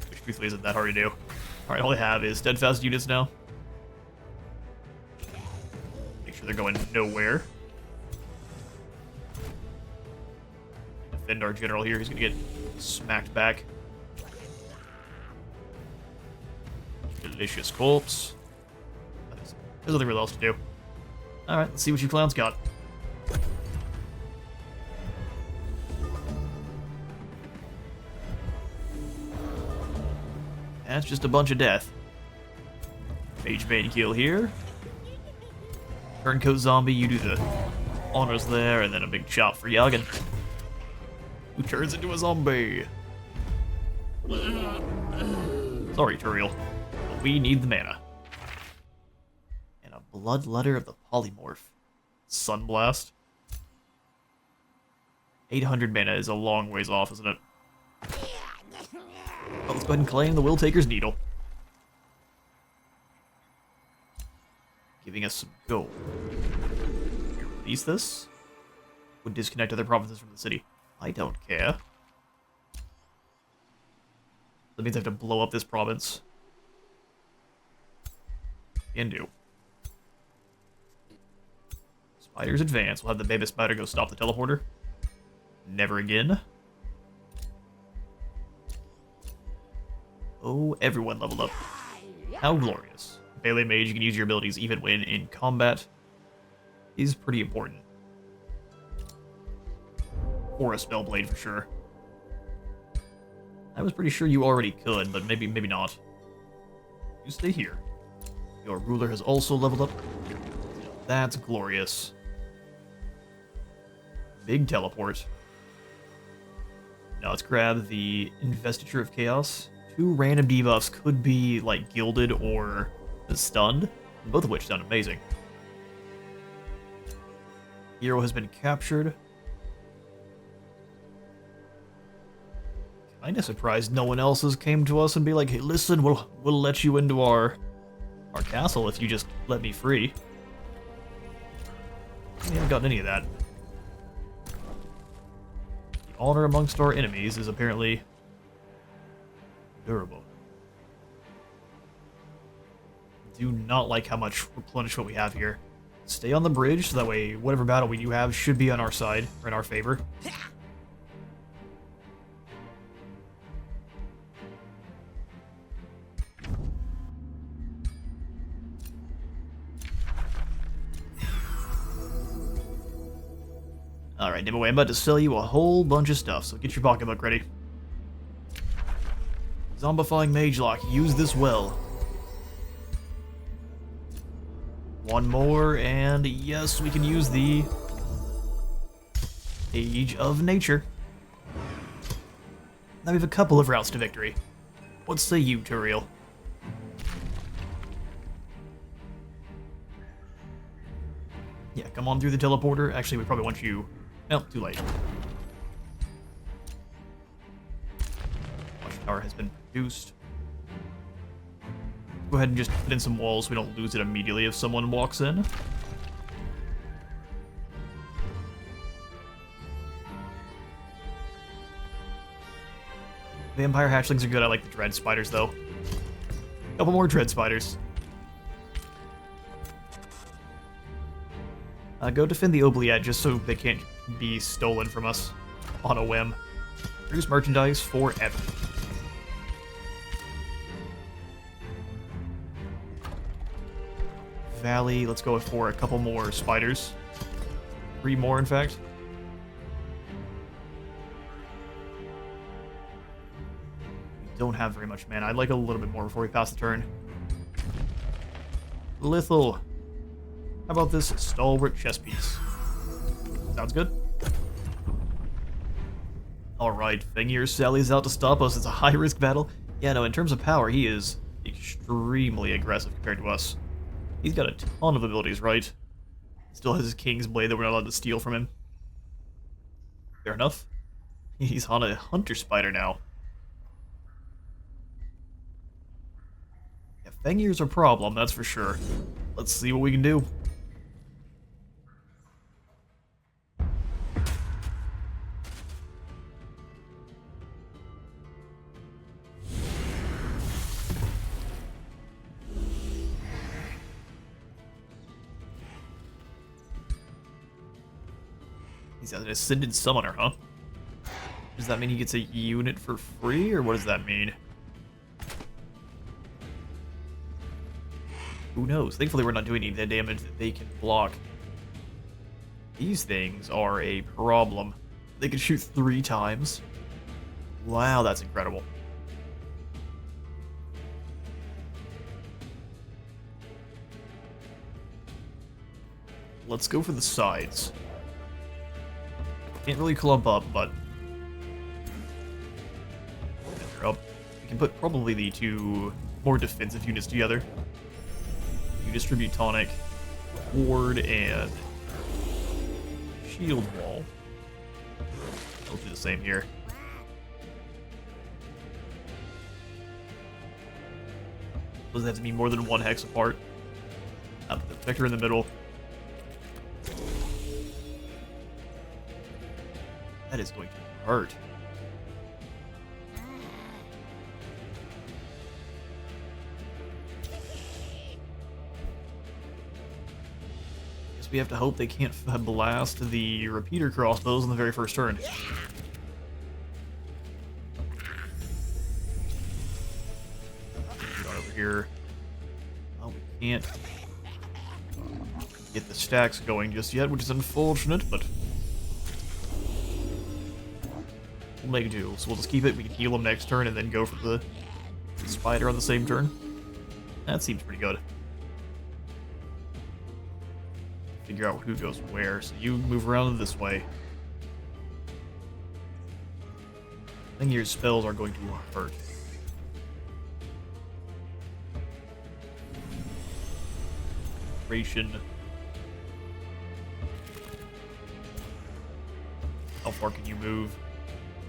Which truthfully isn't that hard to do. Alright, all I have is steadfast units now. Make sure they're going nowhere. Defend our general here, he's gonna get smacked back. Delicious corpse. There's nothing really else to do. Alright, let's see what you clowns got. That's just a bunch of death. Mage bait kill here. Turncoat zombie, you do the honors there, and then a big chop for Yagan, who turns into a zombie. Sorry, Turiel. But we need the mana. And a blood letter of the polymorph. Sunblast. 800 mana is a long ways off, isn't it? Well, let's go ahead and claim the Will Taker's Needle. Giving us some gold. Release this. Would disconnect other provinces from the city. I don't care. That means I have to blow up this province. Can do. Spiders advance. We'll have the baby spider go stop the teleporter. Never again. Oh, everyone leveled up. How glorious. Melee mage, you can use your abilities even when in combat. Is pretty important. Or a spellblade for sure. I was pretty sure you already could, but maybe not. You stay here. Your ruler has also leveled up. That's glorious. Big teleport. Now let's grab the Investiture of Chaos. 2 random debuffs could be, like, gilded or stunned, both of which sound amazing. Hero has been captured. Kinda surprised no one else has came to us and be like, hey, listen, we'll let you into our castle if you just let me free. We haven't gotten any of that. The honor amongst our enemies is apparently durable. Do not like how much replenishment we have here. Stay on the bridge, so that way whatever battle we do have should be on our side, or in our favor. Alright, Nimue, I'm about to sell you a whole bunch of stuff, so get your pocketbook ready. Zombifying Mage Lock, use this well. One more, and yes, we can use the Age of Nature. Now we have a couple of routes to victory. What say you, Turiel? Yeah, come on through the teleporter. Actually, we probably want you... Nope, too late. Watchtower has been produced. Go ahead and just put in some walls so we don't lose it immediately if someone walks in. Vampire hatchlings are good. I like the dread spiders, though. Couple more dread spiders. Go defend the Oubliette just so they can't be stolen from us on a whim. Produce merchandise forever. Valley, let's go for a couple more spiders. 3 more, in fact. We don't have very much mana. I'd like a little bit more before we pass the turn. Lithal. How about this stalwart chess piece? Sounds good. Alright, Fengyr Sally's out to stop us. It's a high-risk battle. Yeah, no, in terms of power, he is extremely aggressive compared to us. He's got a ton of abilities, right? Still has his King's Blade that we're not allowed to steal from him. Fair enough. He's on a Hunter Spider now. Yeah, Fengyr's a problem, that's for sure. Let's see what we can do. He's an Ascended Summoner, huh? Does that mean he gets a unit for free, or what does that mean? Who knows? Thankfully we're not doing any of the damage that they can block. These things are a problem. They can shoot 3 times. Wow, that's incredible. Let's go for the sides. Can't really clump up, but they're up. We can put probably the 2 more defensive units together. You distribute tonic, ward, and shield wall. I'll do the same here. Doesn't have to be more than 1 hex apart. I'll put the protector in the middle. That is going to hurt. Guess we have to hope they can't blast the repeater crossbows on the very first turn. Over here. Oh, we can't get the stacks going just yet, which is unfortunate, but we'll make do. So we'll just keep it. We can heal them next turn and then go for the spider on the same turn. That seems pretty good. Figure out who goes where. So you move around this way. I think your spells are going to hurt. Ration. How far can you move?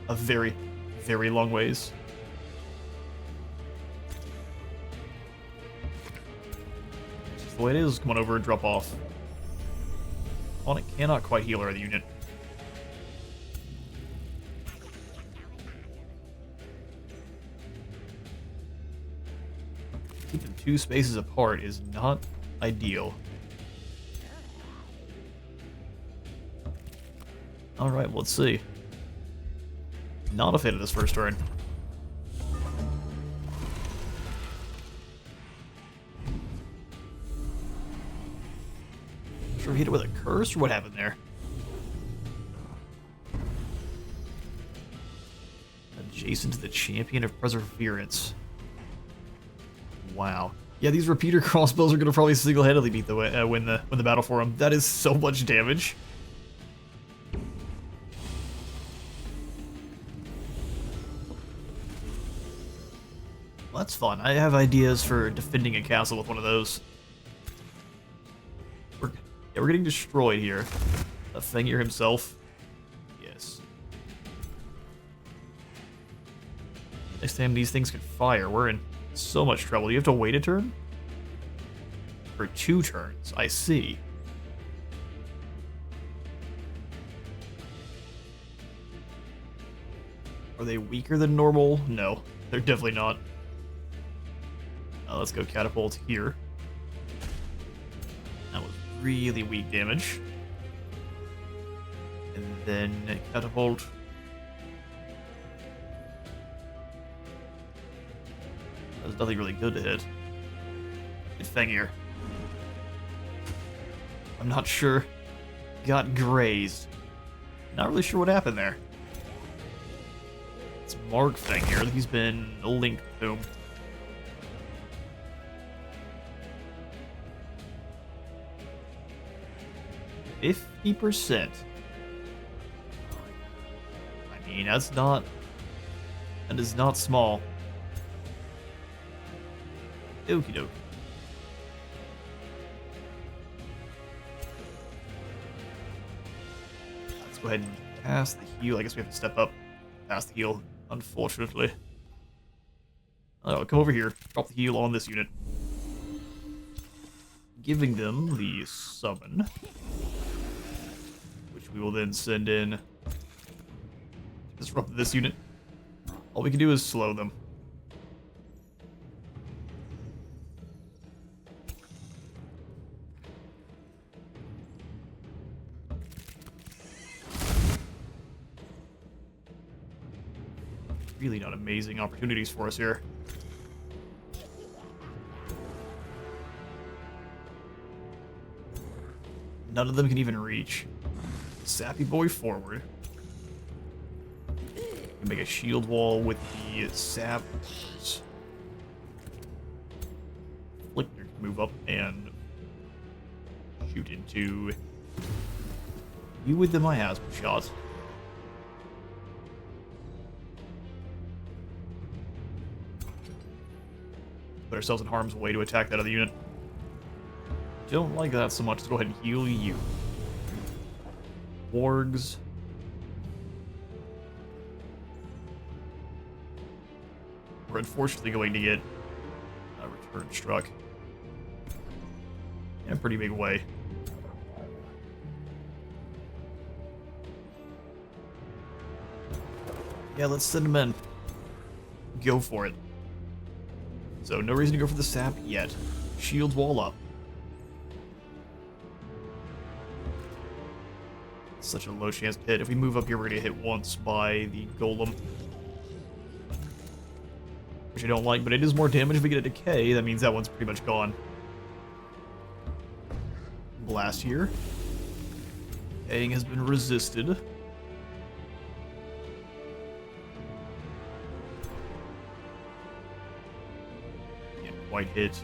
A very, very long ways. It's just the way it is. Come on over and drop off. On it cannot quite heal our other unit. Keeping 2 spaces apart is not ideal. Alright, well, let's see. Not a fan of this first turn. Sure, hit it with a curse, or what happened there? Adjacent to the champion of perseverance. Wow. Yeah, these repeater crossbows are gonna probably single-handedly beat the win the battle for them. That is so much damage. Well, that's fun. I have ideas for defending a castle with one of those. We're getting destroyed here. The Fenrir himself. Yes. Next time these things can fire, we're in so much trouble. You have to wait a turn? For 2 turns, I see. Are they weaker than normal? No, they're definitely not. Let's go catapult here. That was really weak damage. And then catapult. There's nothing really good to hit. It's Fenrir. I'm not sure. Got grazed. Not really sure what happened there. It's Mark Fenrir. He's been linked to him. %. I mean, that is not small. Okie doke. Let's go ahead and pass the heal. I guess we have to step up past the heal, unfortunately. Oh, come over here. Drop the heal on this unit. giving them the summon, which we will then send in to disrupt this unit. All we can do is slow them. Really not amazing opportunities for us here. None of them can even reach. Sappy boy forward. Make a shield wall with the sappers. Flicker can move up and shoot into you with the miasma shot. Put ourselves in harm's way to attack that other unit. Don't like that so much. Let's go ahead and heal you. Wargs. We're unfortunately going to get a return struck in a pretty big way. Yeah, let's send them in. Go for it. So, no reason to go for the sap yet. Shields wall up. Such a low chance to hit. If we move up here, we're going to hit once by the golem. Which I don't like, but it is more damage if we get a decay. That means that one's pretty much gone. Blast here. Decaying has been resisted. Can't quite hit.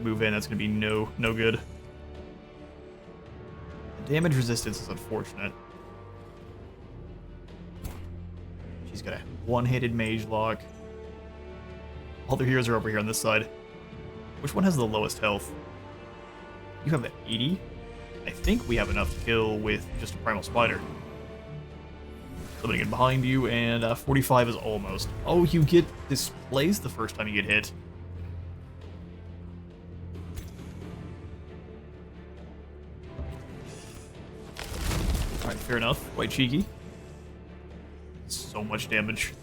Move in, that's going to be no good. The damage resistance is unfortunate. She's got a one-handed mage lock. All their heroes are over here on this side. Which one has the lowest health? You have 80? I think we have enough to kill with just a primal spider. Somebody get behind you, and 45 is almost. Oh, you get displaced the first time you get hit. Alright, fair enough. Quite cheeky. So much damage.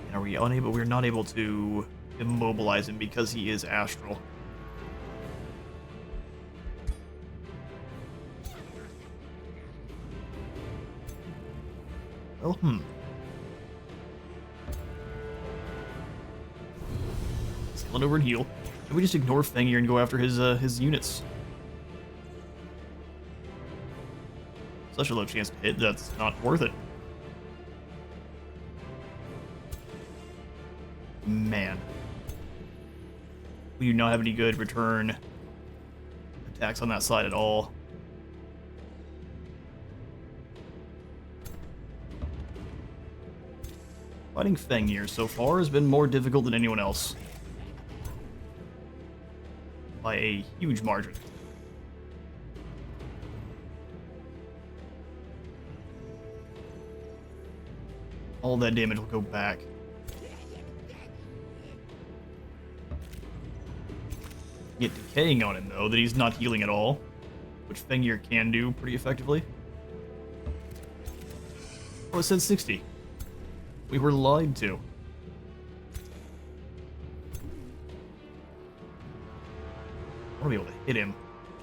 And are we unable? We're not able to immobilize him because he is astral. Well, Sailing over and heal. Can we just ignore Fengyr and go after his units? Such a low chance to hit, that's not worth it. Man. We do not have any good return attacks on that side at all. Fighting Fengyr so far has been more difficult than anyone else. By a huge margin. All that damage will go back. Get decaying on him, though, that he's not healing at all. Which Fengyr can do pretty effectively. Oh, it said 60. We were lied to. I want to be able to hit him.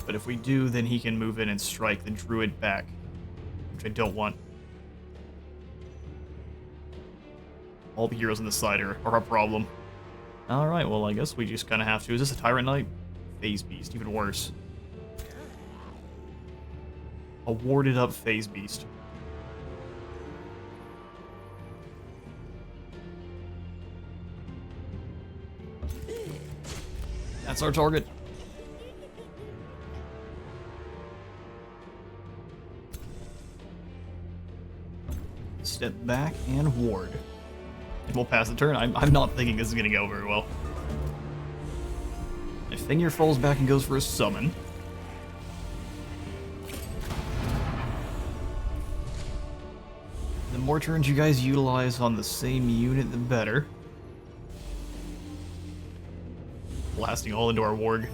But if we do, then he can move in and strike the druid back. Which I don't want. All the heroes on this side are a problem. Alright, well, I guess we just kind of have to. Is this a Tyrant Knight? Phase Beast, even worse. A warded up Phase Beast. That's our target. Step back and ward. And we'll pass the turn. I'm not thinking this is going to go very well. If Fengyr falls back and goes for a summon. The more turns you guys utilize on the same unit, the better. blasting all into our warg.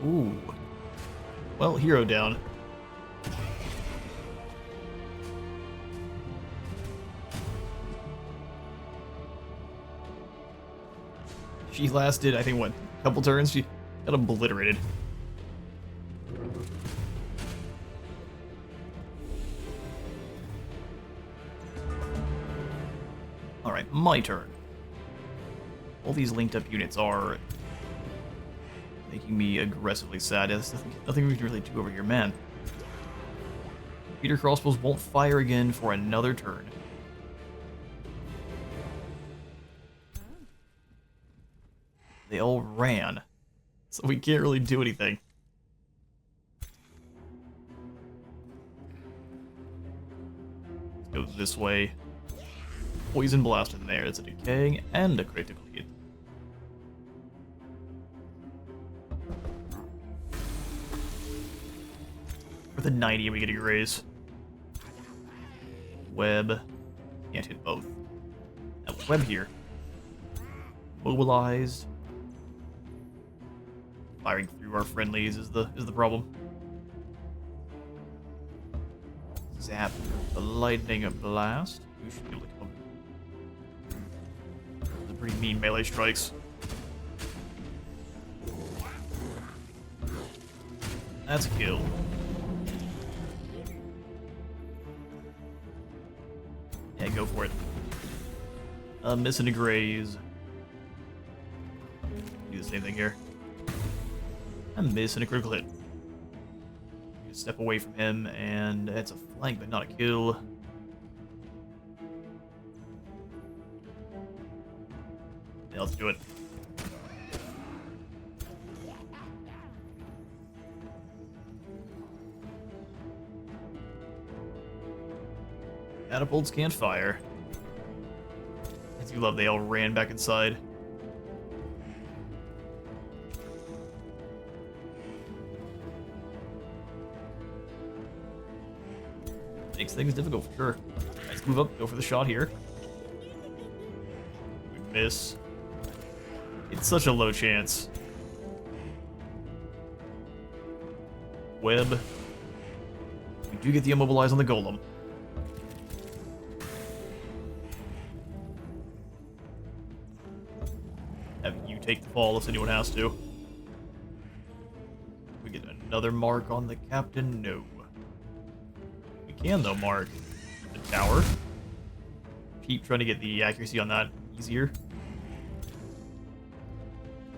Ooh. Well, hero down. She lasted, I think, what, a couple turns? She got obliterated. Alright, my turn. All these linked up units are making me aggressively sad. There's nothing we can really do over here, man. Peter crossbows won't fire again for another turn. They all ran, so we can't really do anything. Let's go this way. Poison blast in there. It's a decaying and a critical hit. For the 90, we get a raise. Web. Can't hit both. Now, web here. Mobilized. Firing through our friendlies is the problem. Zap. The lightning blast. We should be able to come. Those are pretty mean melee strikes. That's a kill. Yeah, go for it. Missing a graze. Do the same thing here. I'm missing a critical hit. Step away from him, and it's a flank, but not a kill. Yeah, let's do it. Catapults can't fire. I do love they all ran back inside. Makes things difficult for sure. Let's move up, go for the shot here. We miss. It's such a low chance. Web. We do get the immobilize on the golem. Have you take the fall if anyone has to. We get another mark on the captain? No. We can though mark the tower. Keep trying to get the accuracy on that easier.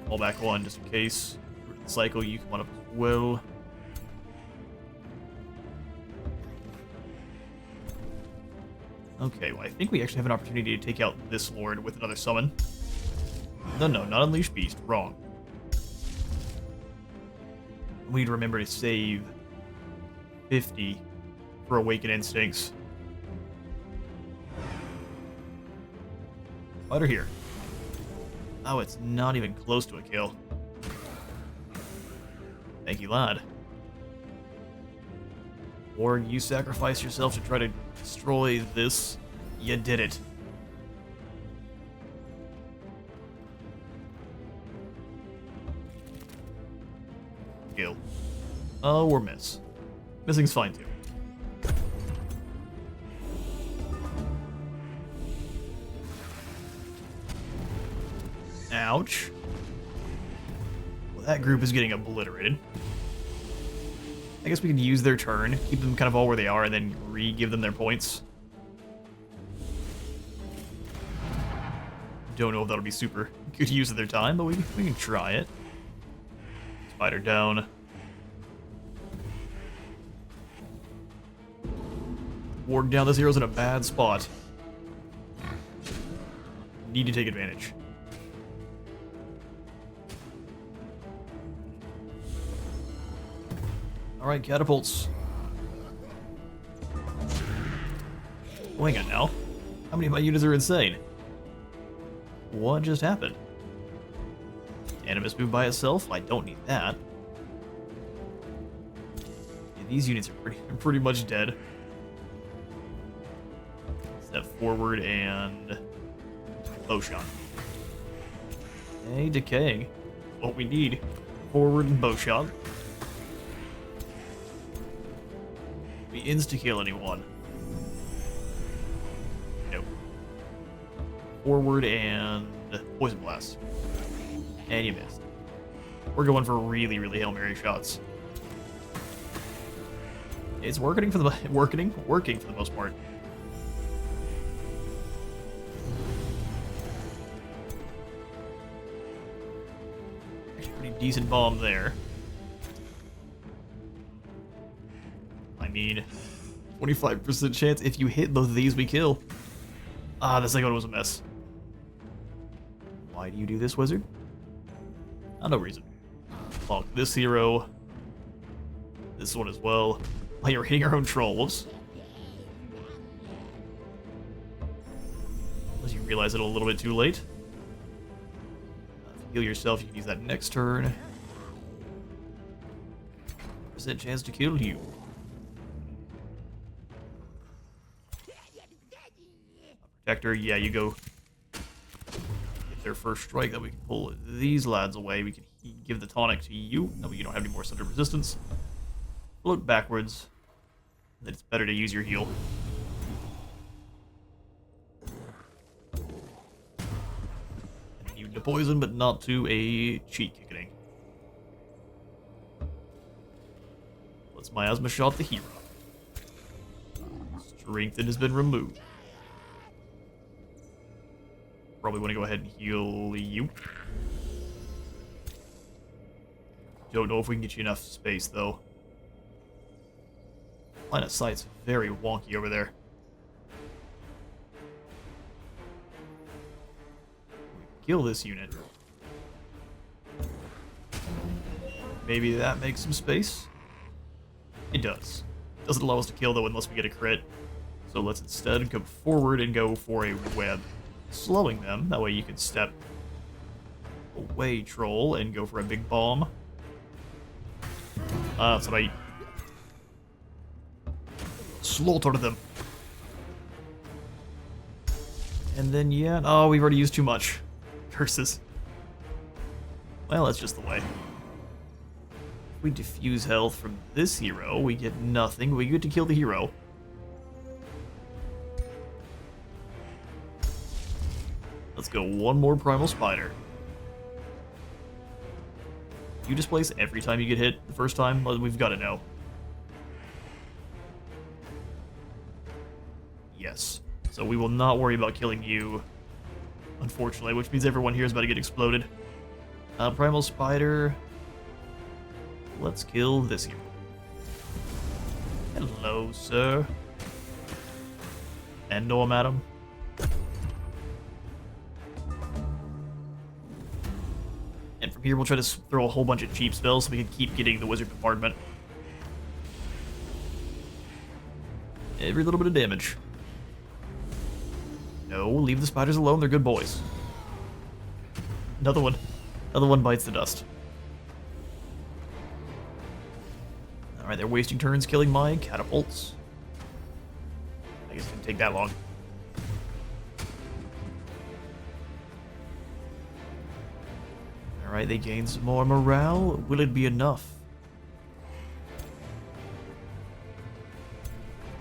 Fall back one just in case. Cycle, you come on up as well. Okay, well I think we actually have an opportunity to take out this lord with another summon. No, not Unleash Beast. Wrong. We need to remember to save 50 for Awaken Instincts. Spider here. Oh, it's not even close to a kill. Thank you, lad. Or you sacrifice yourself to try to destroy this. You did it. Kill. Oh, or miss. Missing's fine too. Ouch. Well, that group is getting obliterated. I guess we can use their turn, keep them kind of all where they are, and then re-give them their points. Don't know if that'll be super good use of their time, but we can try it. Spider down. Warg down. This hero's in a bad spot. Need to take advantage. Alright, catapults. Oh, hang on now. How many of my units are insane? What just happened? Animus moved by itself? I don't need that. Yeah, these units are pretty much dead. Step forward and low shot. Okay, decaying. What we need. Forward and bow shot. We insta-kill anyone. Nope. Forward and poison blast. And you missed. We're going for really, really Hail Mary shots. It's working for the working for the most part. Actually, pretty decent bomb there. I mean, 25% chance if you hit both of these, we kill. Ah, the second one was a mess. Why do you do this, wizard? No reason. Bonk this hero. This one as well. Oh, you're hitting our own troll. Whoops. Unless you realize it a little bit too late. If you heal yourself, you can use that next turn. Percent chance to kill you. Protector, yeah, you go get their first strike. That we can pull these lads away. We can give the tonic to you. No, you don't have any more center resistance. Float backwards. Then it's better to use your heal. You to poison, but not to a cheek kicking. Let's miasma shot the hero. Strengthen has been removed. Probably want to go ahead and heal you. Don't know if we can get you enough space, though. Line of sight's very wonky over there. We kill this unit. Maybe that makes some space? It does. Doesn't allow us to kill, though, unless we get a crit. So let's instead go forward and go for a web. Slowing them, that way you can step away, troll, and go for a big bomb. Somebody slaughtered them. And then, yeah, oh, we've already used too much. Curses. Well, that's just the way. If we diffuse health from this hero, we get nothing. We get to kill the hero. Let's go one more Primal Spider. You displace every time you get hit the first time? Well, we've got to know. Yes. So we will not worry about killing you, unfortunately, which means everyone here is about to get exploded. Primal Spider. Let's kill this hero. Hello, sir. Endo, madam. And from here, we'll try to throw a whole bunch of cheap spells so we can keep getting the wizard compartment. Every little bit of damage. No, leave the spiders alone, they're good boys. Another one. Another one bites the dust. Alright, they're wasting turns killing my catapults. I guess it didn't take that long. Alright, they gain some more morale. Will it be enough?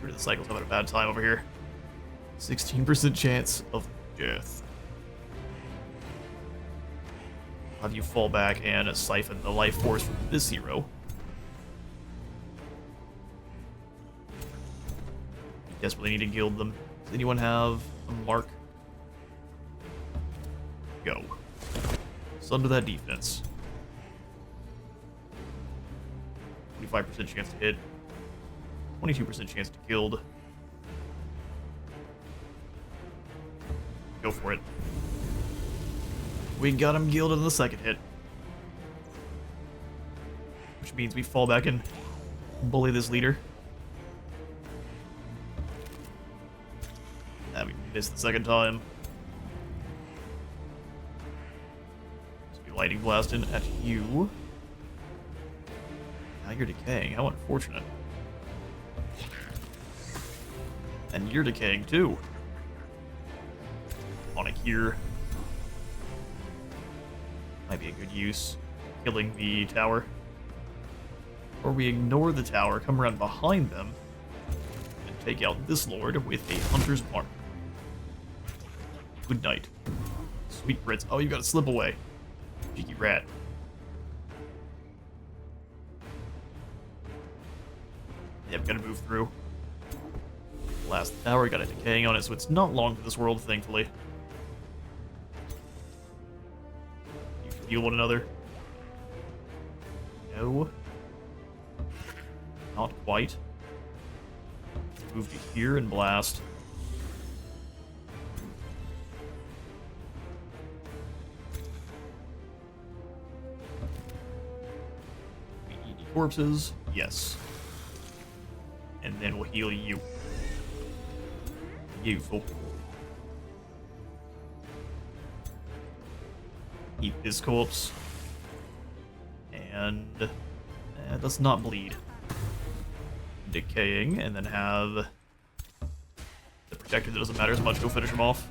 The cycle's having a bad time over here. 16% chance of death. Have you fall back and siphon the life force from this hero. Desperately need to gild them. Does anyone have a mark? Go. Sunder that defense. 25% chance to hit. 22% chance to gild. Go for it. We got him gilded in the second hit. Which means we fall back and bully this leader. Ah, we missed the second time. So we lightning blasting at you. Now you're decaying. How unfortunate. And you're decaying too. On a here. Might be a good use. Killing the tower. Or we ignore the tower, come around behind them, and take out this lord with a hunter's mark. Good night. Sweet Brits. Oh, you gotta slip away. Cheeky rat. Yep, gotta move through. Last tower, got a decaying on it, so it's not long for this world, thankfully. You can heal one another. No. Not quite. Move to here and blast. We eat the corpses. Yes. And then we'll heal you. Beautiful. Eat this corpse. And let's not bleed. Decaying, and then have the protector that doesn't matter as much. Go finish him off.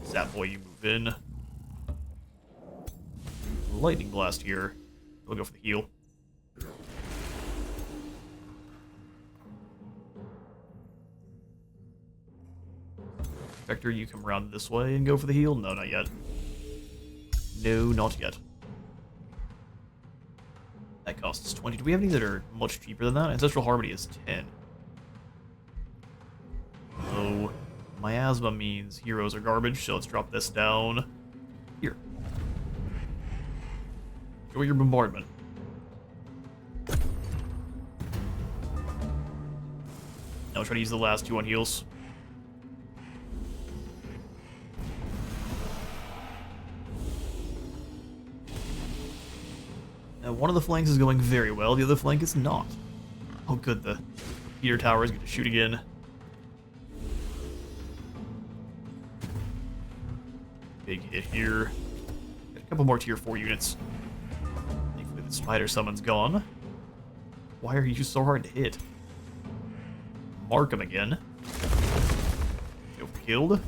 Zap boy, you move in. Lightning blast here. We'll go for the heal. Protector, you come around this way and go for the heal. No, not yet. No, not yet. That costs 20. Do we have any that are much cheaper than that? Ancestral Harmony is 10. So, miasma means heroes are garbage, so let's drop this down. Here. Enjoy your bombardment. Now try to use the last 2 on heals. One of the flanks is going very well, the other flank is not. Oh good, the Peter Tower is going to shoot again. Big hit here. Got a couple more tier 4 units. Thankfully the spider summon's gone. Why are you so hard to hit? Mark him again. Go for killed.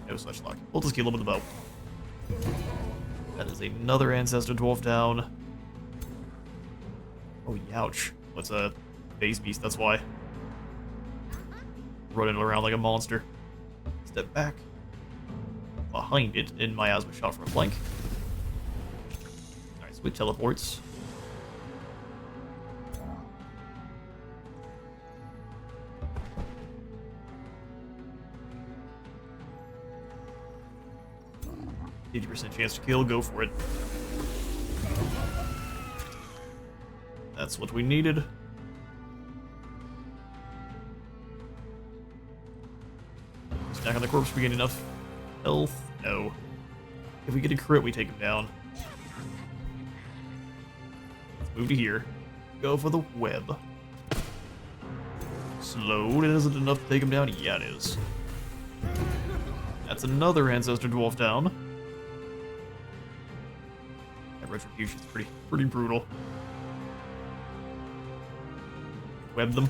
No such luck. We'll just kill him with the bow. That is another Ancestor Dwarf down. Oh, youch. What's a base beast? That's why. Running around like a monster. Step back. Behind it, in miasma shot from a flank. Alright, so it teleports. %50 chance to kill, go for it. That's what we needed. Stack on the corpse, we get enough health? No. If we get a crit, we take him down. Let's move to here. Go for the web. Slowed, is it enough to take him down? Yeah, it is. That's another Ancestor Dwarf down. Retribution's pretty brutal. Web them.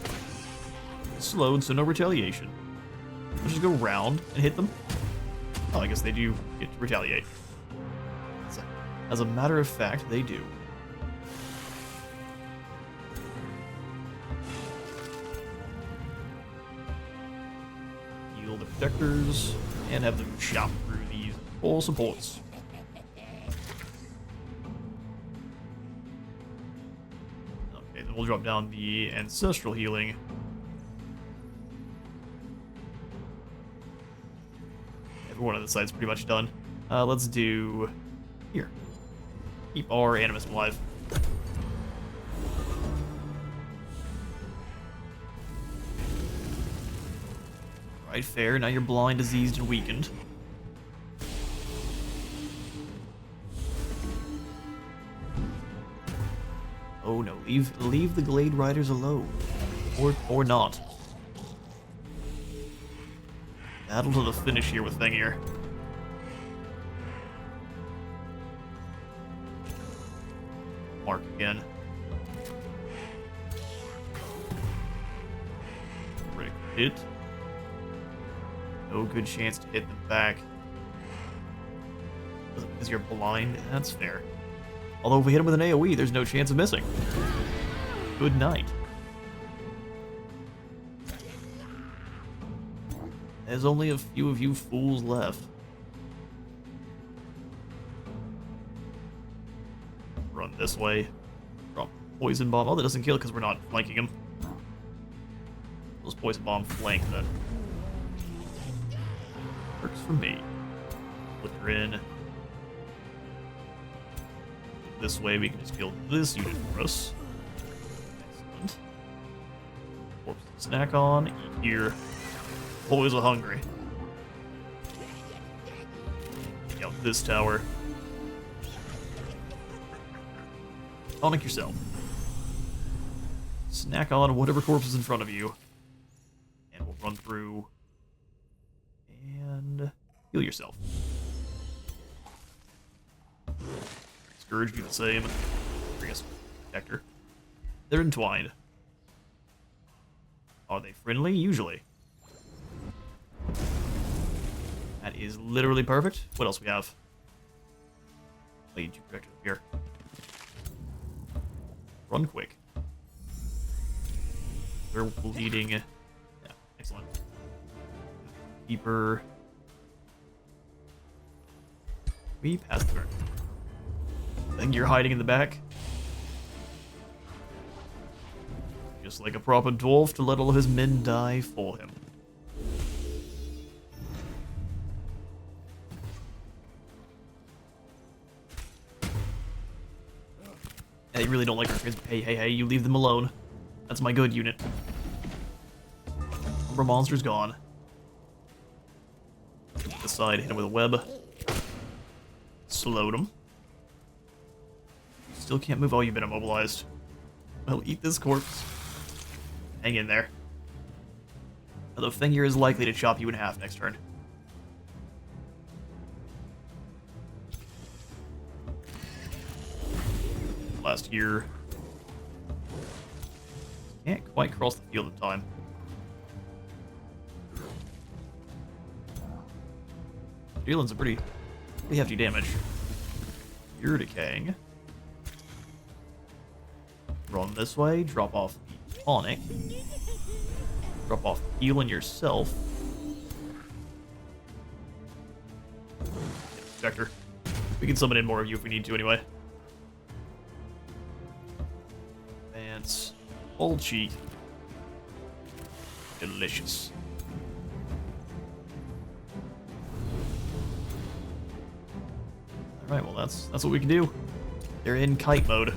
Slowed, so no retaliation. Let's just go round and hit them. Oh, I guess they do get to retaliate. As a matter of fact, they do. Heal the protectors and have them chop through these full supports. We'll drop down the ancestral healing. Everyone on the side's pretty much done. Let's do here. Keep our animus alive. Right, fair. Now you're blind, diseased, and weakened. Oh no, leave the Glade Riders alone. Or not. Battle to the finish here with Thengir. Mark again. Critical hit. No good chance to hit them back. Because you're blind? That's fair. Although if we hit him with an AoE, there's no chance of missing. Good night. There's only a few of you fools left. Run this way. Drop poison bomb. Oh, that doesn't kill because we're not flanking him. Those poison bomb flank that. Works for me. Flicker in. This way we can just kill this unit for us. Excellent. Corpse to snack on. Eat here. Boys are hungry. Take out this tower. Tonic yourself. Snack on whatever corpse is in front of you. And we'll run through and heal yourself. Scourge do the same. Bring us Protector. They're entwined. Are they friendly? Usually. That is literally perfect. What else we have? Lead you Protector here. Run quick. We're bleeding. Yeah, excellent. Keeper. We passed the turn. I think you're hiding in the back. Just like a proper dwarf to let all of his men die for him. I really don't like our friends. Hey, you leave them alone. That's my good unit. Number monster's gone. This side, hit him with a web. Slowed him. Still can't move. Oh, you've been immobilized. Well, eat this corpse. Hang in there. Although Fenrir is likely to chop you in half next turn. Last year. Can't quite cross the field in time. Dealing some pretty hefty damage. You're decaying. Run this way, drop off the tonic. Drop off healing yourself. Protector. We can summon in more of you if we need to anyway. Advance. All cheat. Delicious. Alright, well that's what we can do. They're in kite mode.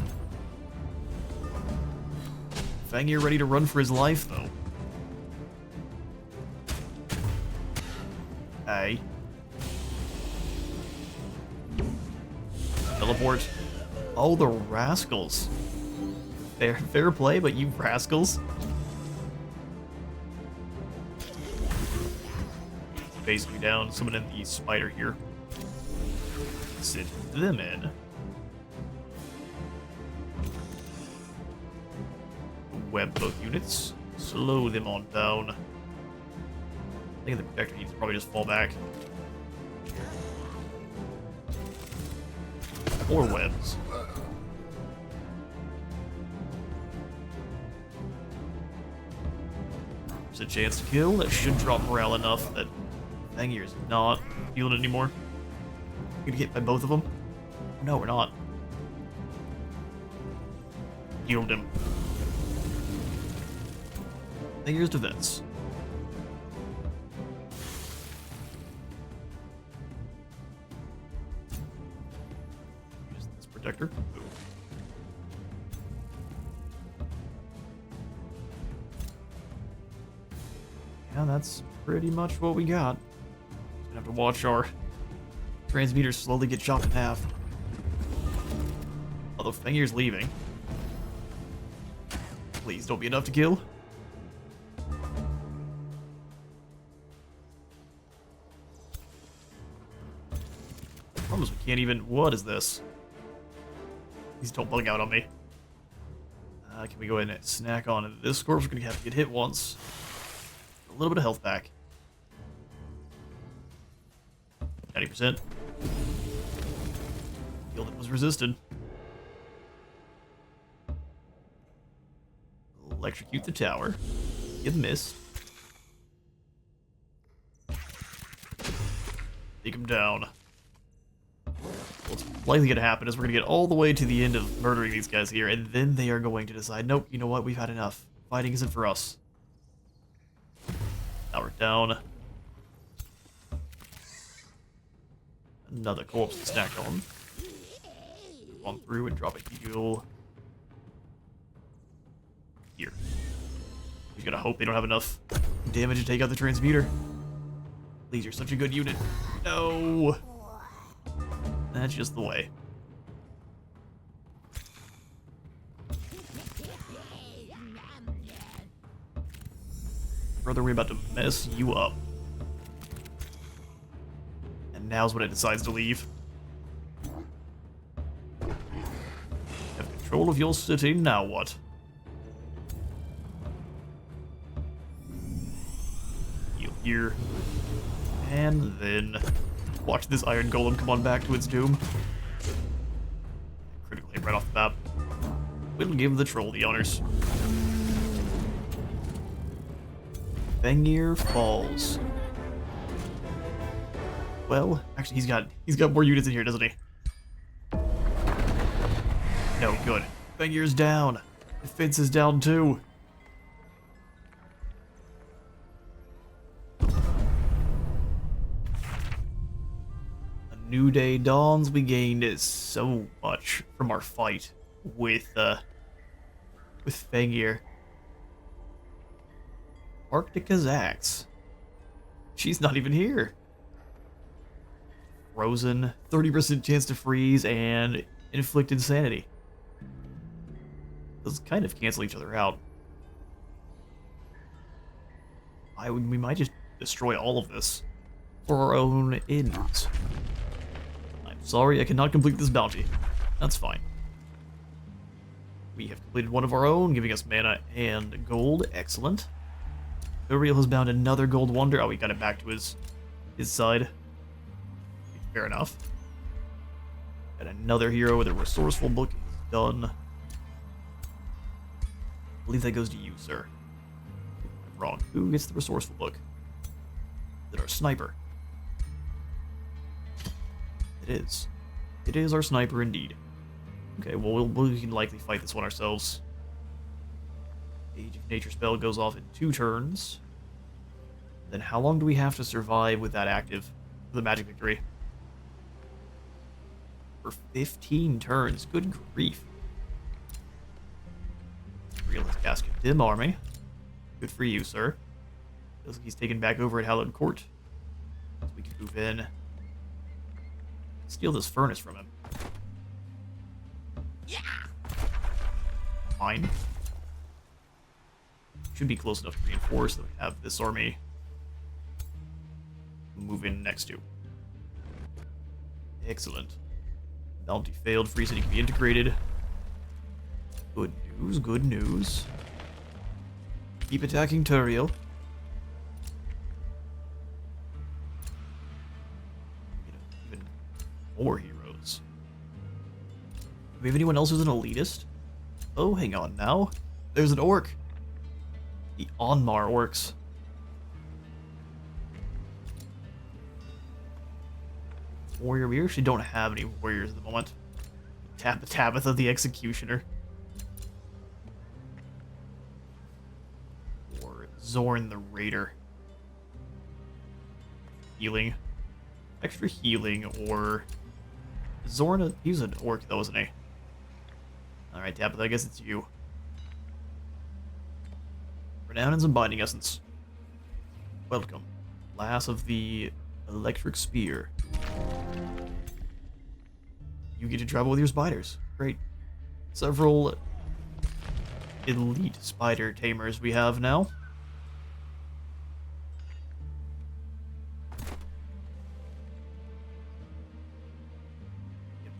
Fenrir ready to run for his life, though. Hey. Teleport. Oh, the rascals. Fair play, but you rascals. Basically down, someone in the spider here. Sit them in. Web both units. Slow them on down. I think the Protector needs to probably just fall back. Or webs. There's a chance to kill. That should drop morale enough that Fenrir is not feeling it anymore. We're gonna get hit by both of them? No, we're not. Healed him. Fenrir's defense. Use this Protector. Ooh. Yeah, that's pretty much what we got. Just gonna have to watch our transmitters slowly get chopped in half. Although Fenrir's leaving. Please don't be enough to kill. Almost we can't even. What is this? Please don't bug out on me. Can we go ahead and snack on this corpse? We're gonna have to get hit once. A little bit of health back. 90%. Building was resisted. Electrocute the tower. You missed. Take him down. What's likely going to happen is we're going to get all the way to the end of murdering these guys here, and then they are going to decide, nope, you know what, we've had enough. Fighting isn't for us. Now we're down. Another corpse to snack on. On through and drop a heal. Here. We're gonna hope they don't have enough damage to take out the transmuter. Please, you're such a good unit. No! That's just the way. Brother, we're about to mess you up. And now's when it decides to leave. Have control of your city, now what? Heal here. And then watch this iron golem come on back to its doom. Critical hit right off the bat. We'll give the troll the honors. Fengir falls. Well, actually he's got more units in here, doesn't he? No, good. Fengir's down. Defense is down too. A new day dawns. We gained so much from our fight with Fengir. Arctic Kazakhs. She's not even here. Frozen, 30% chance to freeze, and inflict insanity. Those kind of cancel each other out. We might just destroy all of this for our own ends. I'm sorry, I cannot complete this bounty. That's fine. We have completed one of our own, giving us mana and gold. Excellent. TURIEL has bound another gold wonder. Oh, we got it back to his side. Fair enough. Got another hero with a resourceful book. Is done. I believe that goes to you, sir. I'm wrong. Who gets the resourceful book? Is it our sniper? It is. It is our sniper indeed. Okay, well, we can likely fight this one ourselves. Age of Nature spell goes off in 2 turns. Then how long do we have to survive with that active for the magic victory? For 15 turns. Good grief. Realist cast Dim Army. Good for you, sir. Feels like he's taken back over at Hallowed Court. So we can move in. Steal this furnace from him. Yeah. Fine. Should be close enough to reinforce that we have this army move in next to. Excellent. Bounty failed. Free City can be integrated. Good news, good news. Keep attacking TURIEL. Even more heroes. Do we have anyone else who's an elitist? Oh, hang on now. There's an orc. The Onmar orcs. Warrior. We actually don't have any warriors at the moment. Tabitha the Executioner. Or Zorn the Raider. Healing. Extra healing, or... Zorn, he was an orc though, wasn't he? Alright, Tabitha, I guess it's you. Renown and some Binding Essence. Welcome. Lass of the Electric Spear. You get to travel with your spiders. Great. Several elite spider tamers we have now.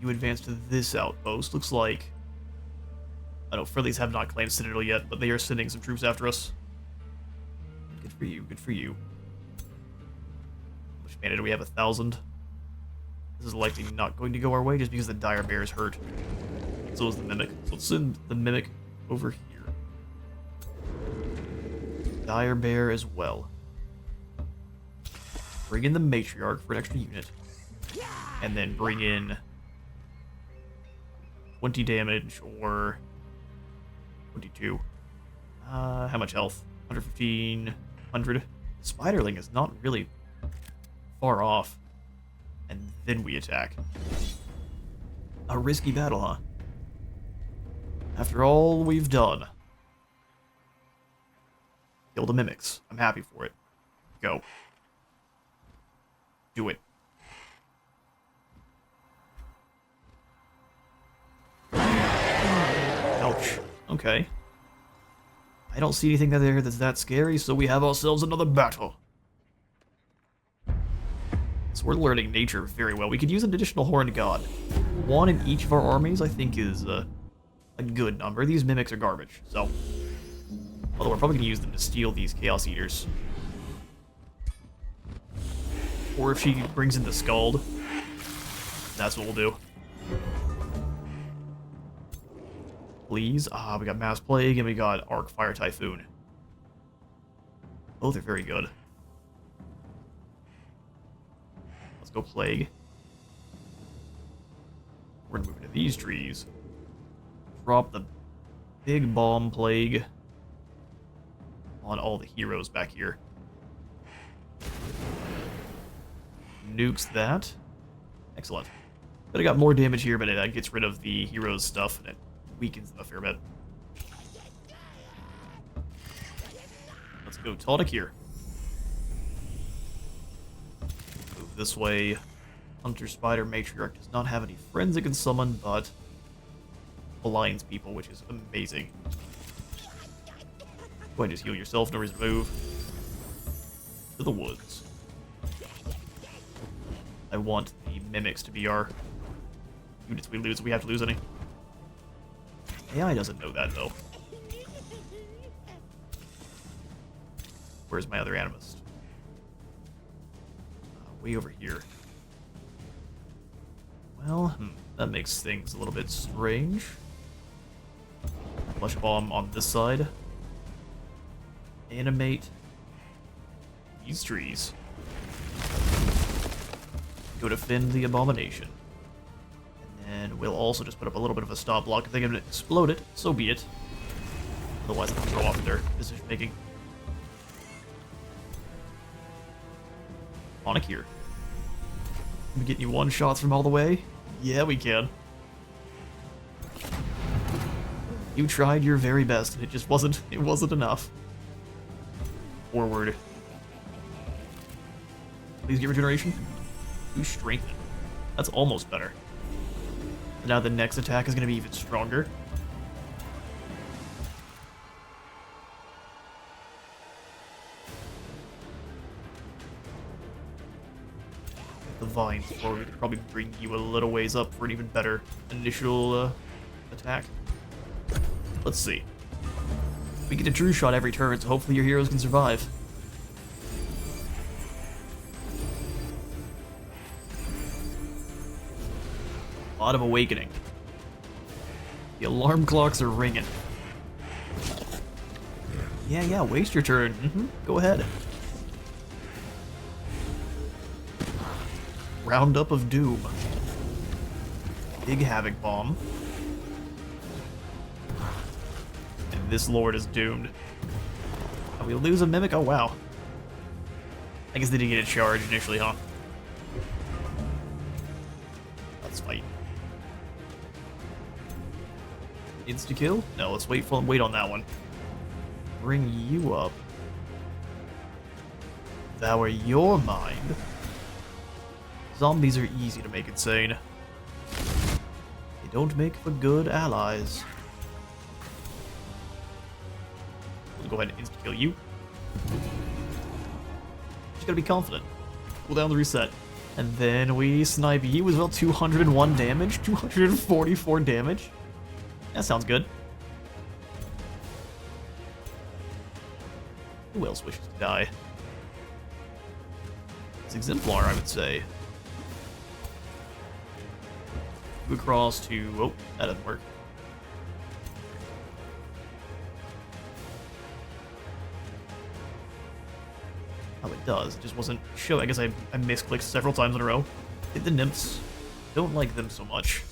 You advance to this outpost. Looks like... I know Friendlies have not claimed Citadel yet, but they are sending some troops after us. Good for you, good for you. How much mana do we have? 1,000? This is likely not going to go our way just because the dire bear is hurt. So is the mimic. So let's send the mimic over here. Dire bear as well. Bring in the matriarch for an extra unit. And then bring in 20 damage or 22. How much health? 115, 100. Spiderling is not really far off. And then we attack. A risky battle, huh? After all we've done. Kill the mimics. I'm happy for it. Go. Do it. Ouch. Okay. I don't see anything there that's that scary, so we have ourselves another battle. So we're learning nature very well. We could use an additional horned god. One in each of our armies, I think, is a good number. These mimics are garbage, so... Although we're probably going to use them to steal these Chaos Eaters. Or if she brings in the Scald, that's what we'll do. Please. Ah, we got Mass Plague and we got Arc Fire Typhoon. Both are very good. Let's go Plague. We're gonna move into these trees. Drop the big bomb Plague on all the heroes back here. Nukes that. Excellent. But I got more damage here, but it gets rid of the heroes' stuff and it weakens them a fair bit. Let's go Tonic here. Move this way. Hunter Spider Matriarch does not have any friends it can summon, but aligns people, which is amazing. Go ahead and just heal yourself, no reason to move. To the woods. I want the mimics to be our units we lose if we have to lose any. AI doesn't know that, though. Where's my other animist? Way over here. Well, that makes things a little bit strange. Flesh bomb on this side. Animate these trees. Go defend the abomination. And then we'll also just put up a little bit of a stop block. If they're gonna explode it, so be it. Otherwise I'll throw off their decision making. Tonic here. Can we get you one shots from all the way? Yeah, we can. You tried your very best, and it just wasn't enough. Forward. Please get regeneration. You strengthen. That's almost better. Now the next attack is going to be even stronger. The vines forward, we could probably bring you a little ways up for an even better initial attack. Let's see. We get a true shot every turn, so hopefully your heroes can survive. A lot of awakening. The alarm clocks are ringing. Yeah, waste your turn. Go ahead. Roundup of Doom. Big Havoc Bomb. And this lord is doomed. Oh, we lose a Mimic? Oh, wow. I guess they did get a charge initially, huh? Let's fight. Insta-kill? No, let's wait on that one. Bring you up. Devour your mind. Zombies are easy to make insane. They don't make for good allies. We'll go ahead and insta-kill you. Just gotta be confident. Cool down the reset. And then we snipe you as well. 201 damage, 244 damage. That sounds good. Who else wishes to die? It's Exemplar, I would say. Move across to... Oh, that doesn't work. Oh, it does. It just wasn't showing. I guess I misclicked several times in a row. Hit the nymphs. Don't like them so much.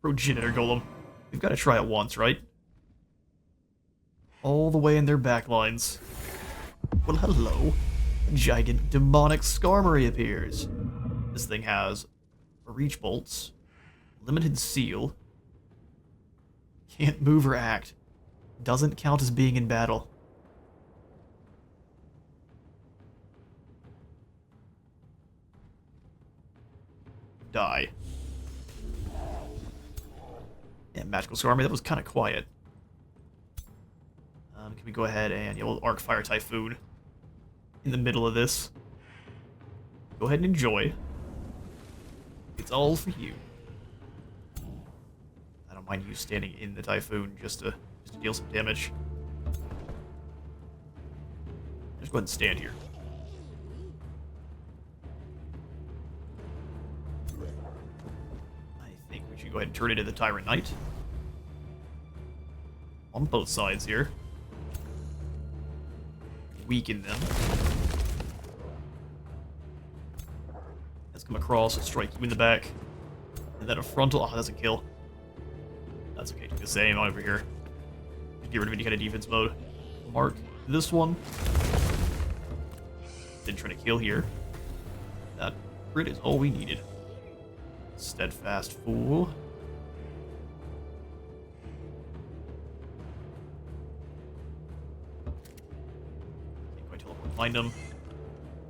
Progenitor Golem. We've got to try it once, right? All the way in their backlines. Well, hello. A giant demonic Skarmory appears. This thing has reach bolts, limited seal, can't move or act, doesn't count as being in battle. Die. Yeah, Magical Skarmory, that was kind of quiet. Can we go ahead and... Yeah, we'll Arc Fire Typhoon in the middle of this. Go ahead and enjoy. It's all for you. I don't mind you standing in the Typhoon just to deal some damage. Just go ahead and stand here. I think we should go ahead and turn it into the Tyrant Knight. On both sides here. Weaken them. Let's come across and strike you in the back. And then a frontal. Oh, that doesn't kill. That's okay. Do the same over here. Get rid of any kind of defense mode. Mark this one. Then try to kill here. That crit is all we needed. Steadfast Fool. Find him.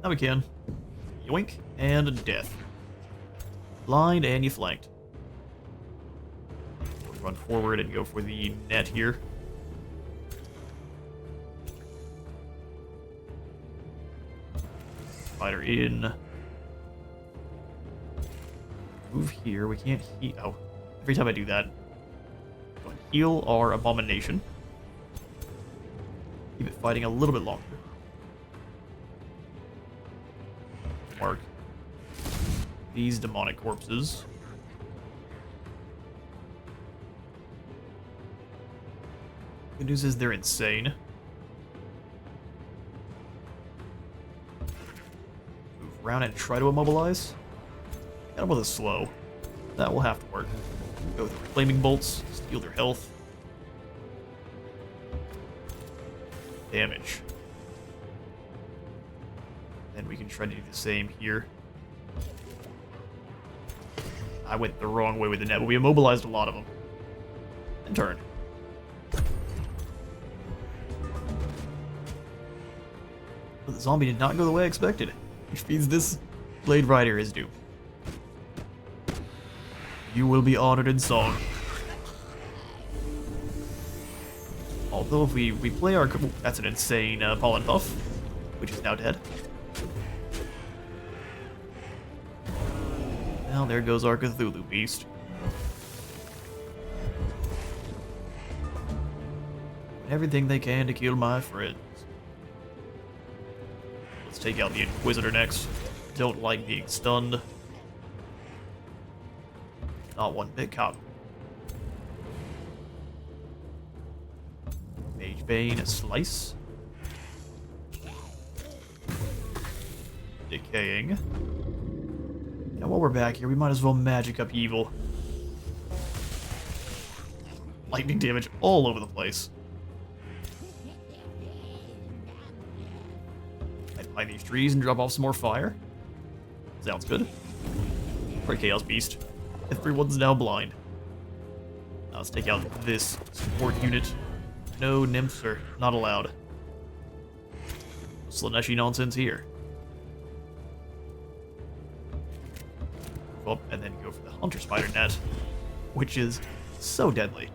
Now we can. Yoink, and a death. Blind, and you flanked. Run forward and go for the net here. Spider in. Move here. We can't heal. Oh, every time I do that, go and heal our Abomination. Keep it fighting a little bit longer. Mark these demonic corpses. Good news is they're insane. Move around and try to immobilize. Got them with a slow. That will have to work. Go with the flaming bolts, steal their health. Damage. And we can try to do the same here. I went the wrong way with the net, but we immobilized a lot of them. And turn. But the zombie did not go the way I expected, which means this Blade Rider is doomed. You will be honored in song. Although if we play our... That's an insane Pollen Puff, which is now dead. Now there goes our Cthulhu beast. Everything they can to kill my friends. Let's take out the Inquisitor next. Don't like being stunned. Not one bit cop. Mage Bane, a slice. Decaying. Now while we're back here, we might as well magic up evil. Lightning damage all over the place. Hide behind these trees and drop off some more fire. Sounds good. For Chaos Beast. Everyone's now blind. Now let's take out this support unit. No nymphs are not allowed. Slaneshi nonsense here. Up and then go for the Hunter Spider Net, which is so deadly.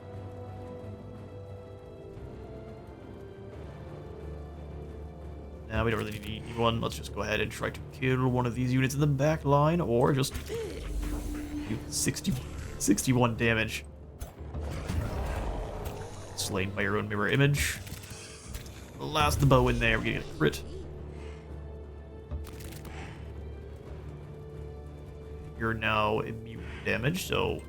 Now we don't really need one. Let's just go ahead and try to kill one of these units in the back line, or just do 61 damage. Slain by your own mirror image. Blast the bow in there. We're getting a crit. You're now immune to damage, so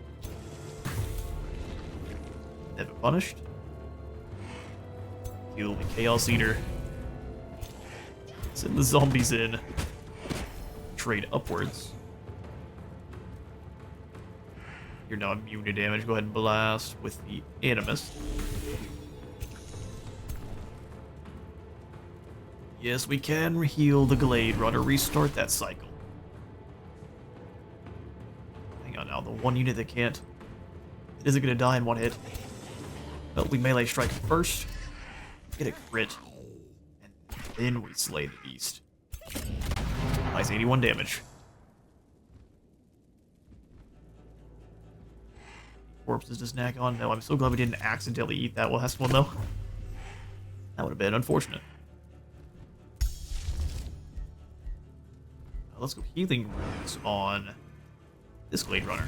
never punished. Heal the Chaos Eater. Send the zombies in. Trade upwards. You're now immune to damage. Go ahead and blast with the Animist. Yes, we can heal the Glade Runner. Restart that cycle. Hang on now. The one unit that can't... It isn't going to die in one hit. But we melee strike first. Get a crit. And then we slay the beast. Nice 81 damage. Corpses to snack on. No, I'm so glad we didn't accidentally eat that last one, though. That would have been unfortunate. Let's go healing runes on this Glade Runner.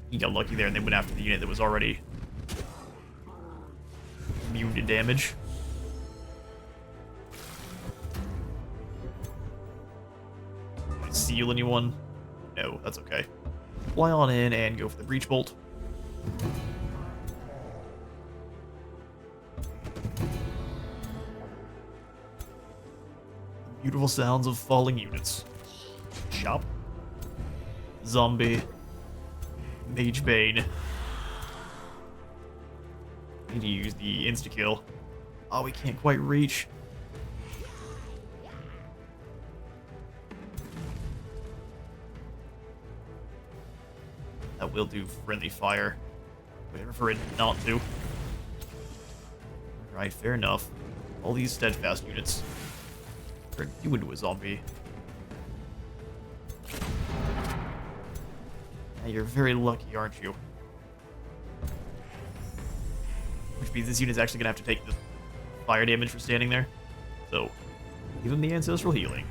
He got lucky there and they went after the unit that was already immune to damage. Did I seal anyone? No, that's okay. Fly on in and go for the Breach Bolt. Beautiful sounds of falling units. Chop. Zombie. Mage Bane. Need to use the insta-kill. Oh, we can't quite reach. That will do friendly fire. Whatever for it not to. Alright, fair enough. All these steadfast units. Turn you into a zombie. Yeah, you're very lucky, aren't you? Which means this unit's actually gonna have to take the fire damage for standing there. So, give him the ancestral healing.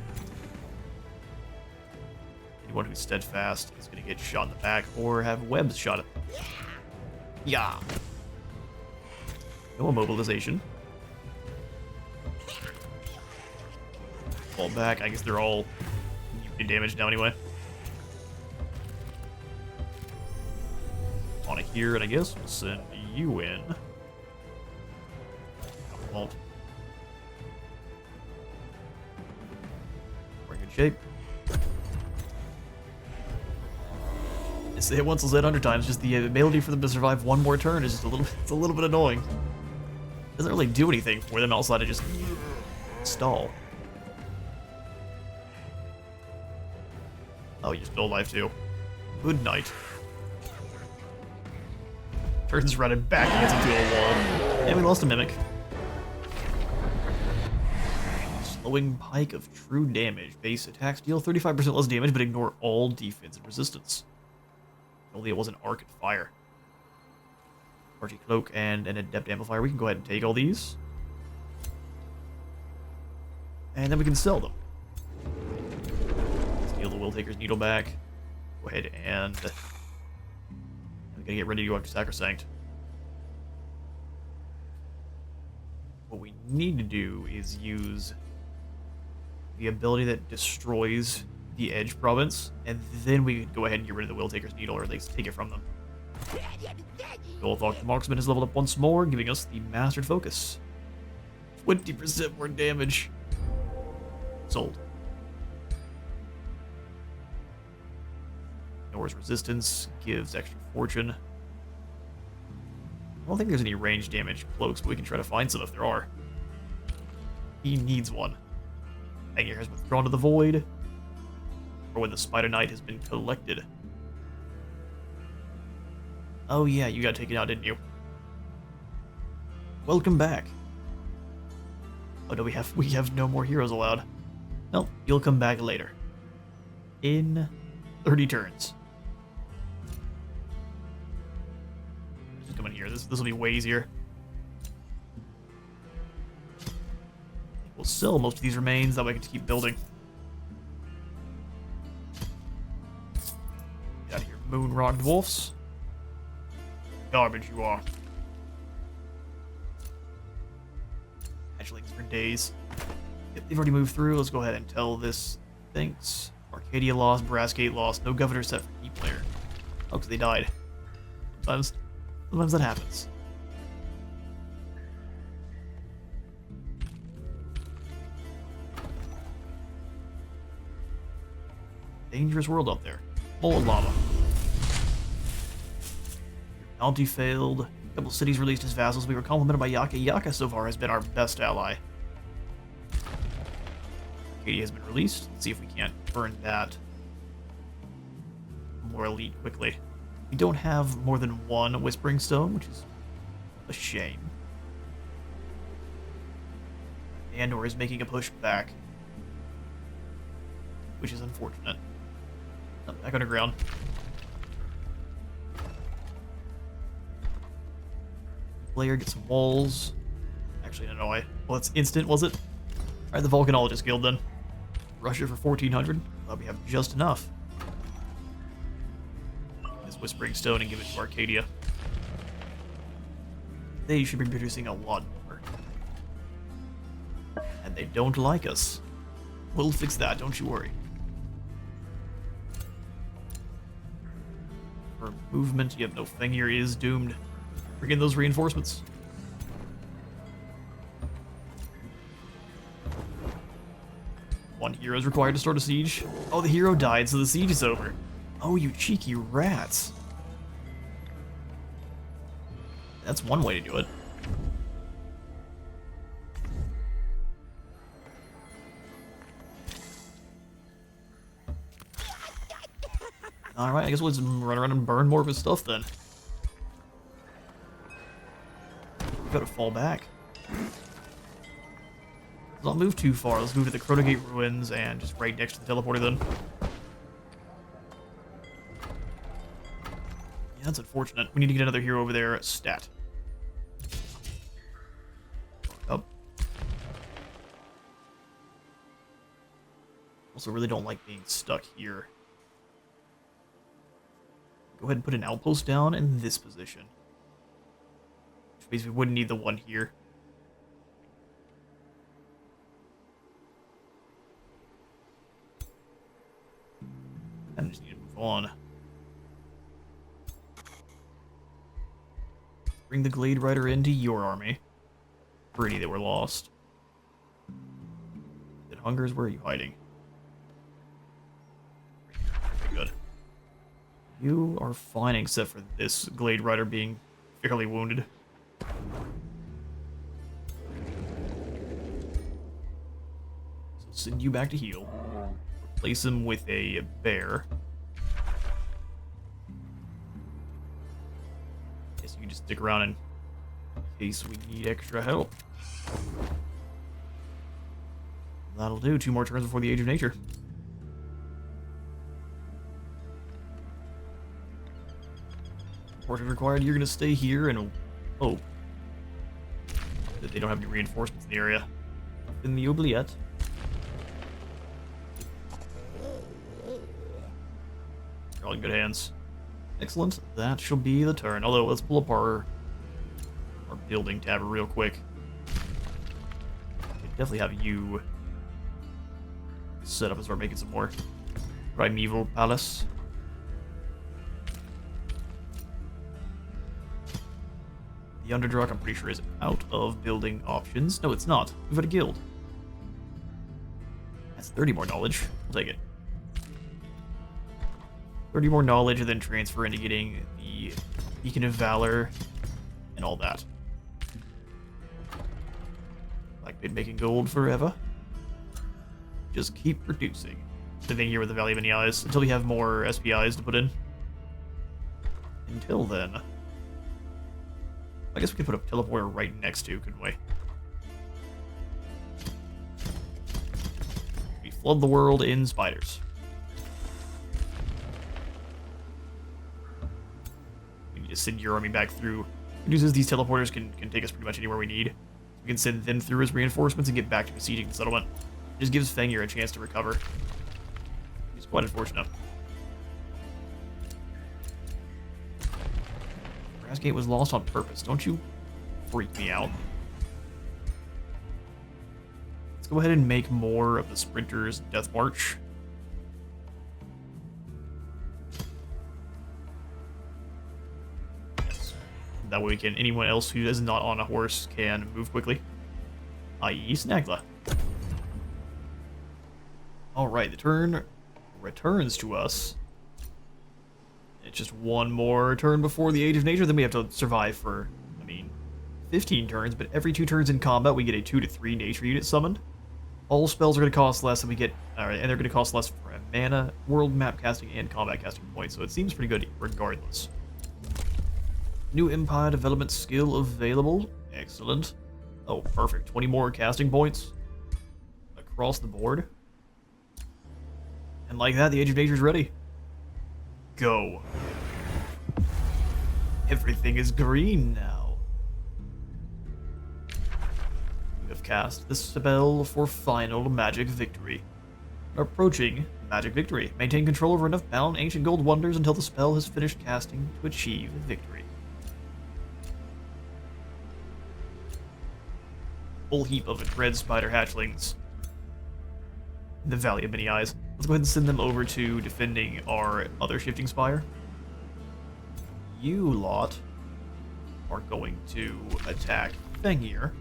Anyone who's steadfast is gonna get shot in the back or have webs shot at them. Yeah. No immobilization. Fall back. I guess they're all immune to damage now anyway. On it here, and I guess we'll send you in. No, we won't. We're in good shape. It's the hit once, is hit 100 times. Just the ability for them to survive one more turn is just it's a little bit annoying. Doesn't really do anything for them outside of just stall. Oh, you just build life too. Good night. Turns running back against into a wall. And we lost a Mimic. Slowing Pike of true damage. Base attacks deal 35% less damage, but ignore all defense and resistance. Only it wasn't Arc and Fire. Archie Cloak and an Adept Amplifier. We can go ahead and take all these. And then we can sell them. Steal the Will Taker's Needle back. Go ahead and... I'm gonna get ready to go after Sacrosanct. What we need to do is use the ability that destroys the Edge province, and then we can go ahead and get rid of the Will Taker's Needle, or at least take it from them. Goldthog the Marksman has leveled up once more, giving us the Mastered Focus. 20% more damage. Sold. Ignores resistance, gives extra fortune. I don't think there's any range damage cloaks, but we can try to find some if there are. He needs one. Anger has withdrawn to the void, or when the Spider Knight has been collected. Oh yeah, you got taken out, didn't you? Welcome back. Oh no, we have no more heroes allowed. No, you'll come back later. In 30 turns. Just come in here. This will be way easier. We'll sell most of these remains, that way I can keep building. Get out of here, Moon Rock Dwarfs. Garbage you are. fledglings for days. If they've already moved through, let's go ahead and tell this thanks. Arcadia lost, Brassgate lost, no governor set for key player. Oh, because they died. Sometimes that happens. Dangerous world out there. Full of lava. Bounty failed. A couple cities released as vassals. We were complimented by Yaka. Yaka so far has been our best ally. Arcadia has been released. Let's see if we can't burn that more elite quickly. We don't have more than one Whispering Stone, which is a shame. Andor is making a push back, which is unfortunate. Back underground. Player, get some walls. Actually, no, well, it's instant, was it? Alright, the Volcanologist Guild then. Russia for 1400. Thought we have just enough. This Whispering Stone and give it to Arcadia. They should be producing a lot more. And they don't like us. We'll fix that, don't you worry. For movement, you have no Fenrir is doomed. Bring in those reinforcements. One hero is required to start a siege. Oh, the hero died, so the siege is over. Oh, you cheeky rats. That's one way to do it. Alright, I guess we'll just run around and burn more of his stuff then. We've got to fall back. Let's not move too far. Let's move to the Crotogate Ruins and just right next to the teleporter then. Yeah, that's unfortunate. We need to get another hero over there. Stat. Up. Also, really don't like being stuck here. Go ahead and put an outpost down in this position. Which means we wouldn't need the one here. I just need to move on. Bring the Glade Rider into your army. For any that were lost. Then Hungers, where are you hiding? Very good. You are fine except for this Glade Rider being fairly wounded. So send you back to heal. Replace him with a bear. Guess you can just stick around in case we need extra help. That'll do. 2 more turns before the Age of Nature. Portrait required. You're gonna stay here and hope that they don't have any reinforcements in the area. In the oubliette. You're all in good hands. Excellent. That shall be the turn. Although, let's pull up our building tab real quick. We definitely have you set up and start making some more. Primeval Palace. The Underdark, I'm pretty sure, is out of building options. No, it's not. We've got a guild. That's 30 more knowledge. We'll take it. 30 more knowledge and then transfer into getting the Beacon of Valor and all that. Like been making gold forever. Just keep producing. Living here with the Valley of Many Eyes until we have more SPIs to put in. Until then, I guess we could put a teleporter right next to, couldn't we? We flood the world in spiders. We need to send your army back through. Reduces these teleporters can take us pretty much anywhere we need. We can send them through as reinforcements and get back to besieging the settlement. Just gives Fenrir a chance to recover. It's quite unfortunate. Brassgate was lost on purpose. Don't you freak me out. Let's go ahead and make more of the Sprinter's Death March. Yes. That way we can, anyone else who is not on a horse can move quickly. I.e. Snagla. Alright, the turn returns to us. It's just one more turn before the Age of Nature, then we have to survive for, 15 turns, but every 2 turns in combat we get a 2 to 3 nature unit summoned. All spells are going to cost less, and we get, and they're going to cost less for mana, world map casting, and combat casting points, so it seems pretty good regardless. New Empire development skill available. Excellent. Oh, perfect. 20 more casting points across the board. And like that, the Age of Nature is ready. Go. Everything is green now. We have cast the spell for final magic victory. Approaching magic victory. Maintain control over enough bound ancient gold wonders until the spell has finished casting to achieve victory. Full heap of dread spider hatchlings in the Valley of Many Eyes. Let's go ahead and send them over to defending our other shifting spire. You lot are going to attack Fengir.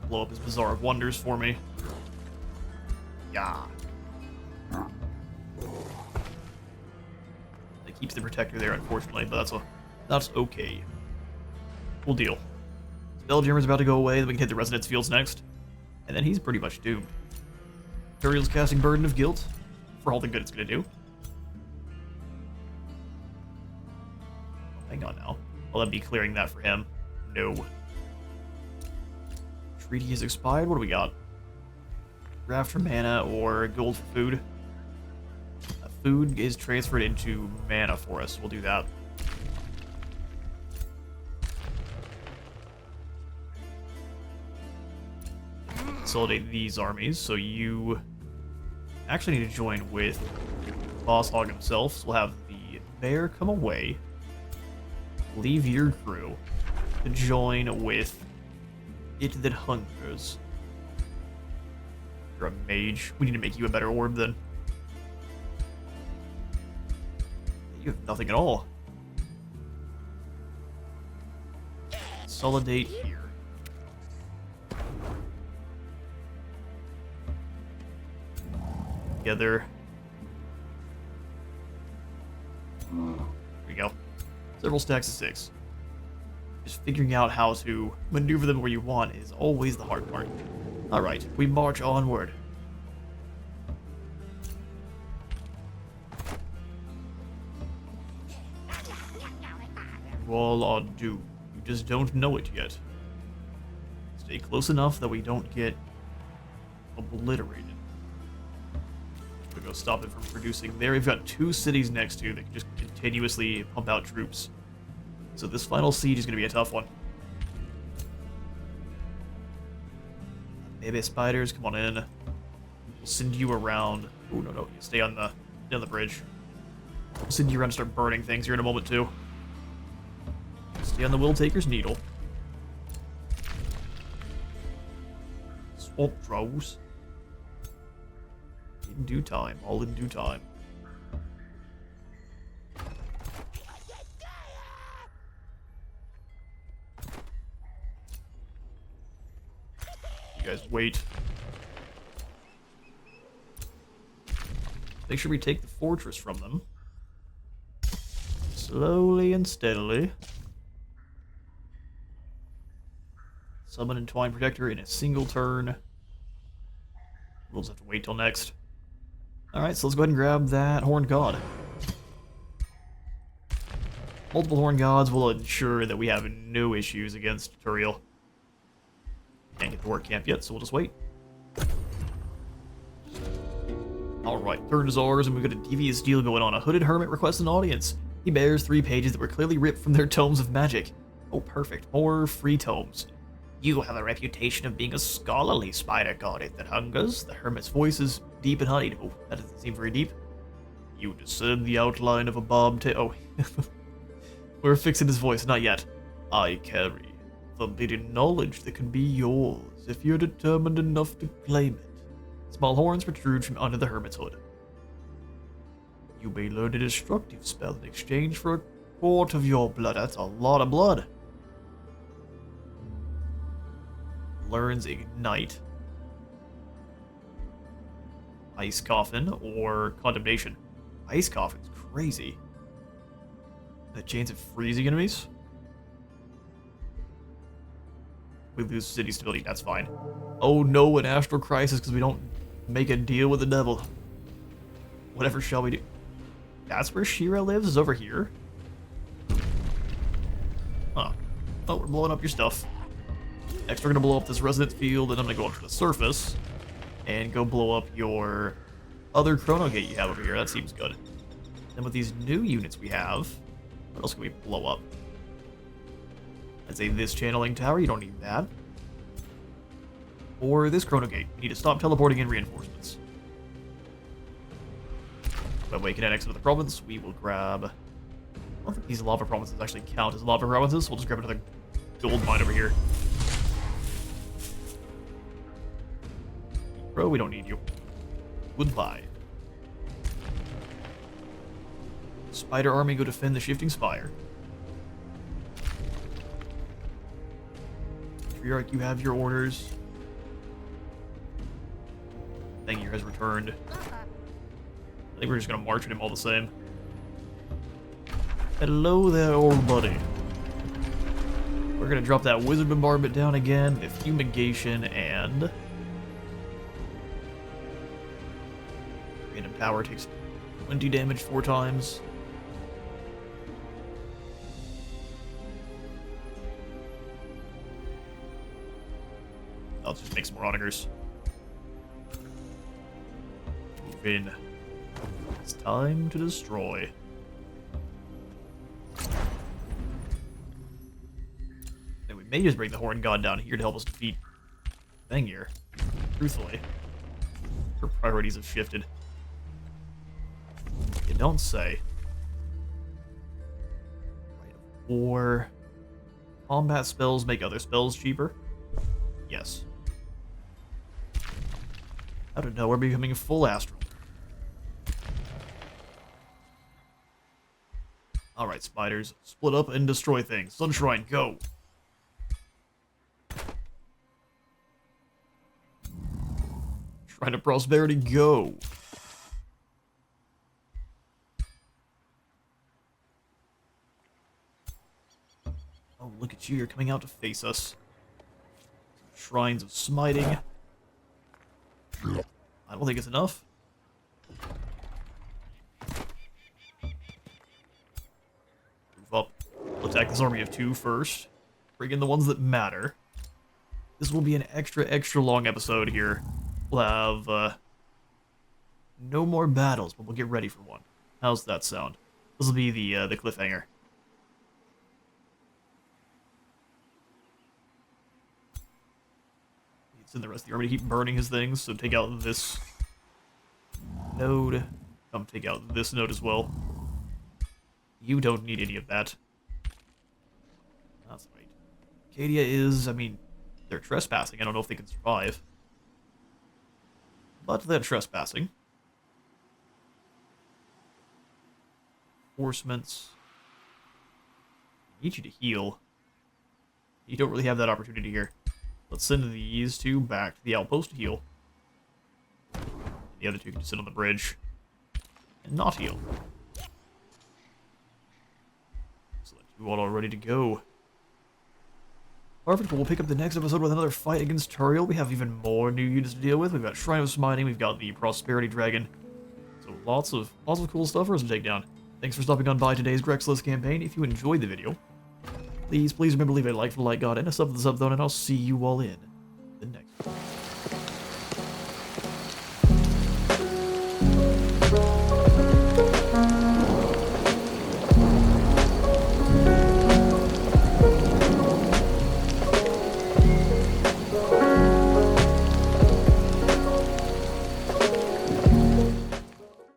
Blow up his Bazaar of Wonders for me. Yeah. That keeps the Protector there, unfortunately, but that's okay. We'll deal. Spelljammer's about to go away, then we can hit the Resonance Fields next. And then he's pretty much doomed. Turiel's casting Burden of Guilt for all the good it's gonna do. Hang on now. Will that be clearing that for him? No. Treaty has expired. What do we got? Graft for mana or gold for food? Food is transferred into mana for us. We'll do that. Consolidate these armies, so you actually need to join with Boss Hog himself. So we'll have the bear come away, leave your crew to join with it that hungers. You're a mage. We need to make you a better orb then. You have nothing at all. Consolidate here. Together. There we go. Several stacks of 6. Just figuring out how to maneuver them where you want is always the hard part. Alright, we march onward. You all are due. You just don't know it yet. Stay close enough that we don't get obliterated. We're gonna stop it from producing there. We've got 2 cities next to that can just continuously pump out troops. So this final siege is gonna be a tough one. Baby spiders, come on in. We'll send you around. Oh no, you stay on the bridge. We'll send you around to start burning things here in a moment too. Stay on the Will Taker's Needle. Swamp trolls. In due time, all in due time. You guys wait. Make sure we take the fortress from them. Slowly and steadily. Summon Entwine Protector in a single turn. We'll just have to wait till next. Alright, so let's go ahead and grab that Horned God. Multiple Horned Gods will ensure that we have no issues against Turiel. Can't get the work camp yet, so we'll just wait. Alright, turn is ours, and we've got a devious deal going on. A hooded hermit requests an audience. He bears 3 pages that were clearly ripped from their tomes of magic. Oh, perfect. More free tomes. You have a reputation of being a scholarly spider god that hungers. The hermit's voice is deep and honeyed. Oh, that doesn't seem very deep. You discern the outline of a bob tail. Oh. We're fixing his voice, not yet. I carry forbidden knowledge that can be yours if you're determined enough to claim it. Small horns protrude from under the hermit's hood. You may learn a destructive spell in exchange for a quart of your blood. That's a lot of blood. Learns Ignite, Ice Coffin, or Condemnation. Ice Coffin's crazy. The chance of freezing enemies? We lose city stability, that's fine. Oh no, an astral crisis because we don't make a deal with the devil. Whatever shall we do? That's where Shira lives, is over here? Huh. Oh, we're blowing up your stuff. Next, we're gonna blow up this resident field, and I'm gonna go up to the surface and go blow up your other chrono gate you have over here. That seems good. And with these new units we have, what else can we blow up? I'd say this channeling tower, you don't need that. Or this chrono gate. You need to stop teleporting in reinforcements. But we can annex another province. We will grab... I don't think these lava provinces actually count as lava provinces. We'll just grab another gold mine over here. Bro, we don't need you. Goodbye. Spider army, go defend the shifting spire. Triarch, you have your orders. Thangir has returned. I think we're just gonna march at him all the same. Hello there, old buddy. We're gonna drop that wizard bombardment down again, the fumigation, and random power takes 20 damage 4 times. I'll just make some more onagers. Move in. It's time to destroy. And we may just bring the Horn God down here to help us defeat Thangir. Truthfully. Her priorities have shifted. You don't say. Right. Or combat spells make other spells cheaper? Yes. I don't know, we're becoming full astral. Alright, spiders. Split up and destroy things. Sunshrine, go! Shrine of Prosperity, go! Oh, look at you, you're coming out to face us. Shrines of Smiting. I don't think it's enough. Move up. We'll attack this army of 2 first. Bring in the ones that matter. This will be an extra long episode here. We'll have no more battles, but we'll get ready for one. How's that sound? This will be the cliffhanger. And the rest of the army to keep burning his things, so take out this node. Come take out this node as well. You don't need any of that. That's right. Acadia is, I mean, they're trespassing. I don't know if they can survive. But they're trespassing. Enforcements. I need you to heal. You don't really have that opportunity here. Let's send these 2 back to the outpost to heal. The other 2 can just sit on the bridge and not heal. Excellent. You all are ready to go. Perfect. We'll pick up the next episode with another fight against Turiel. We have even more new units to deal with. We've got Shrine of Smiting. We've got the Prosperity Dragon. So lots of cool stuff for us to take down. Thanks for stopping on by today's Grexolis campaign. If you enjoyed the video, please remember to leave a like for the like god and a sub for the sub zone, and I'll see you all in